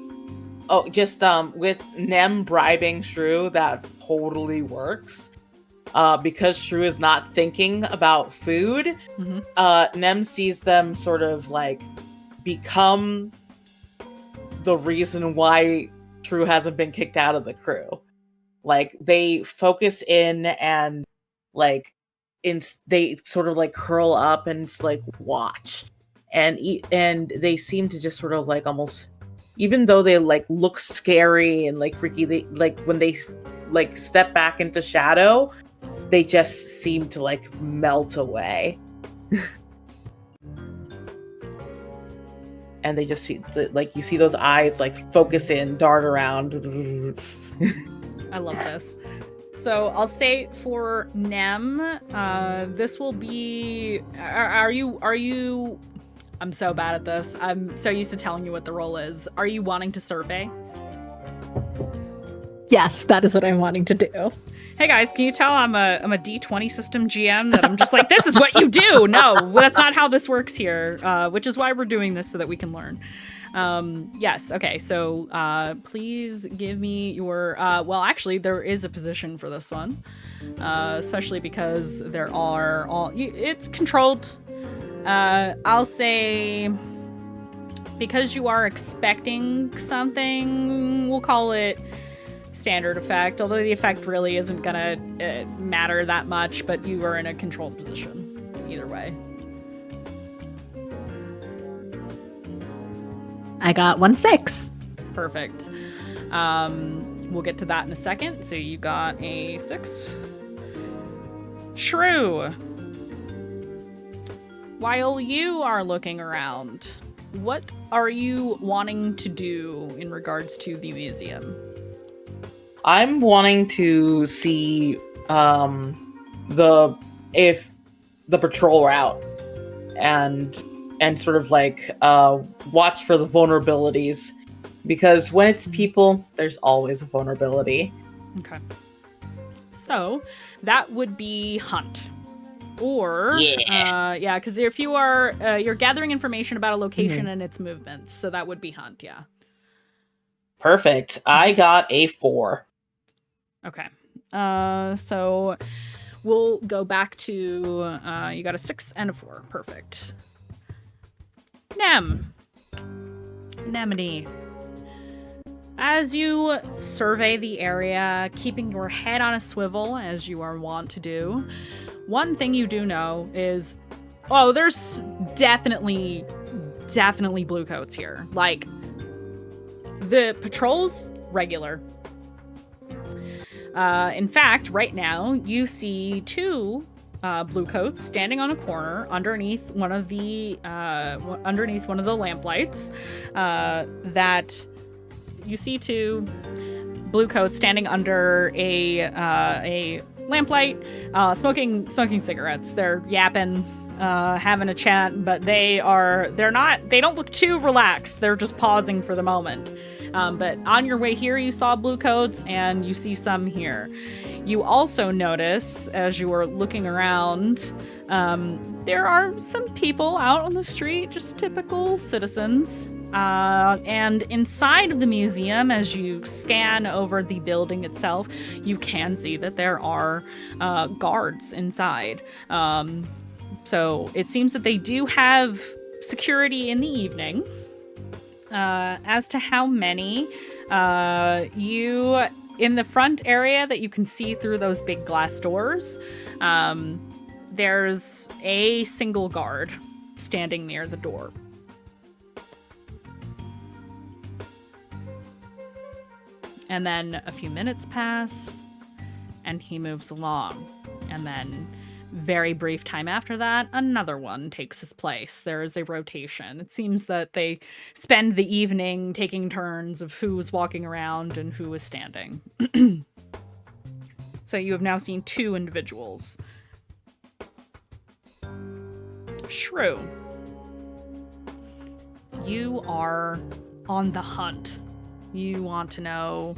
oh, just with Nem bribing Shrew, that totally works. Because Shrew is not thinking about food, Nem sees them sort of like become the reason why Shrew hasn't been kicked out of the crew. Like they focus in and like they sort of like curl up and just, like watch, and they seem to just sort of like almost, even though they like look scary and like freaky, they like when they like step back into shadow, they just seem to like melt away. And they just see like you see those eyes like focus in, dart around. I love this. So I'll say for Nem, this will be. Are you? I'm so bad at this. I'm so used to telling you what the role is. Are you wanting to survey? Yes, that is what I'm wanting to do. Hey guys, can you tell I'm a D20 system GM that I'm just like, this is what you do? No, that's not how this works here, which is why we're doing this so that we can learn. Yes, okay, so please give me your, well, actually, there is a position for this one, especially because there are it's controlled. I'll say, because you are expecting something, we'll call it standard effect, although the effect really isn't gonna matter that much, but you are in a controlled position either way. I got 1-6. Perfect. We'll get to that in a second. So you got a 6. Shrew. While you are looking around, what are you wanting to do in regards to the museum? I'm wanting to see the patrol route and sort of like watch for the vulnerabilities, because when it's people, there's always a vulnerability. Okay. So that would be hunt. Or yeah, because if you are you're gathering information about a location and its movements, so that would be hunt. Yeah. Perfect. I got a 4. Okay. So we'll go back to you got a 6 and a 4. Perfect. Nemedy. As you survey the area, keeping your head on a swivel as you are wont to do, one thing you do know is, oh, there's definitely blue coats here. Like, the patrol's regular. In fact, right now, you see 2 blue coats standing on a corner underneath one of the lamplights. That you see 2 blue coats standing under a lamplight, smoking cigarettes. They're yapping, having a chat, but they don't look too relaxed. They're just pausing for the moment. But on your way here, you saw blue coats, and you see some here. You also notice, as you were looking around, there are some people out on the street, just typical citizens. And inside of the museum, as you scan over the building itself, you can see that there are guards inside. So it seems that they do have security in the evening. As to how many, in the front area that you can see through those big glass doors, there's a single guard standing near the door. And then a few minutes pass, and he moves along. And then very brief time after that, another one takes his place. There is a rotation. It seems that they spend the evening taking turns of who is walking around and who is standing. So you have now seen 2 individuals. Shrew, you are on the hunt. You want to know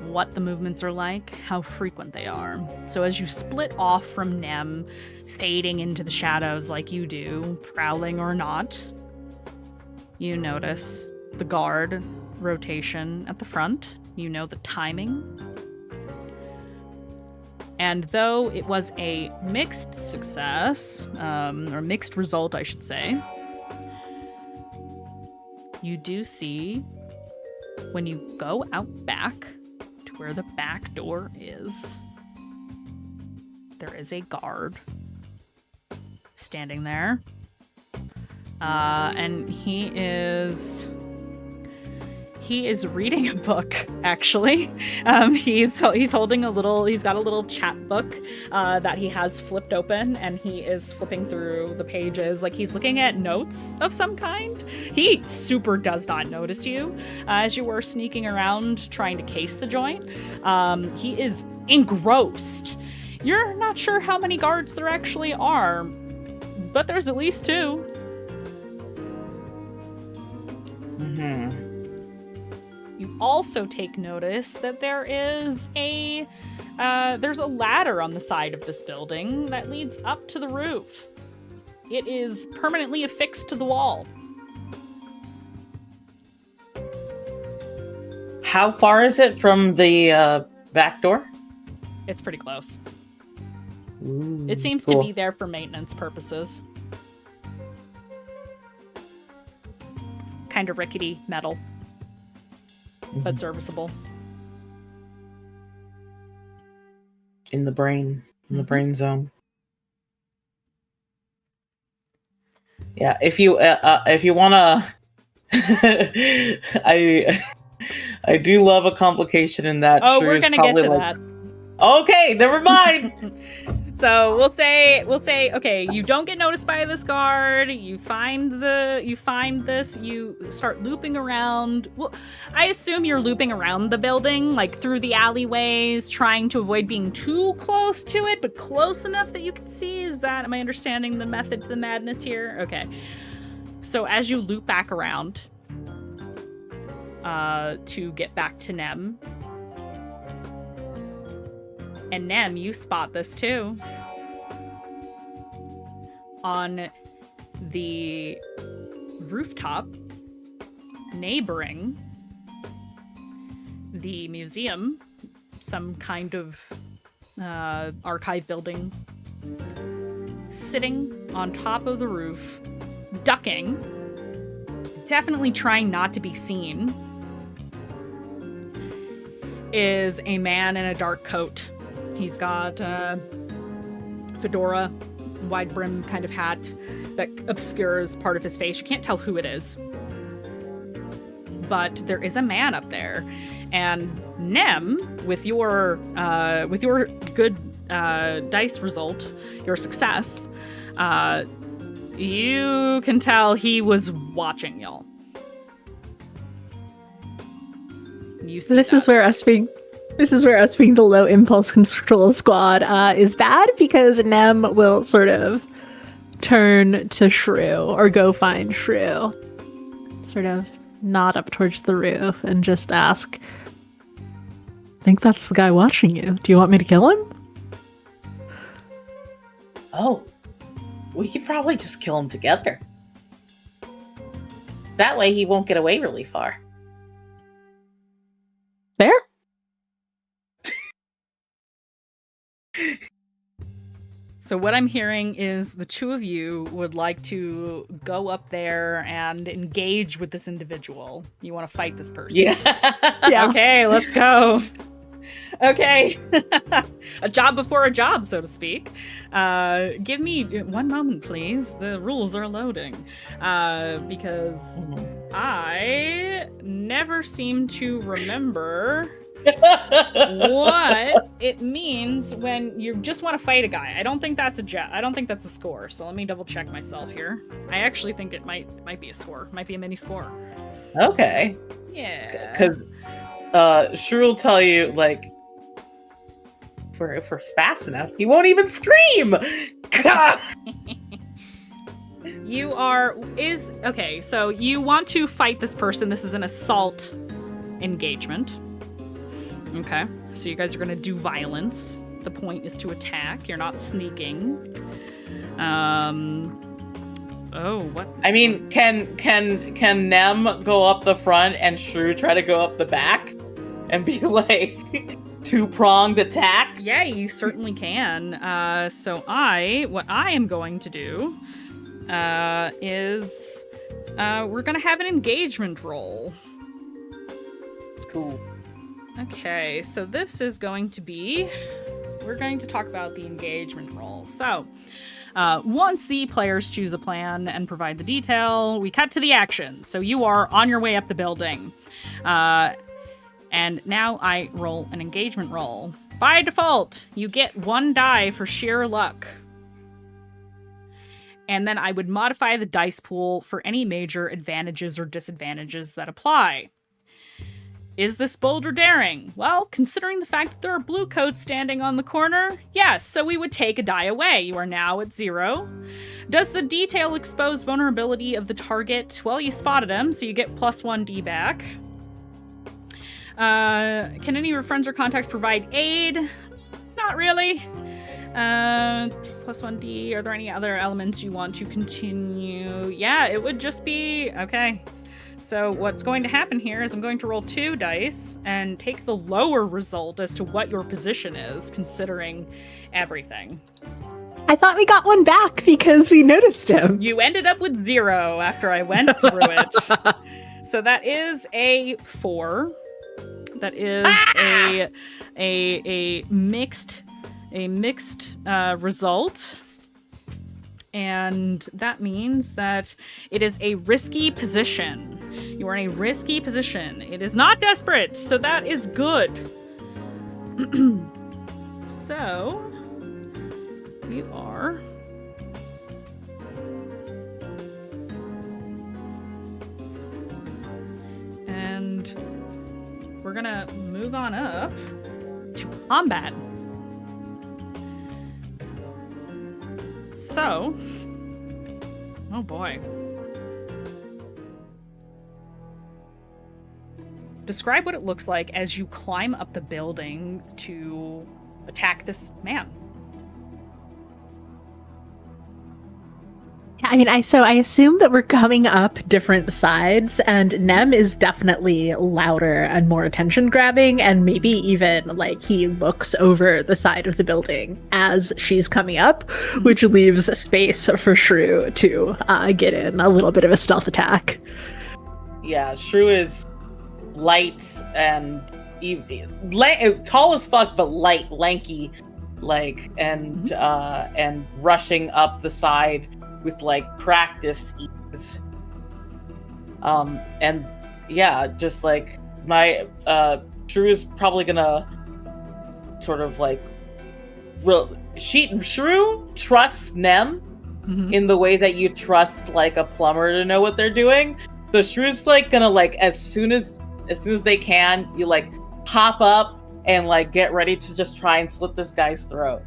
what the movements are like, how frequent they are. So as you split off from Nem, fading into the shadows like you do, prowling or not, you notice the guard rotation at the front. You know the timing. And though it was a mixed success, or mixed result, I should say, you do see when you go out back to where the back door is, there is a guard standing there. And he is reading a book, actually. He's holding he's got a little chat book that he has flipped open, and he is flipping through the pages like he's looking at notes of some kind. He super does not notice you as you were sneaking around trying to case the joint. He is engrossed. You're not sure how many guards there actually are, but there's at least 2. Mm-hmm. You also take notice that there is there's a ladder on the side of this building that leads up to the roof. It is permanently affixed to the wall. How far is it from the back door? It's pretty close. Ooh, It seems cool. to be there for maintenance purposes. Kind of rickety metal, but serviceable. In the brain zone. Yeah, if you wanna, I do love a complication in that. Oh, Sure we're is gonna get probably to like- that. Okay, never mind. So we'll say, okay, you don't get noticed by this guard. You find this. You start looping around. Well, I assume you're looping around the building, like through the alleyways, trying to avoid being too close to it, but close enough that you can see. Am I understanding the method to the madness here? Okay. So as you loop back around, to get back to Nem. And Nem, you spot this too. On the rooftop neighboring the museum, some kind of archive building, sitting on top of the roof, ducking, definitely trying not to be seen, is a man in a dark coat. He's got a fedora, wide brim kind of hat that obscures part of his face. You can't tell who it is. But there is a man up there. And Nem, with your good dice result, your success, you can tell he was watching y'all. You see This is where us being the low impulse control squad is bad, because Nem will sort of turn to Shrew or go find Shrew, sort of nod up towards the roof and just ask, I think that's the guy watching you. Do you want me to kill him? Oh, we could probably just kill him together. That way he won't get away really far. Fair? So what I'm hearing is the two of you would like to go up there and engage with this individual. You want to fight this person. Yeah. Yeah. Okay, let's go. Okay. A job before a job, so to speak. Give me 1 moment, please. The rules are loading. Because I never seem to remember what it means when you just want to fight a guy. I don't think that's a score. So let me double check myself here. I actually think it might be a score. Might be a mini score. Okay. Yeah. Because Shrew will tell you, like, if we're fast enough, he won't even scream. Okay, so you want to fight this person. This is an assault engagement. Okay, so you guys are gonna do violence. The point is to attack. You're not sneaking. What? I mean, can Nem go up the front and Shrew try to go up the back and be like two-pronged attack? Yeah, you certainly can. So what I am going to do is we're gonna have an engagement roll. Cool. Okay, so this is going to be, we're going to talk about the engagement roll. So once the players choose a plan and provide the detail, we cut to the action. So you are on your way up the building. And now I roll an engagement roll. By default, you get 1 die for sheer luck. And then I would modify the dice pool for any major advantages or disadvantages that apply. Is this bold or daring? Well, considering the fact that there are blue coats standing on the corner, yes, so we would take a die away. You are now at 0. Does the detail expose vulnerability of the target? Well, you spotted him, so you get +1 D back. Can any of your friends or contacts provide aid? Not really. +1 D. Are there any other elements you want to continue? Yeah, it would just be... Okay. So what's going to happen here is I'm going to roll 2 dice and take the lower result as to what your position is, considering everything. I thought we got 1 back because we noticed him. You ended up with 0 after I went through it. So that is a 4. That is a mixed result. And that means that it is a risky position. You are in a risky position. It is not desperate, so that is good. So, you are... And we're gonna move on up to combat. So, oh boy. Describe what it looks like as you climb up the building to attack this man. I mean, I assume that we're coming up different sides, and Nem is definitely louder and more attention-grabbing, and maybe even, like, he looks over the side of the building as she's coming up, which leaves space for Shrew to get in a little bit of a stealth attack. Yeah, Shrew is light and tall as fuck, but light, lanky, like, and rushing up the side with like practice ease. And yeah, just like my Shrew is probably gonna sort of like Shrew trusts Nem in the way that you trust like a plumber to know what they're doing. So Shrew's like gonna like as soon as they can, you like hop up and like get ready to just try and slit this guy's throat.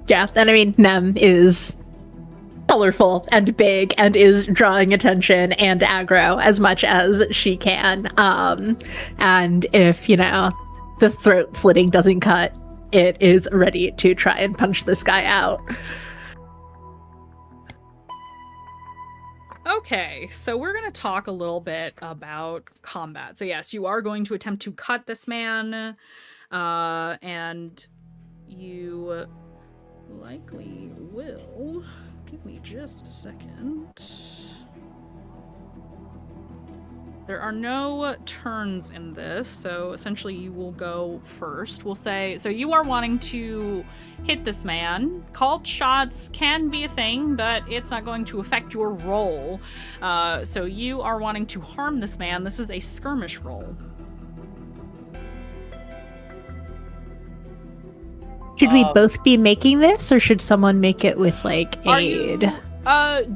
Yeah, and I mean, Nem is colorful and big and is drawing attention and aggro as much as she can. And if, the throat slitting doesn't cut, it is ready to try and punch this guy out. Okay, so we're going to talk a little bit about combat. So yes, you are going to attempt to cut this man, and you likely will. Give me just a second. There are no turns in this, so essentially you will go first. We'll say, so you are wanting to hit this man. Called shots can be a thing, but it's not going to affect your roll. So you are wanting to harm this man. This is a skirmish roll. Should we both be making this, or should someone make it with, like, aid?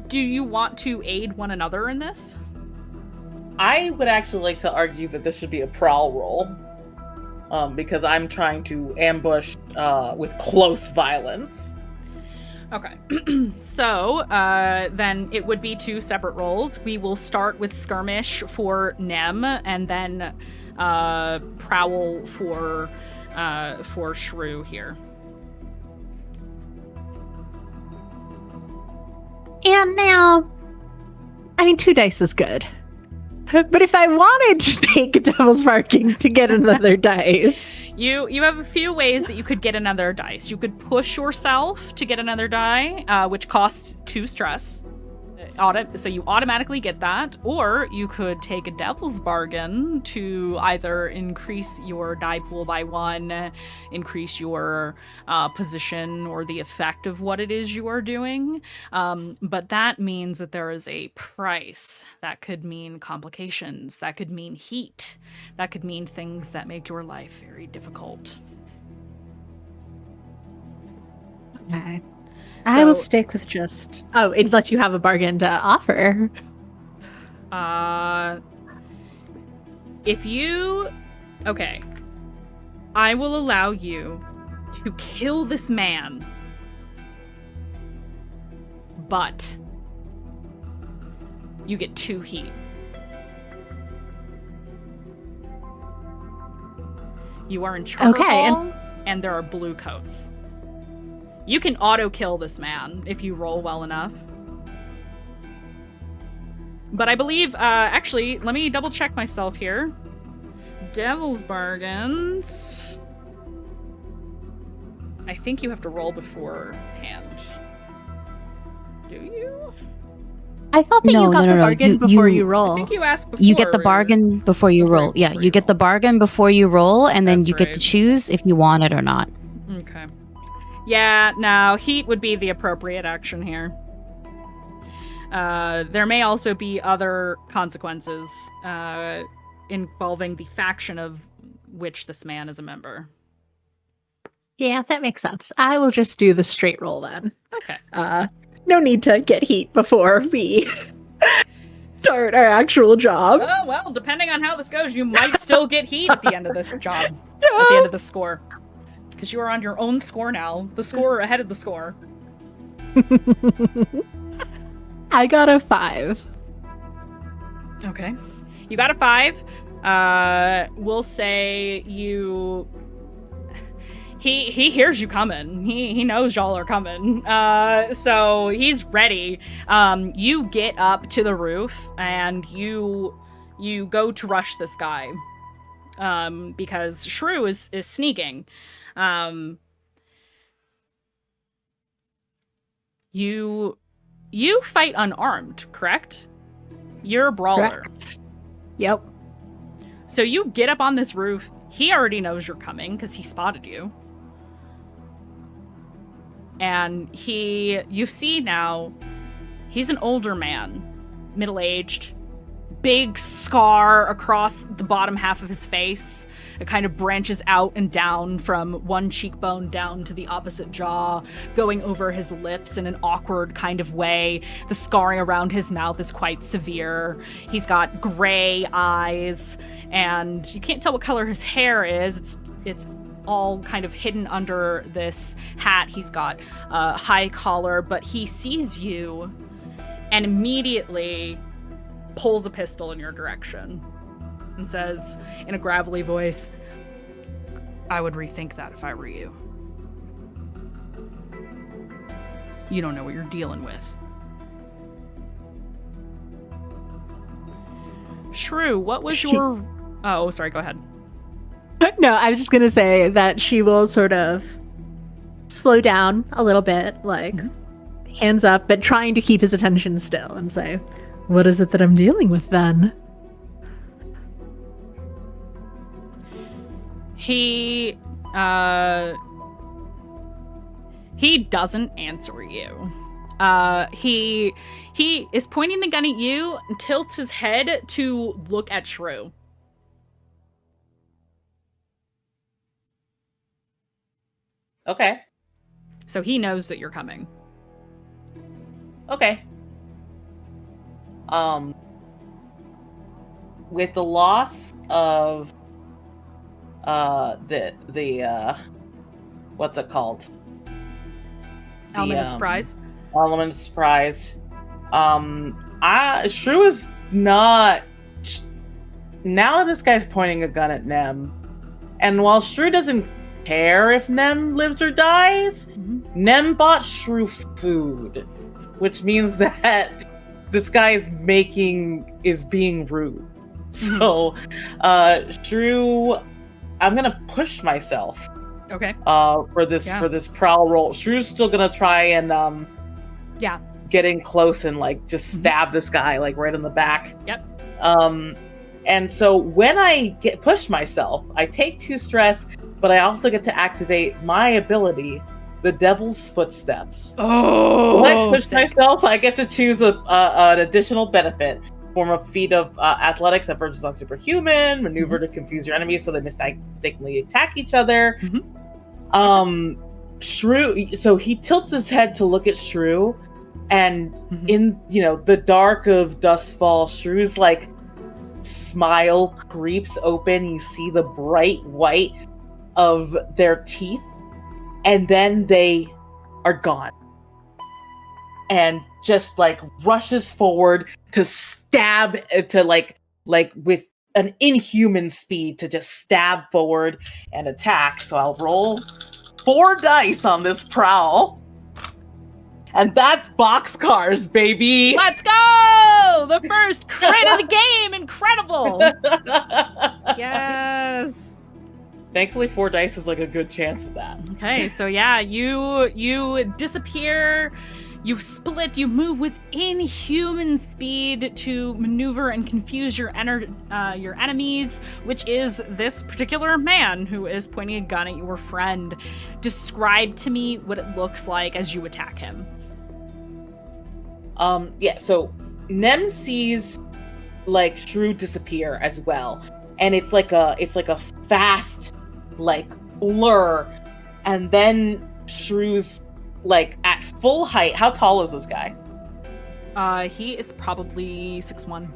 Do you want to aid one another in this? I would actually like to argue that this should be a prowl roll. Because I'm trying to ambush with close violence. Okay. So, then it would be 2 separate rolls. We will start with skirmish for Nem, and then prowl for Shrew here. And now, I mean, 2 dice is good. But if I wanted to take Devil's Barking to get another dice... You have a few ways that you could get another dice. You could push yourself to get another die, which costs 2 stress. So you automatically get that. Or you could take a Devil's Bargain to either increase your die pool by 1, increase your position or the effect of what it is you are doing. But that means that there is a price. That could mean complications. That could mean heat. That could mean things that make your life very difficult. Okay. I will stick with just... Oh, unless you have a bargain to offer. If you... Okay. I will allow you to kill this man. But you get 2 heat. You are in charter ball, and there are blue coats. You can auto-kill this man if you roll well enough. But I believe, actually, let me double-check myself here. Devil's Bargains. I think you have to roll beforehand. Do you? I thought that you got the bargain before you roll. I think you asked before. You get the bargain before you roll. Yeah, you get the bargain before you roll, and then you get to choose if you want it or not. Okay. Yeah, no, heat would be the appropriate action here. There may also be other consequences involving the faction of which this man is a member. Yeah, that makes sense. I will just do the straight roll then. Okay. No need to get heat before we start our actual job. Oh, well, depending on how this goes, you might still get heat at the end of this job. At the end of the score. Because you are on your own score now. The score ahead of the score. I got a 5. Okay. You got a 5. We'll say you... He hears you coming. He knows y'all are coming. So he's ready. You get up to the roof and you go to rush this guy. Because Shrew is sneaking. You fight unarmed, correct? You're a brawler. Correct. Yep. So you get up on this roof. He already knows you're coming because he spotted you. And you see now, he's an older man, middle-aged, big scar across the bottom half of his face. It kind of branches out and down from one cheekbone down to the opposite jaw, going over his lips in an awkward kind of way. The scarring around his mouth is quite severe. He's got gray eyes, and you can't tell what color his hair is. It's all kind of hidden under this hat. He's got a high collar, but he sees you and immediately pulls a pistol in your direction and says in a gravelly voice, "I would rethink that if I were you. You don't know what you're dealing with." Shrew, what was your... Oh, sorry, go ahead. No, I was just going to say that she will sort of slow down a little bit, like hands up, but trying to keep his attention still and say, "What is it that I'm dealing with then?" He doesn't answer you. He is pointing the gun at you and tilts his head to look at Shrew. Okay. So he knows that you're coming. Okay. With the loss of the what's it called? Element of surprise. Element of surprise. Shrew is not. Now this guy's pointing a gun at Nem, and while Shrew doesn't care if Nem lives or dies, Nem bought Shrew food, which means that this guy is being rude. So, Shrew, I'm gonna push myself. Okay. For this prowl roll. Shrew's still gonna try and get in close and like just stab this guy like right in the back. Yep. And so when I push myself, I take 2 stress, but I also get to activate my ability, the Devil's Footsteps. Oh. When I push myself, I get to choose an additional benefit. Form a feat of athletics that verges on superhuman, maneuver to confuse your enemies so they mistakenly attack each other. Shrew, so he tilts his head to look at Shrew, and in the dark of Doskvol, Shrew's like smile creeps open. You see the bright white of their teeth, and then they are gone. And just like rushes forward to stab, to like with an inhuman speed to just stab forward and attack. So I'll roll 4 dice on this prowl. And that's boxcars, baby! Let's go! The first crit of the game! Incredible! Yes! Thankfully, 4 dice is like a good chance of that. Okay, so yeah, you disappear, you split, you move with inhuman speed to maneuver and confuse your enemies, which is this particular man who is pointing a gun at your friend. Describe to me what it looks like as you attack him. So Nem sees like Shrew disappear as well, and it's like a fast like blur, and then Shrew's like at full height. How tall is this guy? He is probably 6'1".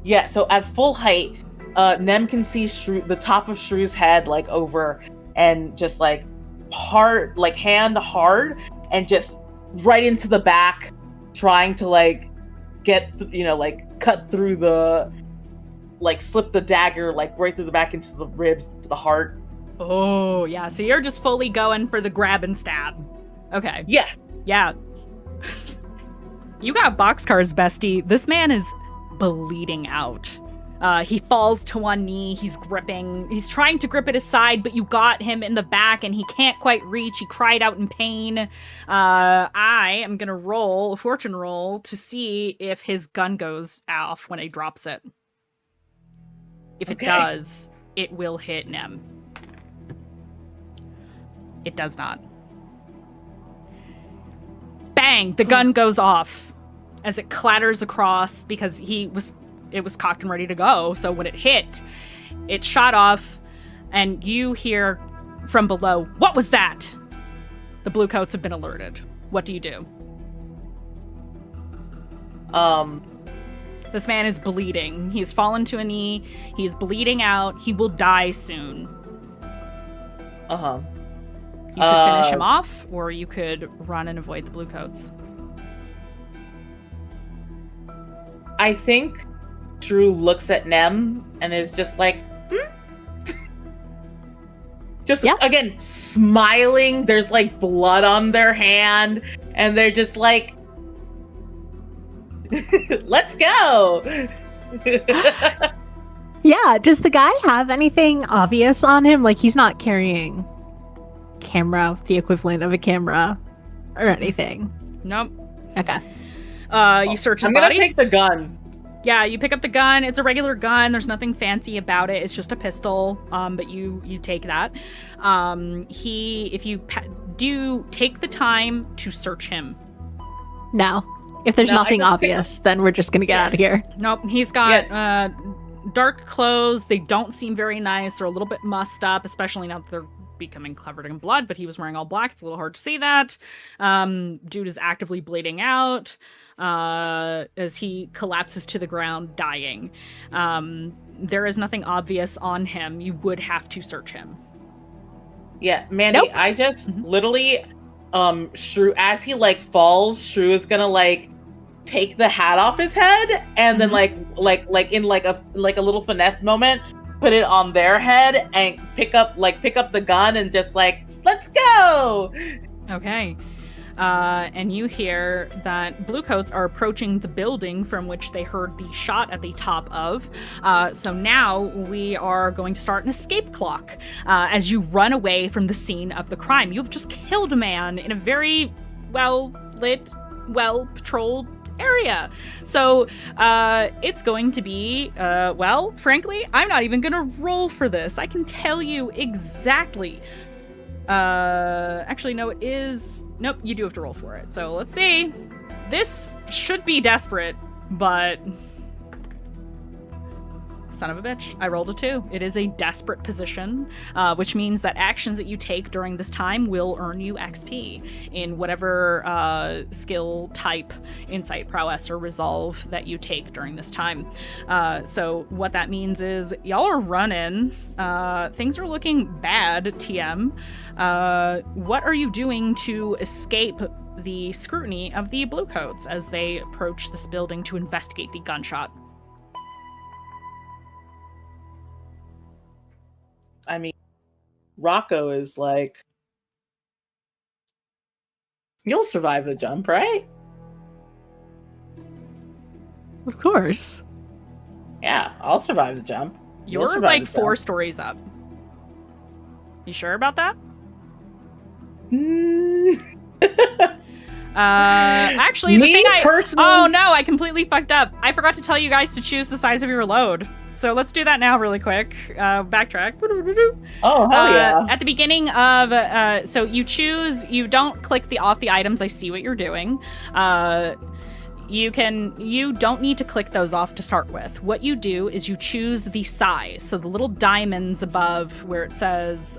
Yeah, so at full height, Nem can see the top of Shrew's head like over, and just like hard, like hand hard, and just right into the back, trying to like get like cut through the, like slip the dagger like right through the back into the ribs, to the heart. Oh yeah, so you're just fully going for the grab and stab. Okay. Yeah. You got boxcars, bestie. This man is bleeding out. He falls to one knee. He's trying to grip at his side, but you got him in the back and he can't quite reach. He cried out in pain. I am gonna roll a fortune roll to see if his gun goes off when he drops it. If it does, it will hit Nem. It does not. Bang! The gun goes off as it clatters across, because it was cocked and ready to go. So when it hit, it shot off, and you hear from below, "What was that?" The bluecoats have been alerted. What do you do? This man is bleeding. He's fallen to a knee. He's bleeding out. He will die soon. You could finish him off, or you could run and avoid the bluecoats. I think Shrew looks at Nem and is just like, again, smiling. There's like blood on their hand, and they're just like, let's go. Yeah, does the guy have anything obvious on him? Like, he's not carrying camera, the equivalent of a camera, or anything? Nope. Okay. You search his I'm body. gonna take the gun. Yeah, you pick up the gun. It's a regular gun. There's nothing fancy about it. It's just a pistol. But you take that. If you do you take the time to search him? No. If there's nothing obvious, then we're just gonna get out of here. Nope. He's got dark clothes. They don't seem very nice. They're a little bit mussed up, especially now that they're becoming covered in blood, but he was wearing all black. It's a little hard to see that. Dude is actively bleeding out as he collapses to the ground, dying. There is nothing obvious on him. You would have to search him. Yeah, Mandy, nope. I just literally, Shrew, as he like falls, Shrew is gonna like take the hat off his head and then like in like a little finesse moment, put it on their head and pick up the gun and just like, let's go. Okay. And you hear that Bluecoats are approaching the building from which they heard the shot at the top of. So now we are going to start an escape clock as you run away from the scene of the crime. You've just killed a man in a very well-lit, well-patrolled area. So it's going to be, frankly, I'm not even going to roll for this. I can tell you exactly. Actually, no, it is... Nope, you do have to roll for it. So let's see. This should be desperate, but... Son of a bitch. I rolled a 2. It is a desperate position, which means that actions that you take during this time will earn you XP in whatever skill type, insight, prowess, or resolve that you take during this time. So what that means is y'all are running. Things are looking bad, TM. What are you doing to escape the scrutiny of the Bluecoats as they approach this building to investigate the gunshot? I mean, Rocco is like, you'll survive the jump, right? Of course. Yeah, I'll survive the jump. You're like 4 stories up. You sure about that? Actually, the thing oh no, I completely fucked up. I forgot to tell you guys to choose the size of your load. So let's do that now really quick. Backtrack. Oh, hell yeah. At the beginning of, so you don't click off the items. I see what you're doing. You don't need to click those off to start with. What you do is you choose the size. So the little diamonds above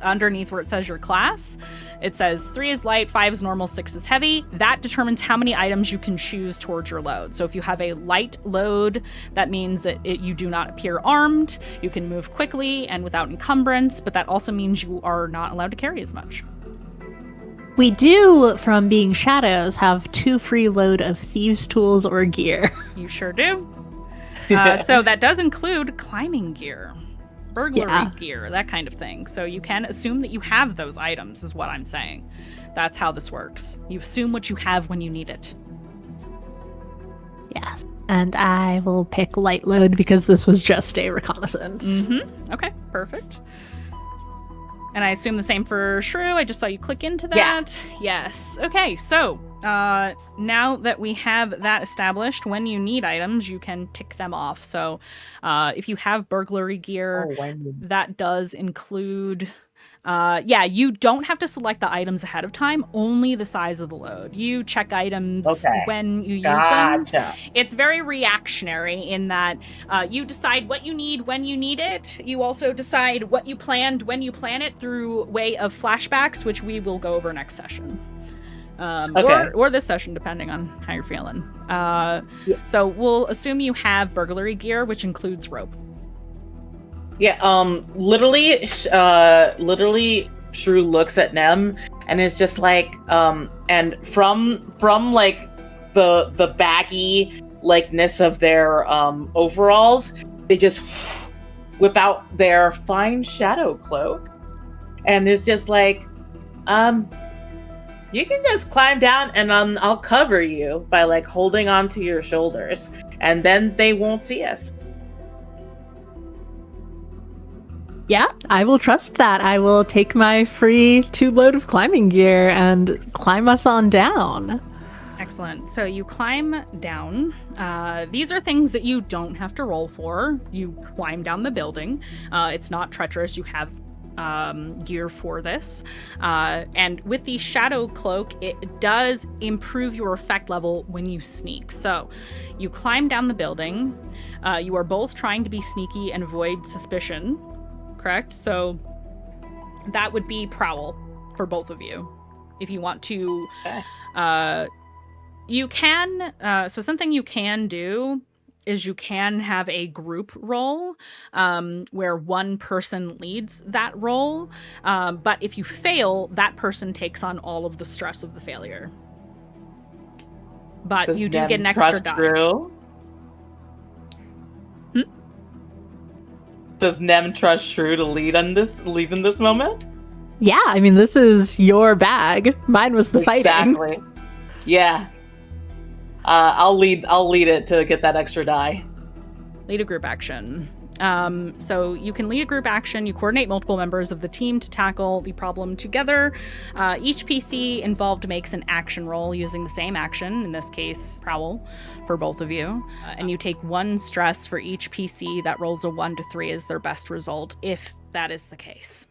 underneath where it says your class, it says 3 is light, 5 is normal, 6 is heavy. That determines how many items you can choose towards your load. So if you have a light load, that means that you do not appear armed. You can move quickly and without encumbrance, but that also means you are not allowed to carry as much. We do, from being shadows, have 2 free load of thieves' tools or gear. You sure do. So that does include climbing gear, burglary gear, that kind of thing. So you can assume that you have those items, is what I'm saying. That's how this works. You assume what you have when you need it. Yes. And I will pick light load because this was just a reconnaissance. Mm-hmm. Okay, perfect. And I assume the same for Shrew. I just saw you click into that. Yeah. Yes. Okay, so now that we have that established, when you need items, you can tick them off. So if you have burglary gear, that does include... you don't have to select the items ahead of time, only the size of the load. You check items when you use them. It's very reactionary in that you decide what you need when you need it. You also decide what you planned when you plan it through way of flashbacks, which we will go over next session. Or this session, depending on how you're feeling. So we'll assume you have burglary gear, which includes rope. Yeah, literally, Shrew looks at Nem and is just like, and from like the baggy likeness of their overalls, they just whip out their fine shadow cloak, and is just like, you can just climb down and I'll cover you by like holding onto your shoulders, and then they won't see us. Yeah, I will trust that. I will take my free 2 load of climbing gear and climb us on down. Excellent. So you climb down. These are things that you don't have to roll for. You climb down the building. It's not treacherous. You have gear for this. And with the shadow cloak, it does improve your effect level when you sneak. So you climb down the building. You are both trying to be sneaky and avoid suspicion, correct? So that would be prowl for both of you. If you want to... you can, so something you can do is you can have a group role where one person leads that role. But if you fail, that person takes on all of the stress of the failure. But you do get an extra die. True? Does Nem trust Shrew to lead in this moment? Yeah, I mean, this is your bag. Mine was the fighting. Exactly. Yeah. I'll lead it to get that extra die. Lead a group action. So you can lead a group action. You coordinate multiple members of the team to tackle the problem together. Each PC involved makes an action roll using the same action, in this case, prowl, for both of you. And you take 1 stress for each PC that rolls a 1 to 3 as their best result, if that is the case.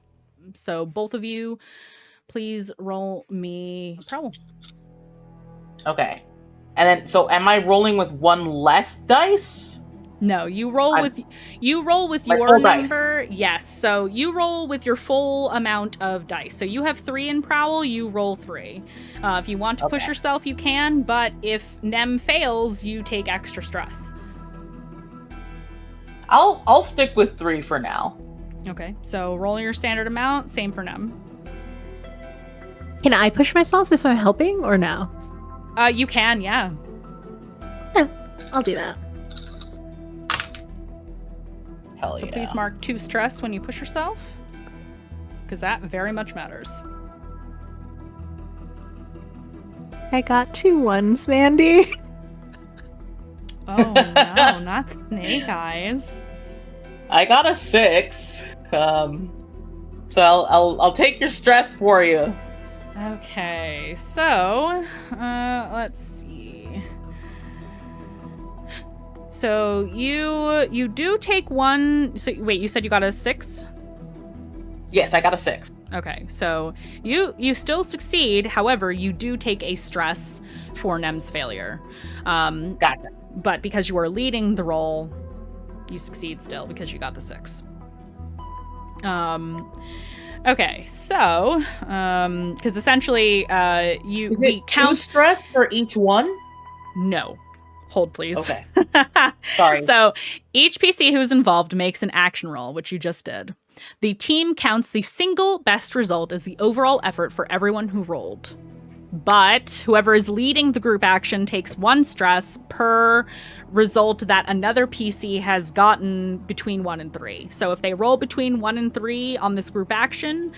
So both of you, please roll me prowl. Okay. And then, so am I rolling with 1 less dice? No, you roll with your full number. Dice. Yes, so you roll with your full amount of dice. So you have 3 in prowl, you roll 3. If you want to push yourself, you can, but if Nem fails, you take extra stress. I'll stick with 3 for now. Okay, so roll your standard amount, same for Nem. Can I push myself if I'm helping or no? You can, yeah. Yeah, I'll do that. Hell So yeah. please mark 2 stress when you push yourself, because that very much matters. I got 2 1s, Mandy. Oh no, not Snake Eyes. I got a 6. So I'll take your stress for you. Okay, so let's see. So you do take 1. So wait, you said you got a 6? Yes, I got a 6. Okay, so you still succeed. However, you do take a stress for Nem's failure. Gotcha. But because you are leading the roll, you succeed still because you got the 6. Okay, so because essentially we count 2 stress for each one. No. Hold, please. Okay. Sorry. So each PC who is involved makes an action roll, which you just did. The team counts the single best result as the overall effort for everyone who rolled. But whoever is leading the group action takes 1 stress per result that another PC has gotten between 1 and 3. So if they roll between 1 and 3 on this group action,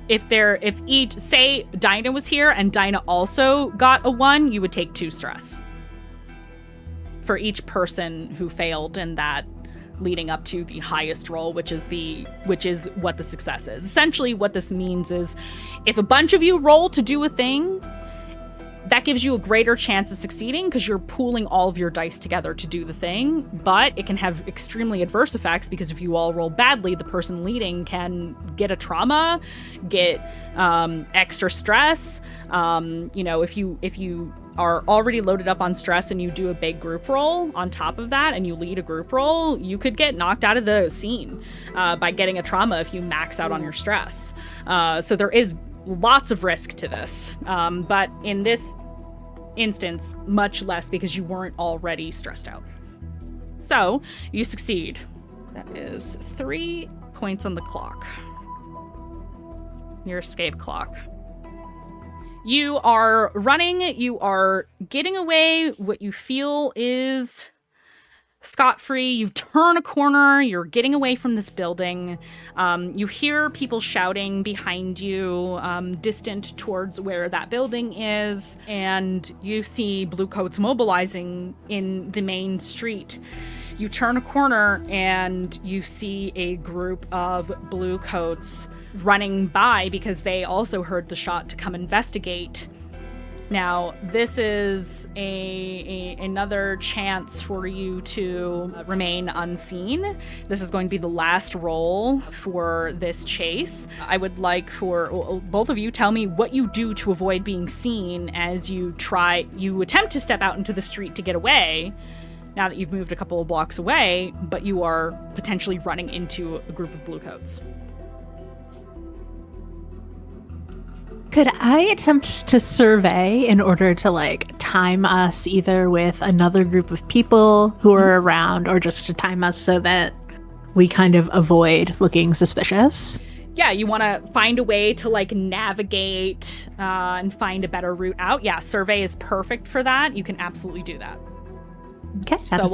if each, say Dinah was here and Dinah also got a 1, you would take 2 stress for each person who failed in that leading up to the highest roll, which is what the success is. Essentially what this means is if a bunch of you roll to do a thing, that gives you a greater chance of succeeding because you're pooling all of your dice together to do the thing, but it can have extremely adverse effects because if you all roll badly, the person leading can get a trauma, get extra stress. If you are already loaded up on stress and you do a big group roll on top of that and you lead a group roll, you could get knocked out of the scene by getting a trauma if you max out on your stress. So there is lots of risk to this, but in this instance, much less because you weren't already stressed out. So you succeed. That is 3 points on the clock. Your escape clock. You are running, you are getting away what you feel is scot-free. You turn a corner, you're getting away from this building. You hear people shouting behind you, distant towards where that building is, and you see bluecoats mobilizing in the main street. You turn a corner and you see a group of bluecoats running by because they also heard the shot to come investigate Now, this is another chance for you to remain unseen. This is going to be the last roll for this chase. I would like for both of you tell me what you do to avoid being seen as you attempt to step out into the street to get away. Now that you've moved a couple of blocks away, but you are potentially running into a group of bluecoats. Could I attempt to survey in order to time us either with another group of people who are around, or just to time us so that we kind of avoid looking suspicious? Yeah, you want to find a way to navigate and find a better route out. Yeah, survey is perfect for that. You can absolutely do that. Okay. So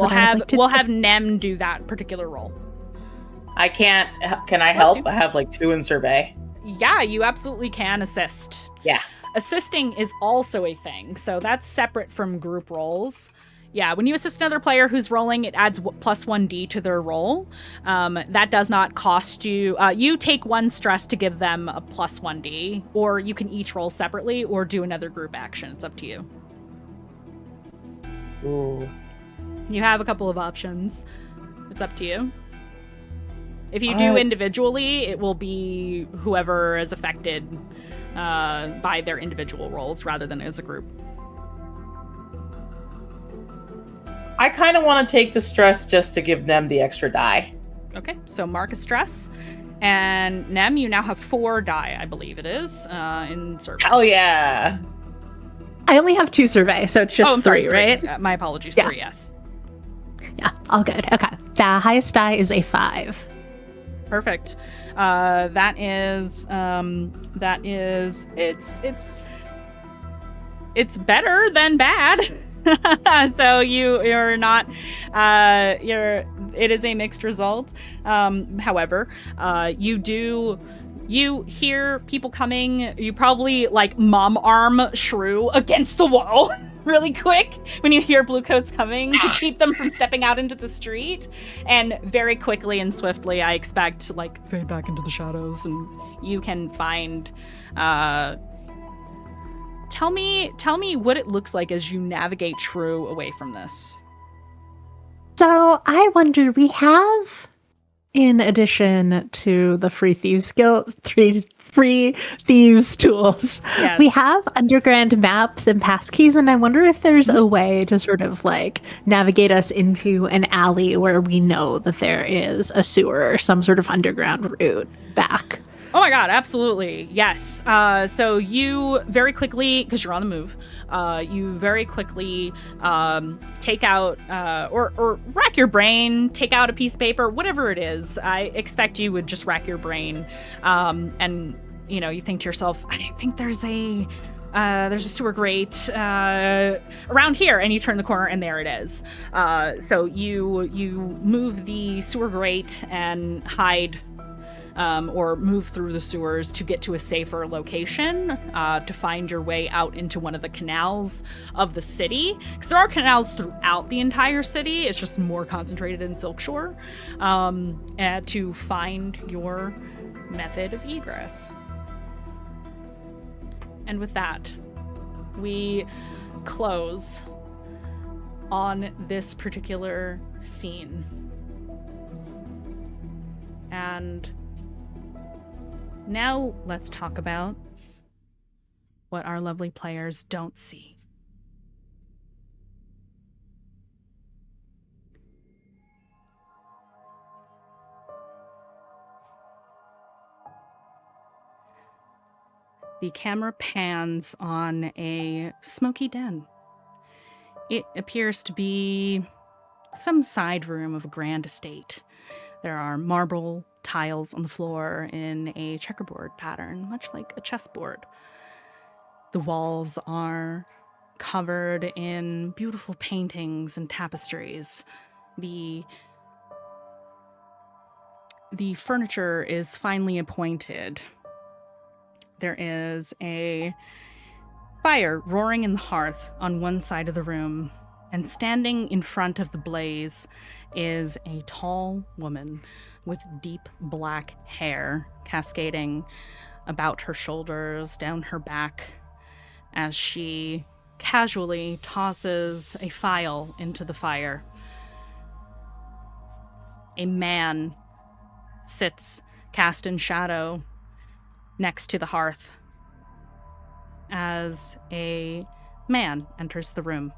we'll have Nem do that particular role. I can't. Can I help? I have 2 in survey. Yeah, you absolutely can assist. Yeah. Assisting is also a thing, so that's separate from group rolls. Yeah, when you assist another player who's rolling, it adds plus 1d to their roll. That does not cost you. You take 1 stress to give them a plus 1d, or you can each roll separately or do another group action. It's up to you. Ooh. You have a couple of options. It's up to you. If you do individually, it will be whoever is affected by their individual roles rather than as a group. I kind of want to take the stress just to give them the extra die. Okay, so mark a stress. And Nem, you now have 4 die, I believe it is, in survey. Hell yeah. I only have 2 survey, so it's just 3, right? My apologies, Yeah. 3, yes. Yeah, all good. Okay. The highest die is a 5. Perfect. It's better than bad. So you're not, it is a mixed result. However, you hear people coming. You probably mom arm shrew against the wall really quick when you hear bluecoats coming to keep them from stepping out into the street. And very quickly and swiftly, I expect, fade back into the shadows, and you can find, tell me what it looks like as you navigate Shrew away from this. So I wonder, we have, in addition to the free thieves tools, yes, we have underground maps and passkeys, and I wonder if there's a way to sort of navigate us into an alley where we know that there is a sewer or some sort of underground route back. Oh my god, absolutely. Yes. So you very quickly, because you're on the move, you very quickly take out or rack your brain, take out a piece of paper, whatever it is. I expect you would just rack your brain, and you think to yourself, I think there's a sewer grate around here, and you turn the corner and there it is. So you move the sewer grate and hide or move through the sewers to get to a safer location, to find your way out into one of the canals of the city. Because there are canals throughout the entire city, it's just more concentrated in Silkshore, to find your method of egress. And with that, we close on this particular scene. And now let's talk about what our lovely players don't see. The camera pans on a smoky den. It appears to be some side room of a grand estate. There are marble tiles on the floor in a checkerboard pattern, much like a chessboard. The walls are covered in beautiful paintings and tapestries. The furniture is finely appointed. There is a fire roaring in the hearth on one side of the room, and standing in front of the blaze is a tall woman with deep black hair cascading about her shoulders, down her back, as she casually tosses a file into the fire. A man sits cast in shadow next to the hearth as a man enters the room.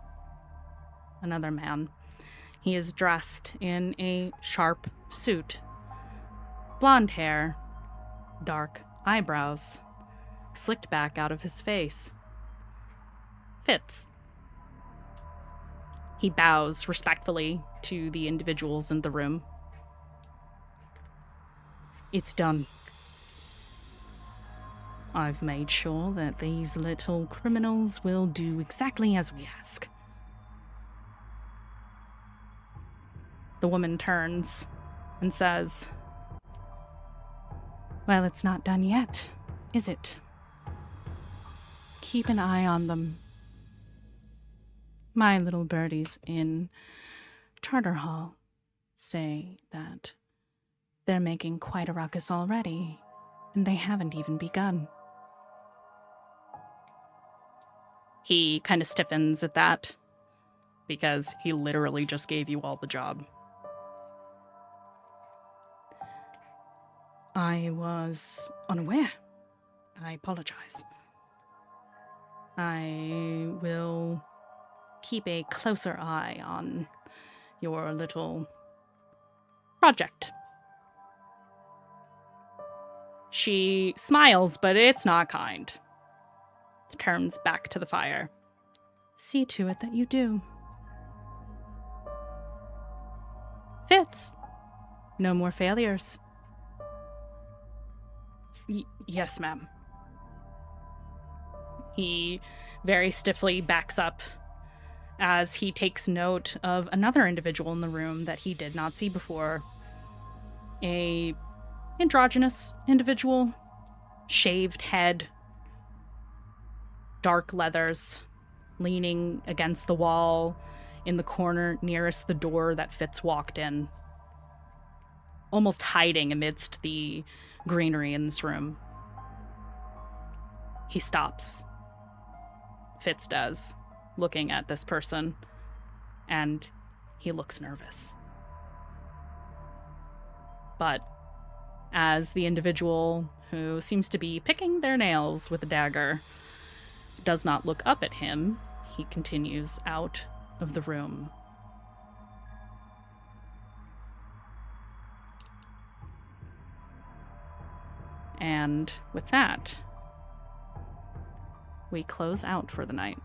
Another man. He is dressed in a sharp suit. Blonde hair, dark eyebrows, slicked back out of his face. Fitz. He bows respectfully to the individuals in the room. It's done. I've made sure that these little criminals will do exactly as we ask. The woman turns and says, well, it's not done yet, is it? Keep an eye on them. My little birdies in Charter Hall say that they're making quite a ruckus already, and they haven't even begun. He kind of stiffens at that, because he literally just gave you all the job. I was unaware. I apologize. I will keep a closer eye on your little project. She smiles, but it's not kind. Turns back to the fire. See to it that you do. Fitz. No more failures. Yes, ma'am. He very stiffly backs up as he takes note of another individual in the room that he did not see before. A androgynous individual, shaved head, dark leathers, leaning against the wall in the corner nearest the door that Fitz walked in, almost hiding amidst the greenery in this room. He stops. Fitz does, looking at this person, and he looks nervous. But as the individual who seems to be picking their nails with a dagger does not look up at him, he continues out of the room. And with that, we close out for the night.